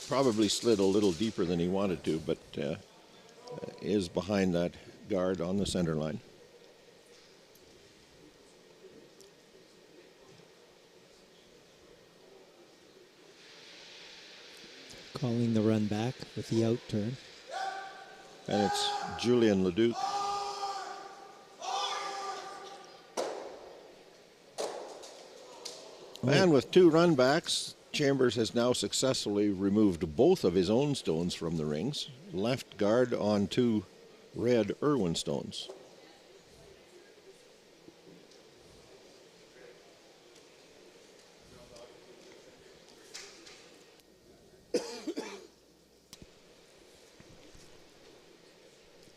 Probably slid a little deeper than he wanted to, but is behind that guard on the center line. Calling the run back with the out turn. And it's Julian Leduc. And with 2 run backs, Chambers has now successfully removed both of his own stones from the rings, left guard on 2 red Irwin stones.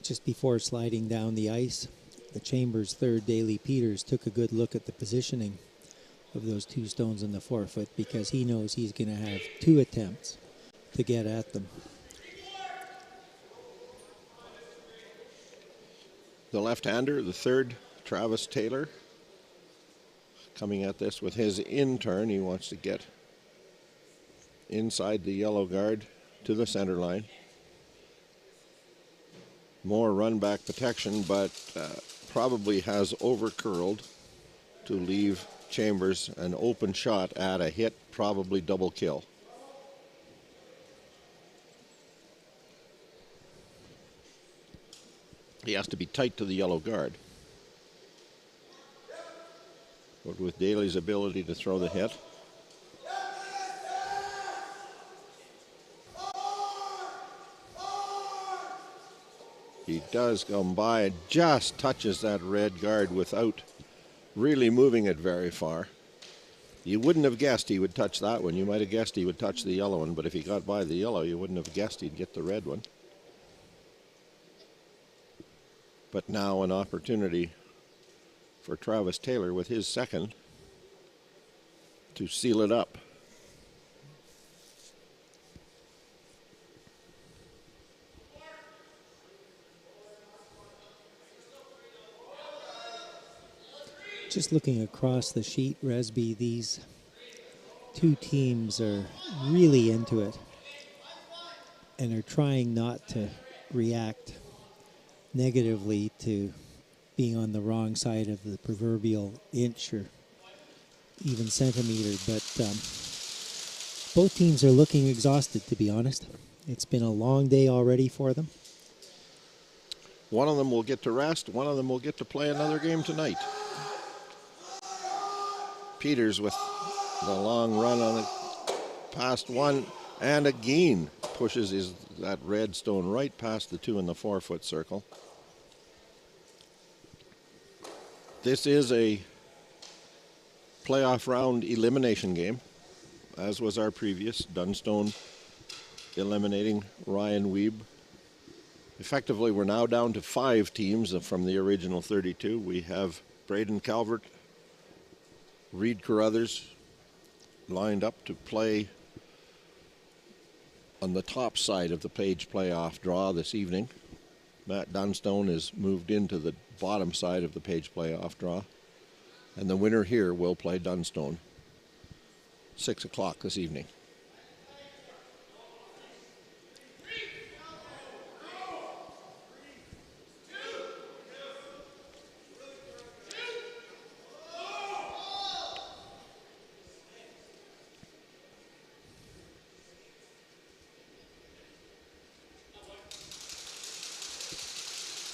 Just before sliding down the ice, the Chambers third, Daly Peters, took a good look at the positioning of those 2 stones in the forefoot because he knows he's going to have 2 attempts to get at them. The left-hander, the third, Travis Taylor, coming at this with his in-turn. He wants to get inside the yellow guard to the center line. More run-back protection, but probably has over-curled to leave Chambers an open shot at a hit, probably double kill. He has to be tight to the yellow guard. But with Daly's ability to throw the hit, he does come by and just touches that red guard without really moving it very far. You wouldn't have guessed he would touch that one. You might have guessed he would touch the yellow one, but if he got by the yellow, you wouldn't have guessed he'd get the red one. But now an opportunity for Travis Taylor with his second to seal it up. Just looking across the sheet, Resby, these 2 teams are really into it and are trying not to react negatively to being on the wrong side of the proverbial inch or even centimeter. But both teams are looking exhausted, to be honest. It's been a long day already for them. One of them will get to rest. One of them will get to play another game tonight. Peters with the long run on it past one, and again pushes that red stone right past the 2 in the 4-foot circle. This is a playoff round elimination game, as was our previous. Dunstone eliminating Ryan WIEBE. Effectively, we're now down to 5 teams from the original 32. We have Braden Calvert, Reed Carruthers lined up to play on the top side of the Page playoff draw this evening. Matt Dunstone is moved into the bottom side of the Page playoff draw. And the winner here will play Dunstone. 6 o'clock this evening.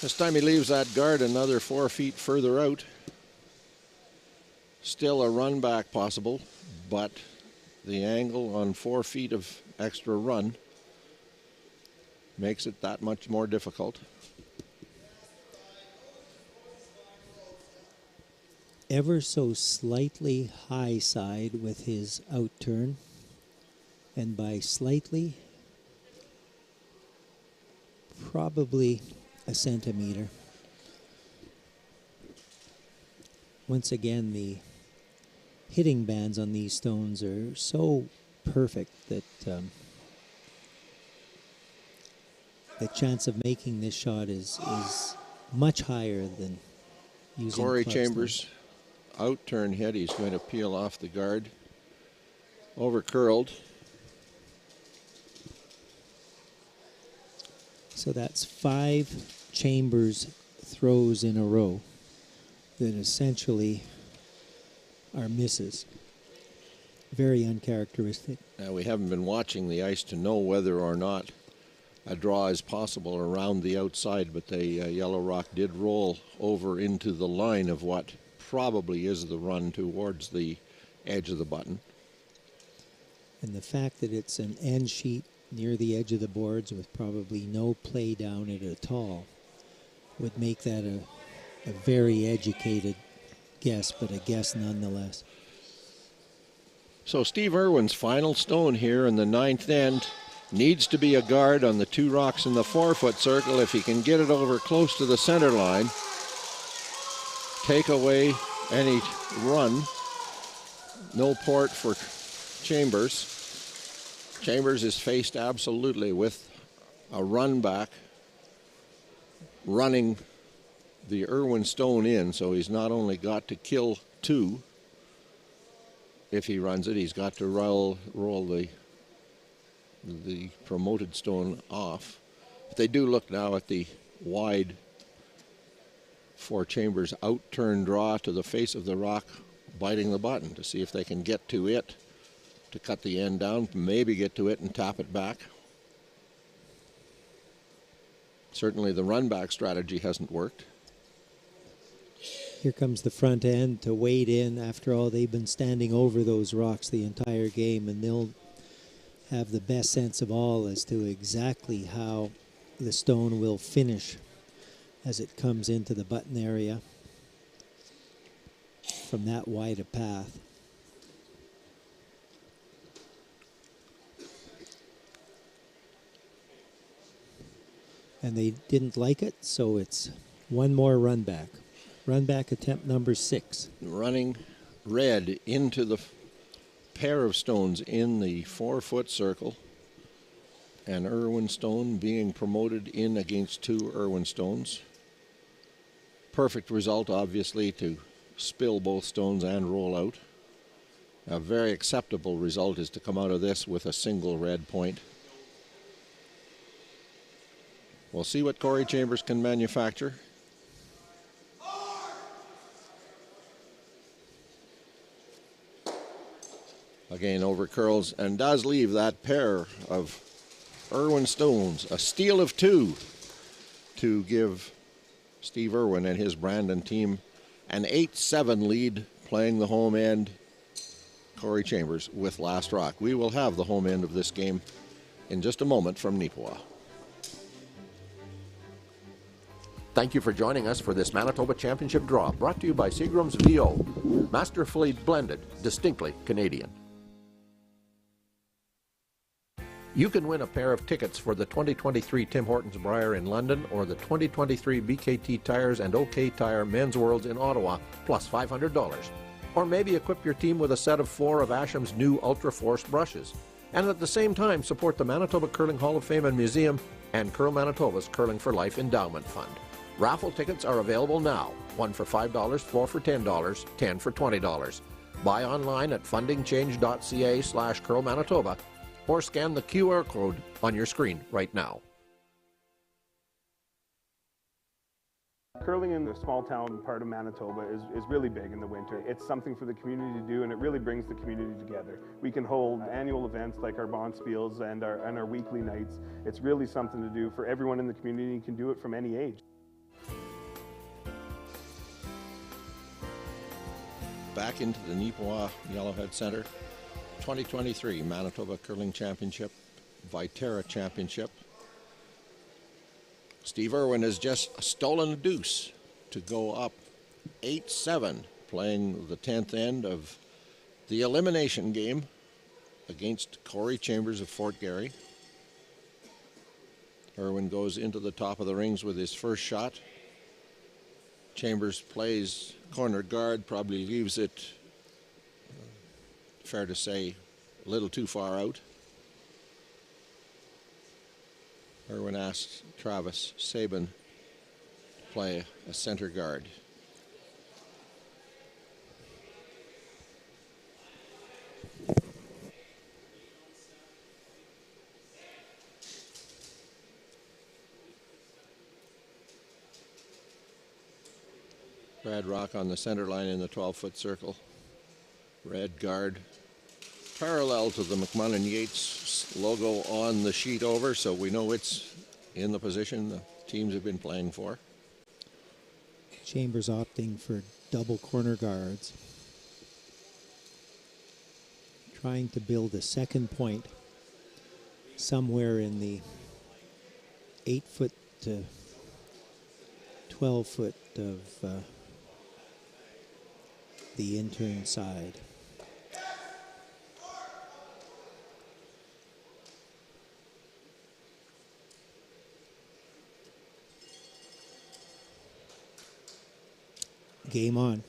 This time he leaves that guard another 4 feet further out. Still a run back possible, but the angle on 4 feet of extra run makes it that much more difficult. Ever so slightly high side with his out turn, and by slightly, probably a centimeter. Once again, the hitting bands on these stones are so perfect that the chance of making this shot is much higher than using Corey club Chambers, stones. out turn hit. He's going to peel off the guard. Over curled. So that's 5 Chambers throws in a row that essentially are misses. Very uncharacteristic. Now, we haven't been watching the ice to know whether or not a draw is possible around the outside, but the Yellow Rock did roll over into the line of what probably is the run towards the edge of the button. And the fact that it's an end sheet near the edge of the boards with probably no play down it at all would make that a very educated guess, but a guess nonetheless. So Steve Irwin's final stone here in the 9th end needs to be a guard on the 2 rocks in the 4-foot circle. If he can get it over close to the center line, take away any run. No port for Chambers. Chambers is faced absolutely with a run back running the Irwin stone in, so he's not only got to kill 2 if he runs it, he's got to roll the promoted stone off. If they do look now at the wide for Chambers out turn draw to the face of the rock, biting the button to see if they can get to it, to cut the end down, maybe get to it and tap it back. Certainly the run back strategy hasn't worked. Here comes the front end to wade in. After all, they've been standing over those rocks the entire game, and they'll have the best sense of all as to exactly how the stone will finish as it comes into the button area from that wide a path. And they didn't like it, so it's one more run back. Run back attempt number 6. Running red into the pair of stones in the 4-foot circle, and Irwin stone being promoted in against 2 Irwin stones. Perfect result, obviously, to spill both stones and roll out. A very acceptable result is to come out of this with a single red point. We'll see what Corey Chambers can manufacture. Again, over curls and does leave that pair of Irwin stones, a steal of 2, to give Steve Irwin and his Brandon team an 8-7 lead, playing the home end. Corey Chambers with last rock. We will have the home end of this game in just a moment from Neepawa. Thank you for joining us for this Manitoba Championship draw, brought to you by Seagram's VO. Masterfully blended, distinctly Canadian. You can win a pair of tickets for the 2023 Tim Hortons Brier in London or the 2023 BKT Tires and OK Tire Men's Worlds in Ottawa, plus $500. Or maybe equip your team with a set of 4 of Asham's new Ultra Force brushes. And at the same time, support the Manitoba Curling Hall of Fame and Museum and Curl Manitoba's Curling for Life Endowment Fund. Raffle tickets are available now. 1 for $5, 4 for $10, 10 for $20. Buy online at fundingchange.ca/Curl Manitoba or scan the QR code on your screen right now. Curling in the small town part of Manitoba is really big in the winter. It's something for the community to do, and it really brings the community together. We can hold annual events like our Bonspiels and our weekly nights. It's really something to do for everyone in the community. You can do it from any age. Back into the Neepawa Yellowhead Center. 2023 Manitoba Curling Championship, Viterra Championship. Steve Irwin has just stolen a deuce to go up 8-7, playing the 10th end of the elimination game against Corey Chambers of Fort Garry. Irwin goes into the top of the rings with his first shot. Chambers plays corner guard, probably leaves it, fair to say, a little too far out. Irwin asks Travis Sabin to play a center guard. Red rock on the center line in the 12-foot circle. Red guard parallel to the McMunn and Yates logo on the sheet over, so we know it's in the position the teams have been playing for. Chambers opting for double corner guards. trying to build a second point somewhere in the 8 foot to 12 foot of the intern side. Game on.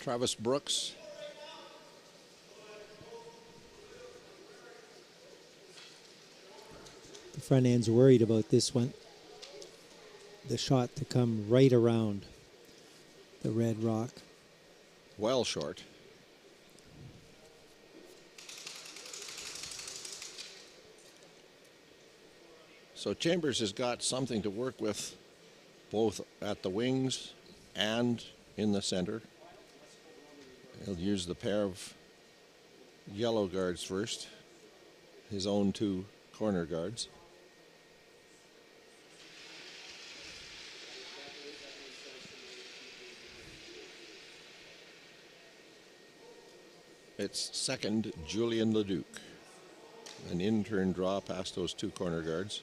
Travis Brooks. The front end's worried about this one. The shot to come right around the red rock. Well short. So Chambers has got something to work with both at the wings and in the center. He'll use the pair of yellow guards first, his own 2 corner guards. It's second, Julian Leduc. An in-turn draw past those 2 corner guards.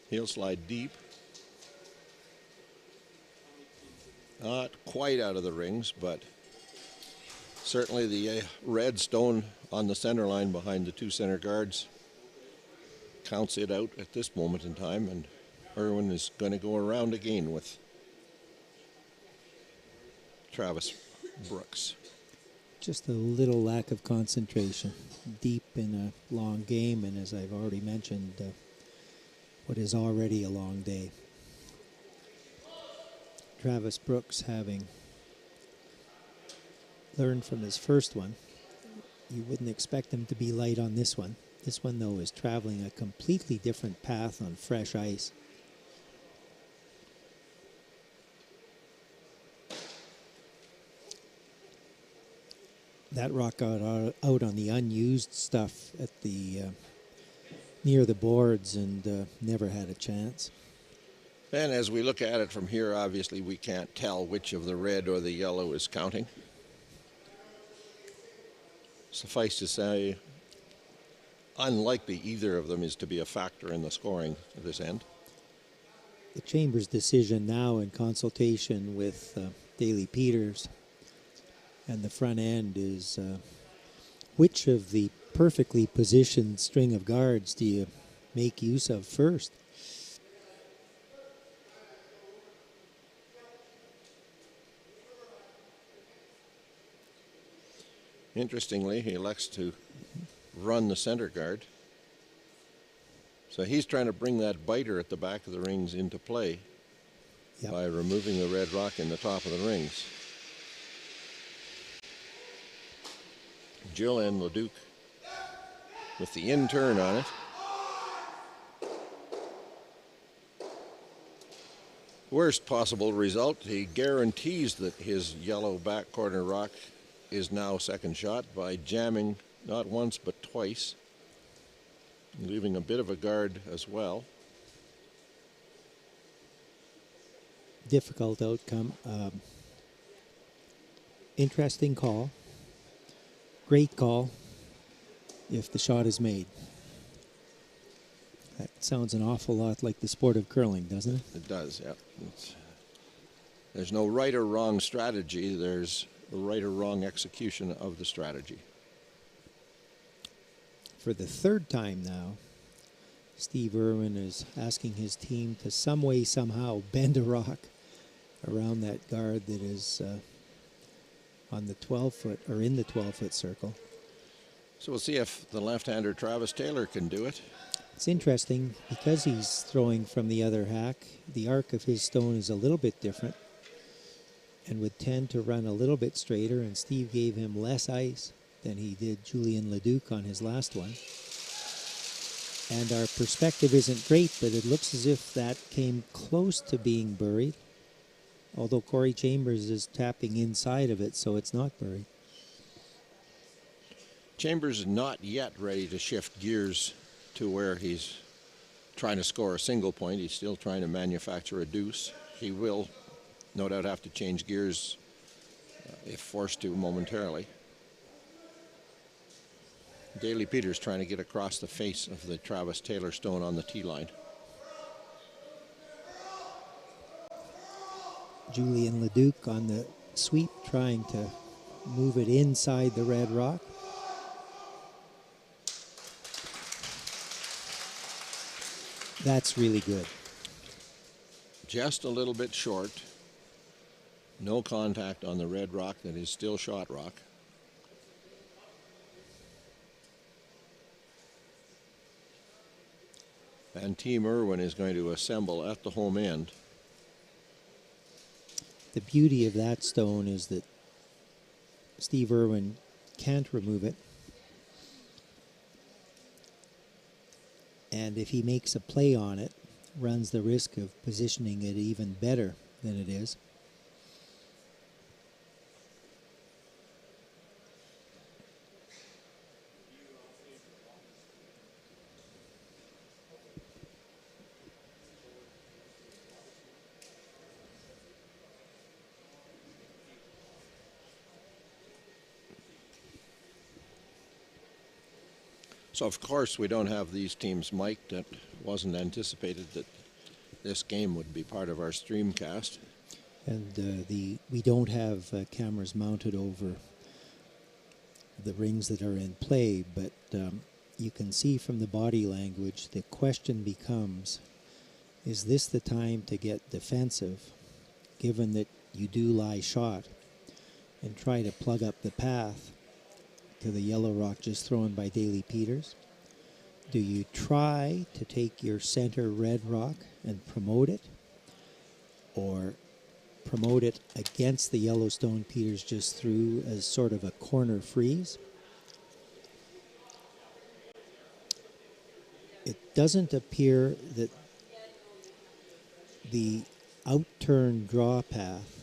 He'll slide deep. Not quite out of the rings, but certainly the red stone on the center line behind the 2 center guards counts it out at this moment in time, and Irwin is going to go around again with Travis Brooks. Just a little lack of concentration. Deep in a long game, and as I've already mentioned, what is already a long day. Travis Brooks, having learned from his first one, you wouldn't expect him to be light on this one. This one, though, is traveling a completely different path on fresh ice. That rock got out on the unused stuff at the near the boards and never had a chance. And as we look at it from here, obviously we can't tell which of the red or the yellow is counting. Suffice to say, unlikely either of them is to be a factor in the scoring at this end. The Chambers decision now, in consultation with Daly Peters and the front end, is which of the perfectly positioned string of guards do you make use of first? Interestingly, he elects to run the center guard. So he's trying to bring that biter at the back of the rings into play by removing the red rock in the top of the rings. Julian Leduc with the in-turn on it. Worst possible result, he guarantees that his yellow back corner rock is now second shot by jamming not once but twice, leaving a bit of a guard as well. Difficult outcome. Interesting call. Great call if the shot is made. That sounds an awful lot like the sport of curling, doesn't it? It does, yeah. There's no right or wrong strategy. There's a right or wrong execution of the strategy. For the third time now, Steve Irwin is asking his team to some way, somehow bend a rock around that guard that is on the 12-foot or in the 12-foot circle. So we'll see if the left-hander Travis Taylor can do it. It's interesting because he's throwing from the other hack. The arc of his stone is a little bit different and would tend to run a little bit straighter, and Steve gave him less ice than he did Julian Leduc on his last one. And our perspective isn't great, but it looks as if that came close to being buried. Although Corey Chambers is tapping inside of it, so it's not buried. Chambers is not yet ready to shift gears to where he's trying to score a single point. He's still trying to manufacture a deuce. He will no doubt have to change gears if forced to momentarily. Daly Peters trying to get across the face of the Travis Taylor stone on the tee line. Julian Leduc on the sweep trying to move it inside the red rock. That's really good. Just a little bit short. No contact on the red rock that is still shot rock. And Team Irwin is going to assemble at the home end. The beauty of that stone is that Steve Irwin can't remove it. And if he makes a play on it, runs the risk of positioning it even better than it is. So, of course, we don't have these teams mic'd. It wasn't anticipated that this game would be part of our streamcast. And we don't have cameras mounted over the rings that are in play, but you can see from the body language, the question becomes, is this the time to get defensive, given that you do lie shot, and try to plug up the path to the yellow rock just thrown by Daly Peters? Do you try to take your center red rock and promote it, or promote it against the Yellowstone Peters just threw as sort of a corner freeze? It doesn't appear that the out-turn draw path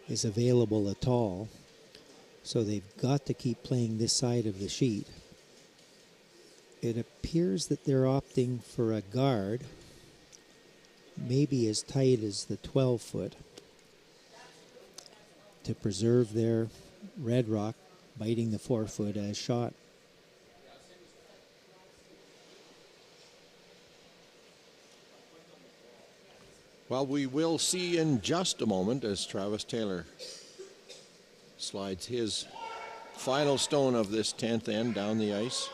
is available at all, so they've got to keep playing this side of the sheet. It appears that they're opting for a guard, maybe as tight as the 12-foot, to preserve their red rock biting the 4-foot as shot. Well, we will see in just a moment as Travis Taylor slides his final stone of this 10th end down the ice.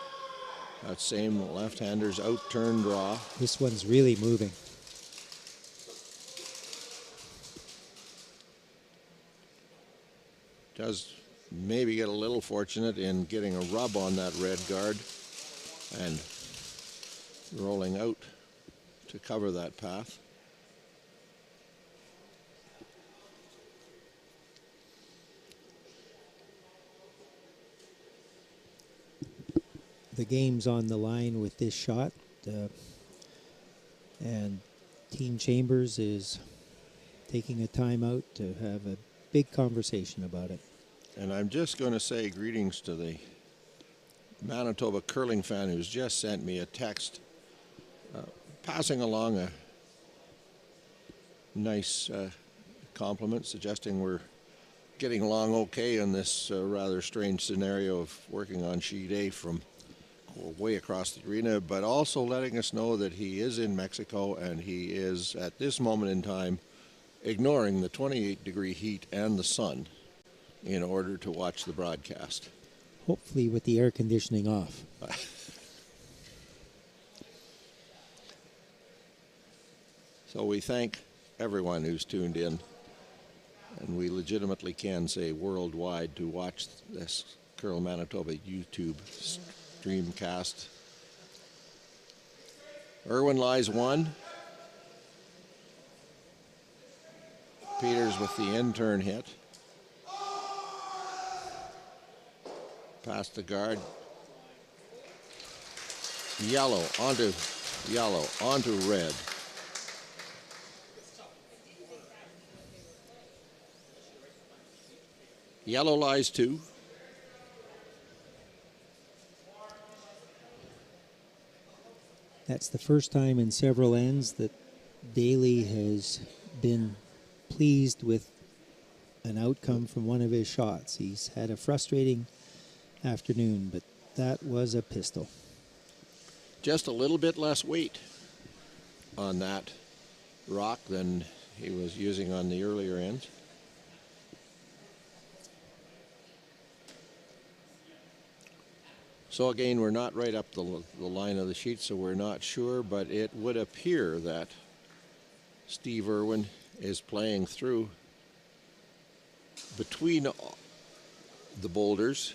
That same left-hander's out-turn draw. This one's really moving. Does maybe get a little fortunate in getting a rub on that red guard and rolling out to cover that path. The game's on the line with this shot, and Team Chambers is taking a timeout to have a big conversation about it. And I'm just going to say greetings to the Manitoba curling fan who's just sent me a text passing along a nice compliment, suggesting we're getting along okay in this rather strange scenario of working on sheet A from way across the arena, but also letting us know that he is in Mexico and he is, at this moment in time, ignoring the 28-degree heat and the sun in order to watch the broadcast. Hopefully with the air conditioning off. So we thank everyone who's tuned in, and we legitimately can say worldwide, to watch this Curl Manitoba YouTube streamcast. Irwin lies one. Peters with the in-turn hit. Past the guard. Yellow onto red. Yellow lies 2. That's the first time in several ends that Daly has been pleased with an outcome from one of his shots. He's had a frustrating afternoon, but that was a pistol. Just a little bit less weight on that rock than he was using on the earlier ends. So again, we're not right up the line of the sheet, so we're not sure, but it would appear that Steve Irwin is playing through between the boulders.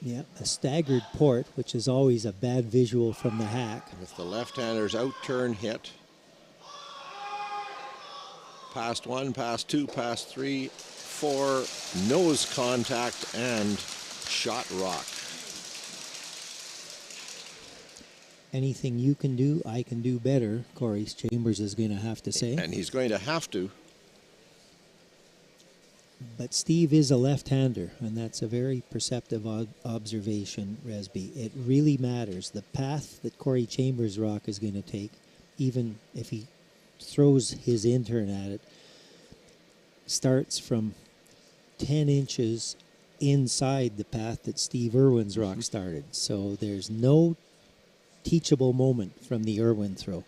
Yeah, a staggered port, which is always a bad visual from the hack. With the left-hander's out-turn hit. Past 1, past 2, past 3, 4, nose contact and shot rock. Anything you can do, I can do better, Corey Chambers is going to have to say. And he's going to have to. But Steve is a left-hander, and that's a very perceptive observation, Resby. It really matters. The path that Corey Chambers' rock is going to take, even if he throws his intern at it, starts from 10 inches inside the path that Steve Irwin's rock started. So there's no teachable moment from the Irwin throw.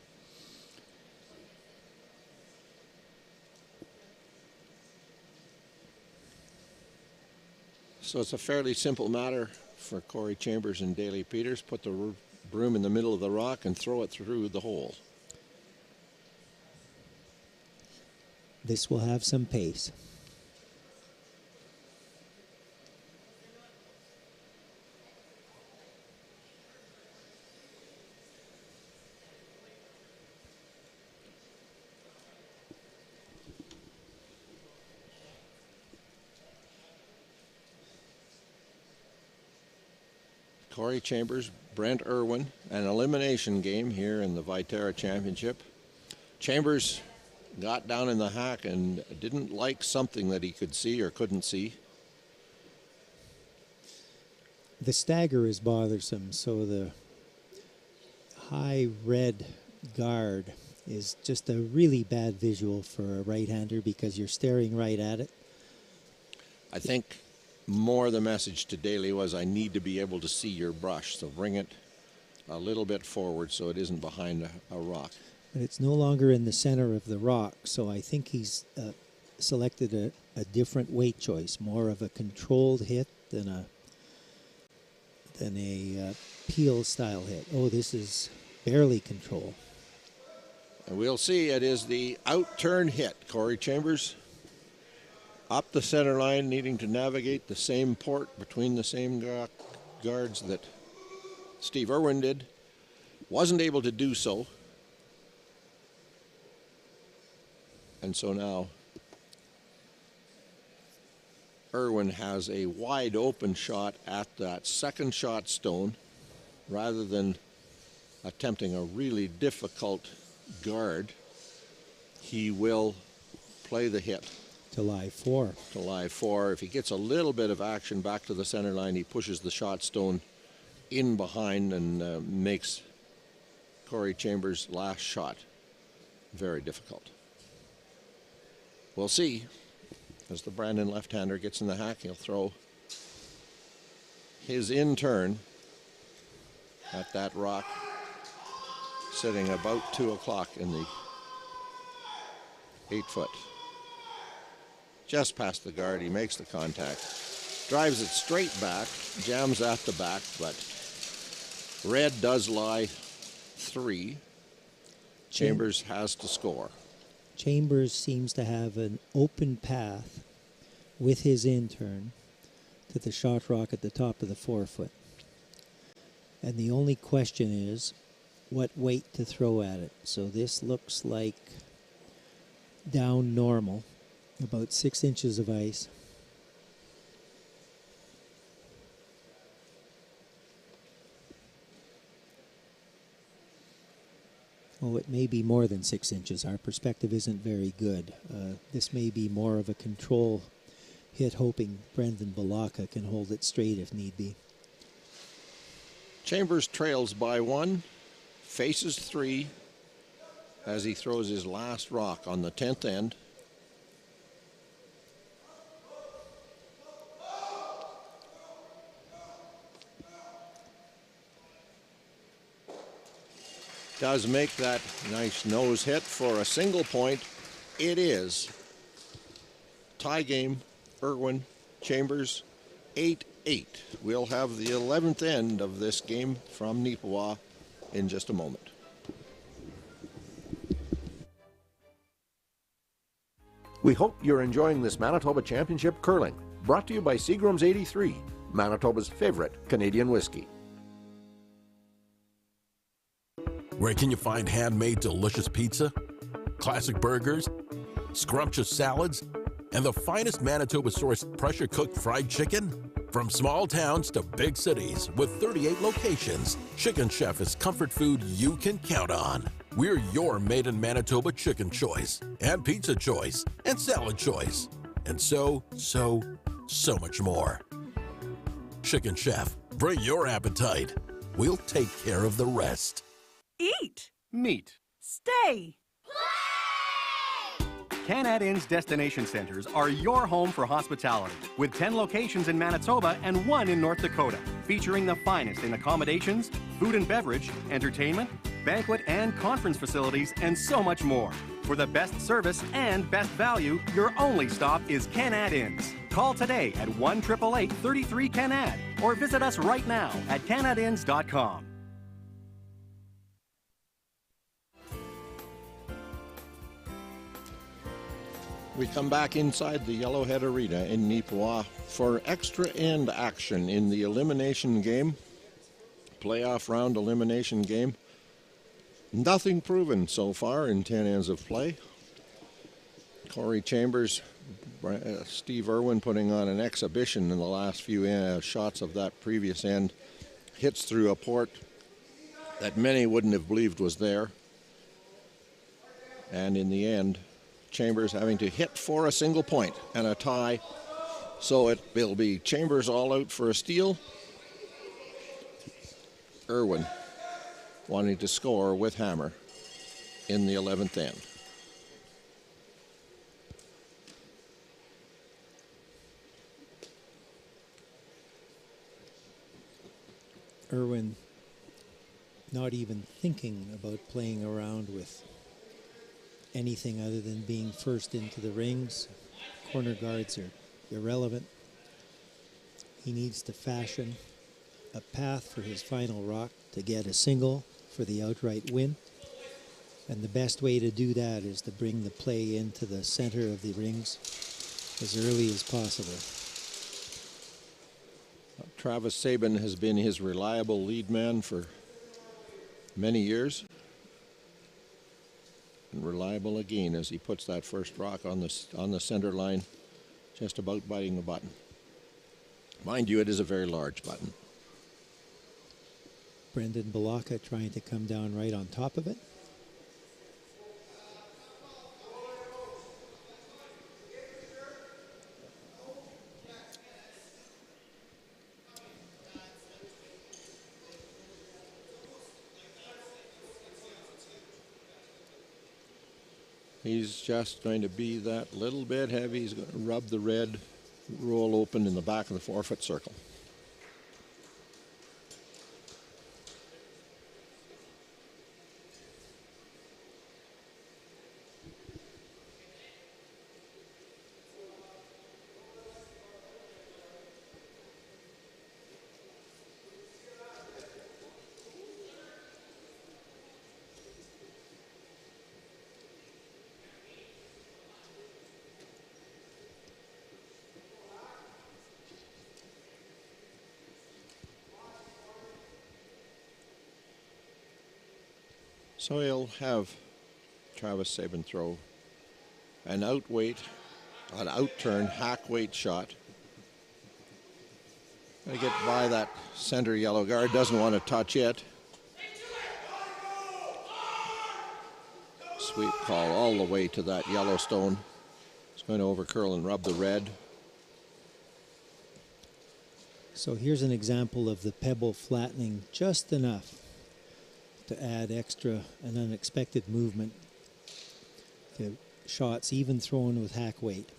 So it's a fairly simple matter for Corey Chambers and Daly Peters. Put the broom in the middle of the rock and throw it through the hole. This will have some pace. Corey Chambers, Brent Irwin, an elimination game here in the Viterra Championship. Chambers got down in the hack and didn't like something that he could see or couldn't see. The stagger is bothersome, so the high red guard is just a really bad visual for a right-hander because you're staring right at it. I think more the message to Daly was, I need to be able to see your brush, so bring it a little bit forward so it isn't behind a rock. But it's no longer in the center of the rock, so I think he's selected a different weight choice, more of a controlled hit than a peel style hit. Oh, this is barely control. And we'll see, it is the out-turn hit. Corey Chambers up the center line, needing to navigate the same port between the same guards that Steve Irwin did. Wasn't able to do so. And so now Irwin has a wide open shot at that second shot stone rather than attempting a really difficult guard. He will play the hit. To lie 4. To lie 4. If he gets a little bit of action back to the center line, he pushes the shot stone in behind and makes Corey Chambers' last shot very difficult. We'll see. As the Brandon left-hander gets in the hack, he'll throw his in turn at that rock, sitting about 2 o'clock in the 8-foot. Just past the guard, he makes the contact, drives it straight back, jams at the back, but red does lie 3. Chambers has to score. Chambers seems to have an open path with his in-turn to the shot rock at the top of the 4-foot. And the only question is what weight to throw at it. So this looks like down normal, about 6 inches of ice. Oh, it may be more than 6 inches. Our perspective isn't very good. This may be more of a control hit, hoping Brendan Balaka can hold it straight if need be. Chambers trails by 1, faces 3 as he throws his last rock on the 10th end. Does make that nice nose hit for a single point. It is tie game, Irwin, Chambers, 8-8. We'll have the 11th end of this game from Neepawa in just a moment. We hope you're enjoying this Manitoba Championship curling, brought to you by Seagram's 83, Manitoba's favorite Canadian whiskey. Where can you find handmade delicious pizza, classic burgers, scrumptious salads, and the finest Manitoba-sourced pressure-cooked fried chicken? From small towns to big cities with 38 locations, Chicken Chef is comfort food you can count on. We're your made-in-Manitoba chicken choice, and pizza choice, and salad choice, and so much more. Chicken Chef, bring your appetite. We'll take care of the rest. Eat. Meet. Stay. Canad Inn's destination centers are your home for hospitality, with 10 locations in Manitoba and 1 in North Dakota, featuring the finest in accommodations, food and beverage, entertainment, banquet and conference facilities, and so much more. For the best service and best value, your only stop is Canad Inns. Call today at 1-888-33-CANAD or visit us right now at canadinns.com. We come back inside the Yellowhead Arena in Neepawa for extra end action in the elimination game, playoff round elimination game. Nothing proven so far in 10 ends of play. Corey Chambers, Steve Irwin putting on an exhibition in the last few shots of that previous end. Hits through a port that many wouldn't have believed was there. And in the end, Chambers having to hit for a single point and a tie. So it will be Chambers all out for a steal. Irwin wanting to score with hammer in the 11th end. Irwin not even thinking about playing around with anything other than being first into the rings. Corner guards are irrelevant. He needs to fashion a path for his final rock to get a single for the outright win. And the best way to do that is to bring the play into the center of the rings as early as possible. Travis Sabin has been his reliable lead man for many years. And reliable again as he puts that first rock on the center line, just about biting the button. Mind you, it is a very large button. Brendan Balaka trying to come down right on top of it. He's just going to be that little bit heavy. He's going to rub the red roll open in the back of the 4-foot circle. So he'll have Travis Sabin throw an outweight, an out-turn, hack weight shot. Gonna get by that center yellow guard, doesn't want to touch it. Sweep call all the way to that yellow stone. It's going to overcurl and rub the red. So here's an example of the pebble flattening just enough to add extra and unexpected movement to shots even thrown with hack weight.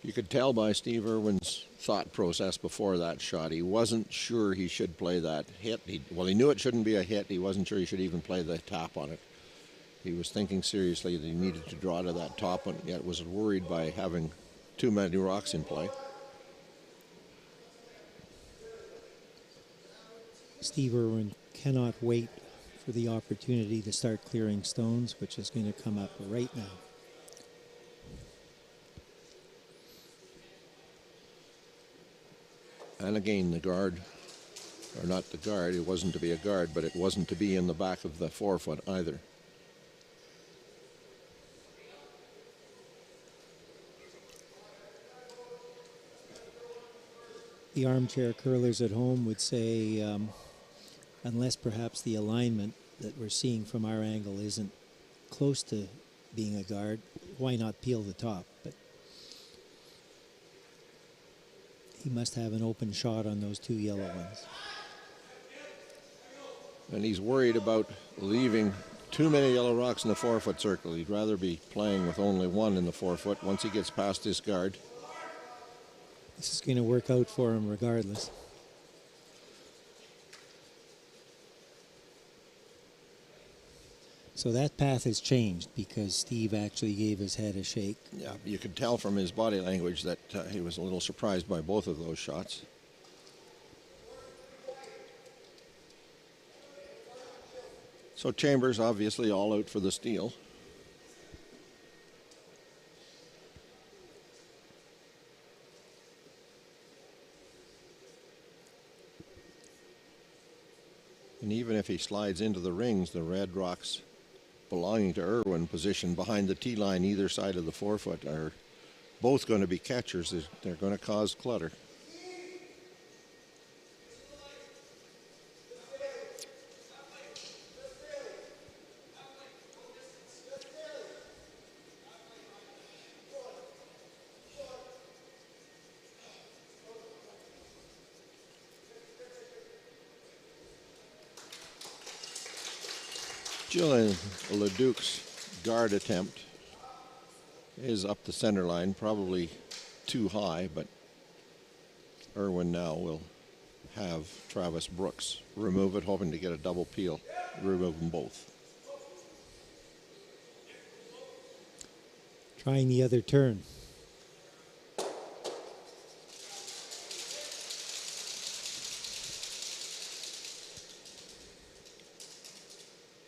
You could tell by Steve Irwin's thought process before that shot. He wasn't sure he should play that hit. He knew it shouldn't be a hit. He wasn't sure he should even play the tap on it. He was thinking seriously that he needed to draw to that top, and yet was worried by having too many rocks in play. Steve Irwin cannot wait for the opportunity to start clearing stones, which is going to come up right now. And again, the guard, or not the guard, it wasn't to be a guard, but it wasn't to be in the back of the forefoot either. The armchair curlers at home would say, unless perhaps the alignment that we're seeing from our angle isn't close to being a guard, why not peel the top? But he must have an open shot on those two yellow ones. And he's worried about leaving too many yellow rocks in the forefoot circle. He'd rather be playing with only one in the forefoot once he gets past this guard. This is going to work out for him regardless. So that path has changed because Steve actually gave his head a shake. Yeah, you could tell from his body language that he was a little surprised by both of those shots. So Chambers obviously all out for the steal. And even if he slides into the rings, the red rocks belonging to Irwin, positioned behind the tee line either side of the forefoot, are both going to be catchers. They're going to cause clutter. Julian Leduc's guard attempt is up the center line, probably too high, but Irwin now will have Travis Brooks remove it, hoping to get a double peel, remove them both. Trying the other turn.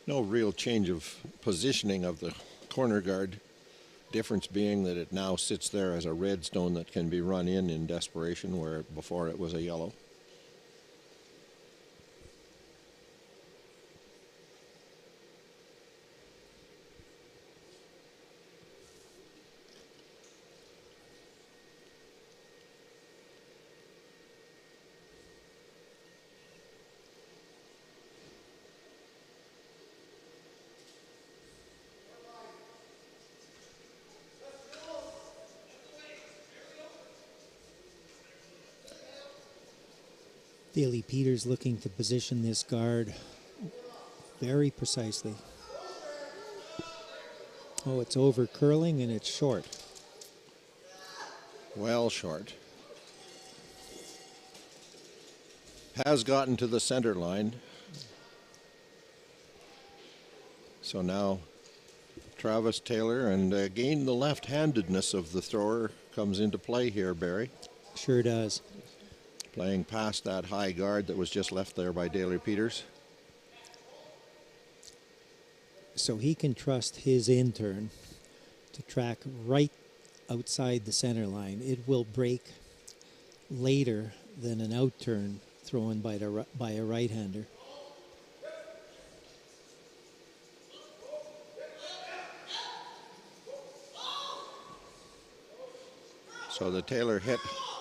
No real change of positioning of the corner guard. Difference being that it now sits there as a red stone that can be run in desperation, where before it was a yellow. Daley Peters looking to position this guard very precisely. Oh, it's over curling and it's short. Well short. Has gotten to the center line. So now Travis Taylor, and again the left-handedness of the thrower comes into play here, Barry. Sure does. Playing past that high guard that was just left there by Daley Peters. So he can trust his in-turn to track right outside the center line. It will break later than an out-turn thrown by a right-hander. So the Taylor hit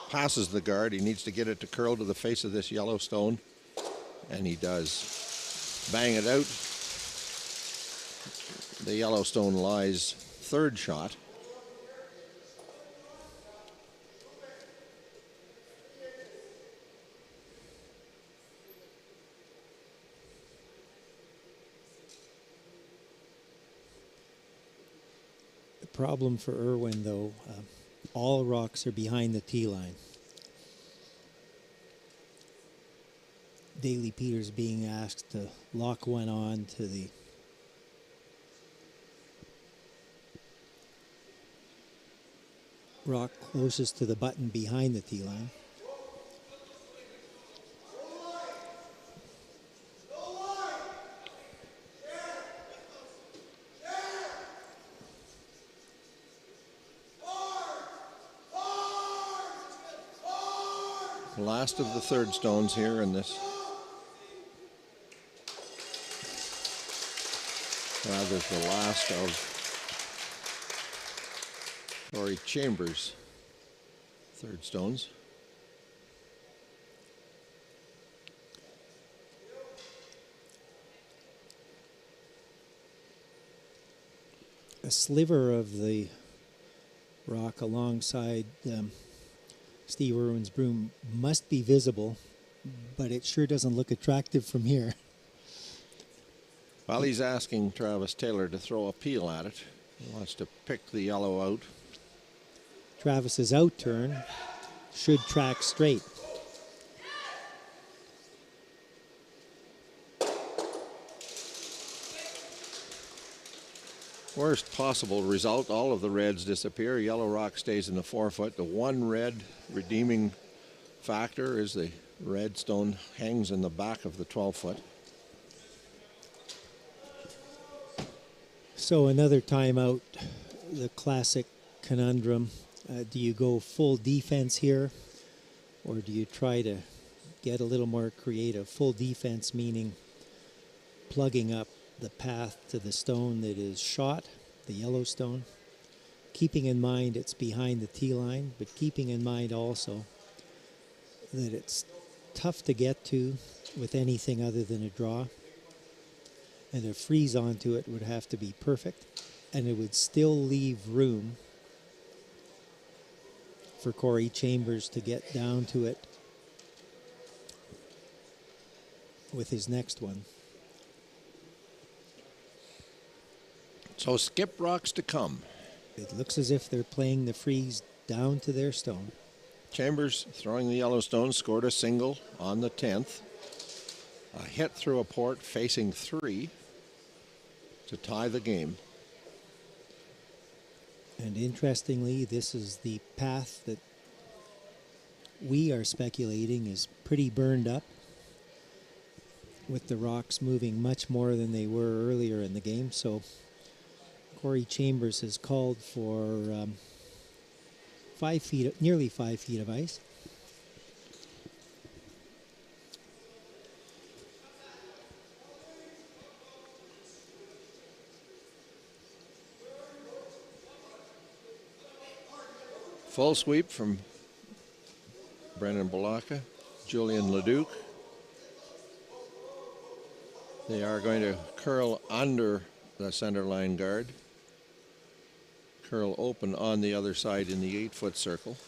passes the guard. He needs to get it to curl to the face of this yellow stone, and he does. Bang it out. the Yellowstone lies third shot. The problem for Irwin, though, all rocks are behind the tee line. Daly Peters being asked to lock one on to the rock closest to the button behind the tee line. Last of the third stones here in this. Rather, the last of Corey Chambers' third stones. A sliver of the rock alongside Steve Irwin's broom must be visible, but it sure doesn't look attractive from here. Well, he's asking Travis Taylor to throw a peel at it. He wants to pick the yellow out. Travis's out turn should track straight. Worst possible result, all of the reds disappear. Yellow rock stays in the 4 foot. The one red redeeming factor is the red stone hangs in the back of the 12 foot. So another timeout, the classic conundrum. Do you go full defense here, or do you try to get a little more creative? Full defense meaning plugging up the path to the stone that is shot, the yellow stone, keeping in mind it's behind the tee line, but keeping in mind also that it's tough to get to with anything other than a draw, and a freeze onto it would have to be perfect, and it would still leave room for Corey Chambers to get down to it with his next one. So skip rocks to come. It looks as if they're playing the freeze down to their stone. Chambers throwing the yellow stone, scored a single on the 10th. A hit through a port facing 3 to tie the game. And interestingly, this is the path that we are speculating is pretty burned up, with the rocks moving much more than they were earlier in the game. So Corey Chambers has called for 5 feet, nearly 5 feet of ice. Full sweep from Brennan Balaka, Julian Leduc. They are going to curl under the center line guard. Curl open on the other side in the 8-foot circle.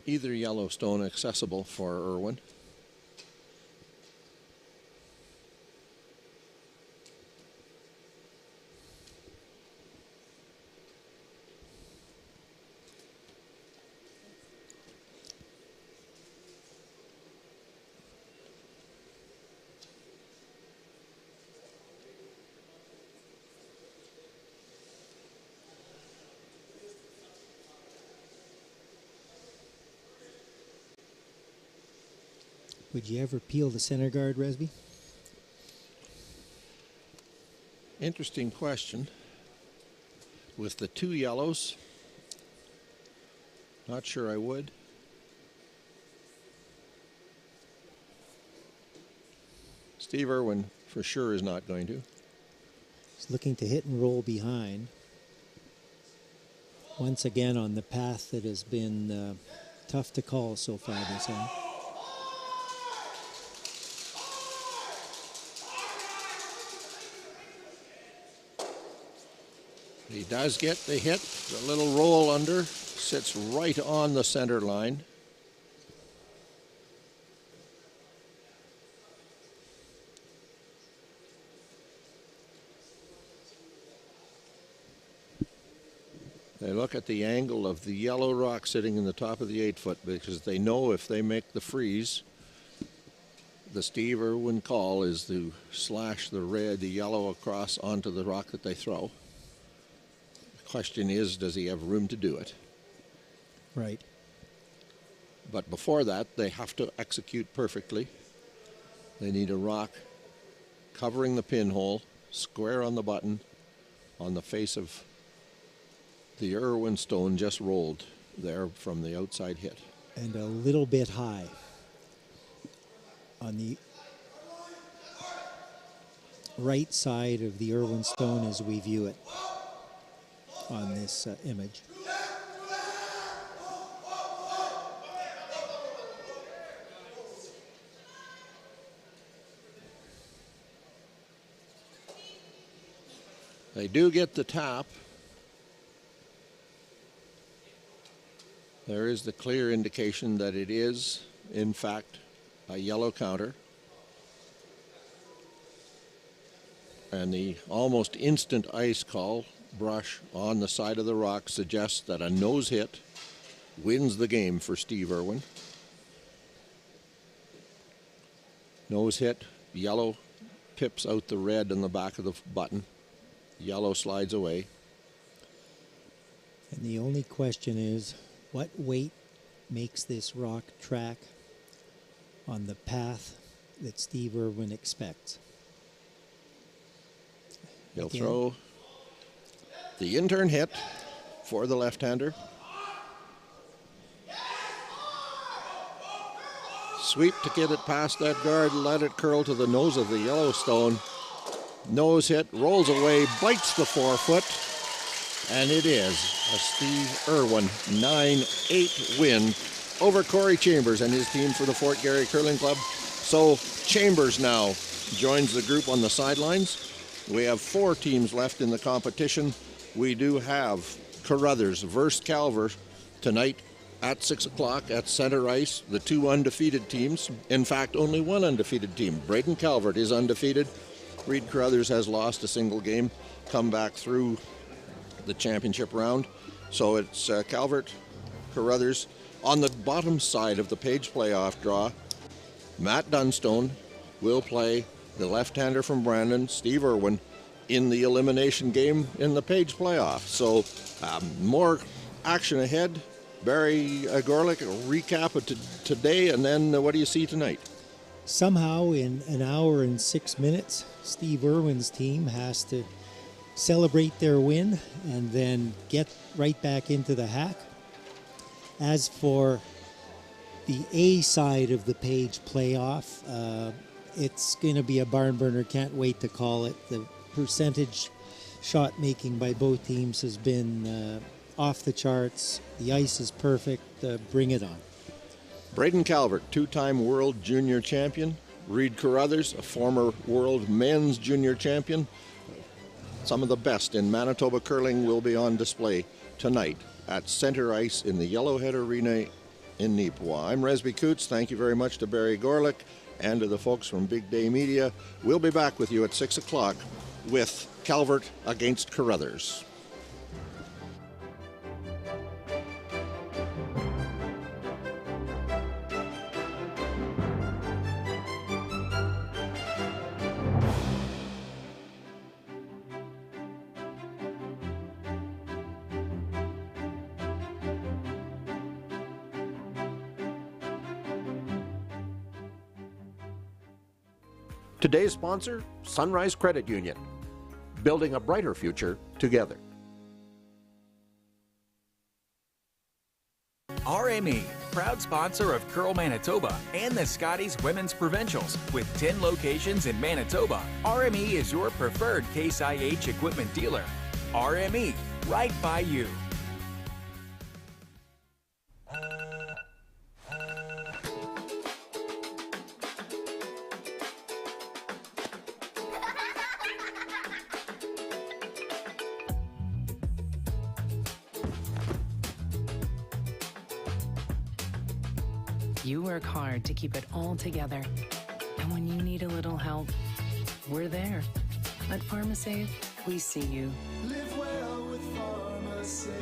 Either Yellowstone accessible for Irwin. Would you ever peel the center guard, Resby? Interesting question. With the 2 yellows, not sure I would. Steve Irwin for sure is not going to. He's looking to hit and roll behind. Once again on the path that has been tough to call so far this end. He does get the hit, the little roll under, sits right on the center line. They look at the angle of the yellow rock sitting in the top of the 8-foot because they know if they make the freeze, the Steve Irwin call is to slash the yellow across onto the rock that they throw. The question is, does he have room to do it? Right. But before that, they have to execute perfectly. They need a rock covering the pinhole, square on the button, on the face of the Irwin stone just rolled there from the outside hit. And a little bit high on the right side of the Irwin stone as we view it on this image. They do get the tap. There is the clear indication that it is, in fact, a yellow counter. And the almost instant ice call brush on the side of the rock suggests that a nose hit wins the game for Steve Irwin. Nose hit, yellow pips out the red on the back of the button. Yellow slides away. And the only question is, what weight makes this rock track on the path that Steve Irwin expects? He'll throw the in-turn hit for the left-hander. Sweep to get it past that guard, let it curl to the nose of the Yellowstone. Nose hit, rolls away, bites the 4-foot, and it is a Steve Irwin 9-8 win over Corey Chambers and his team for the Fort Garry Curling Club. So Chambers now joins the group on the sidelines. We have 4 teams left in the competition. We do have Carruthers versus Calvert tonight at 6 o'clock at center ice. The 2 undefeated teams. In fact, only 1 undefeated team. Braden Calvert is undefeated. Reed Carruthers has lost a single game, come back through the championship round. So it's Calvert, Carruthers. On the bottom side of the Page playoff draw, Matt Dunstone will play the left-hander from Brandon, Steve Irwin, in the elimination game in the Page playoff. So more action ahead. Barry Gorlick, a recap of today, and then what do you see tonight? Somehow in an hour and 6 minutes, Steve Irwin's team has to celebrate their win and then get right back into the hack. As for the A side of the Page playoff, it's going to be a barn burner. Can't wait to call it. The percentage shot making by both teams has been off the charts. The ice is perfect. Bring it on. Braden Calvert, 2-time world junior champion. Reed Carruthers, a former world men's junior champion. Some of the best in Manitoba curling will be on display tonight at center ice in the Yellowhead Arena in Neepawa. I'm Resby Coots. Thank you very much to Barry Gorlick and to the folks from Big Day Media. We'll be back with you at 6 o'clock with Calvert against Carruthers. Today's sponsor, Sunrise Credit Union. Building a brighter future together. RME, proud sponsor of Curl Manitoba and the Scotties Women's Provincials. With 10 locations in Manitoba, RME is your preferred Case IH equipment dealer. RME, right by you. You work hard to keep it all together. And when you need a little help, we're there. At PharmaSave, we see you. Live well with PharmaSave.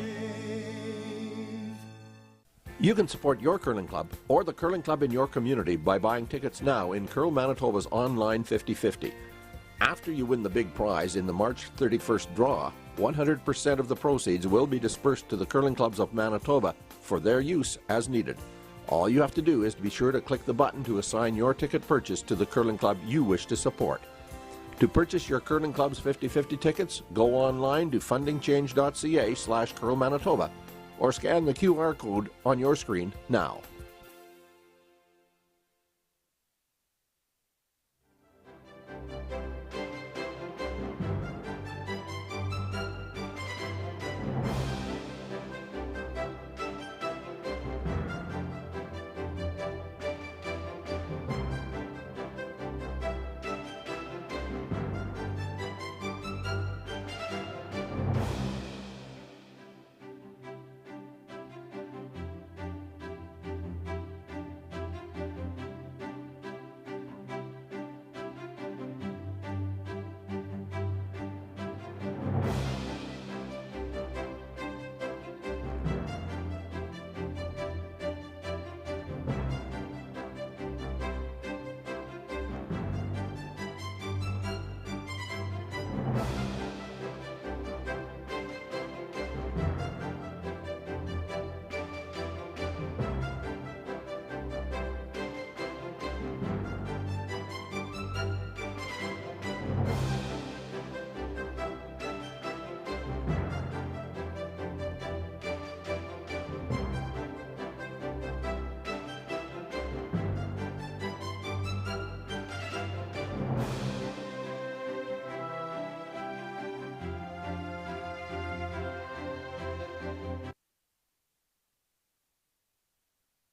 You can support your curling club or the curling club in your community by buying tickets now in Curl Manitoba's online 50/50. After you win the big prize in the March 31st draw, 100% of the proceeds will be dispersed to the curling clubs of Manitoba for their use as needed. All you have to do is to be sure to click the button to assign your ticket purchase to the curling club you wish to support. To purchase your curling club's 50/50 tickets, go online to fundingchange.ca/curlmanitoba or scan the QR code on your screen now.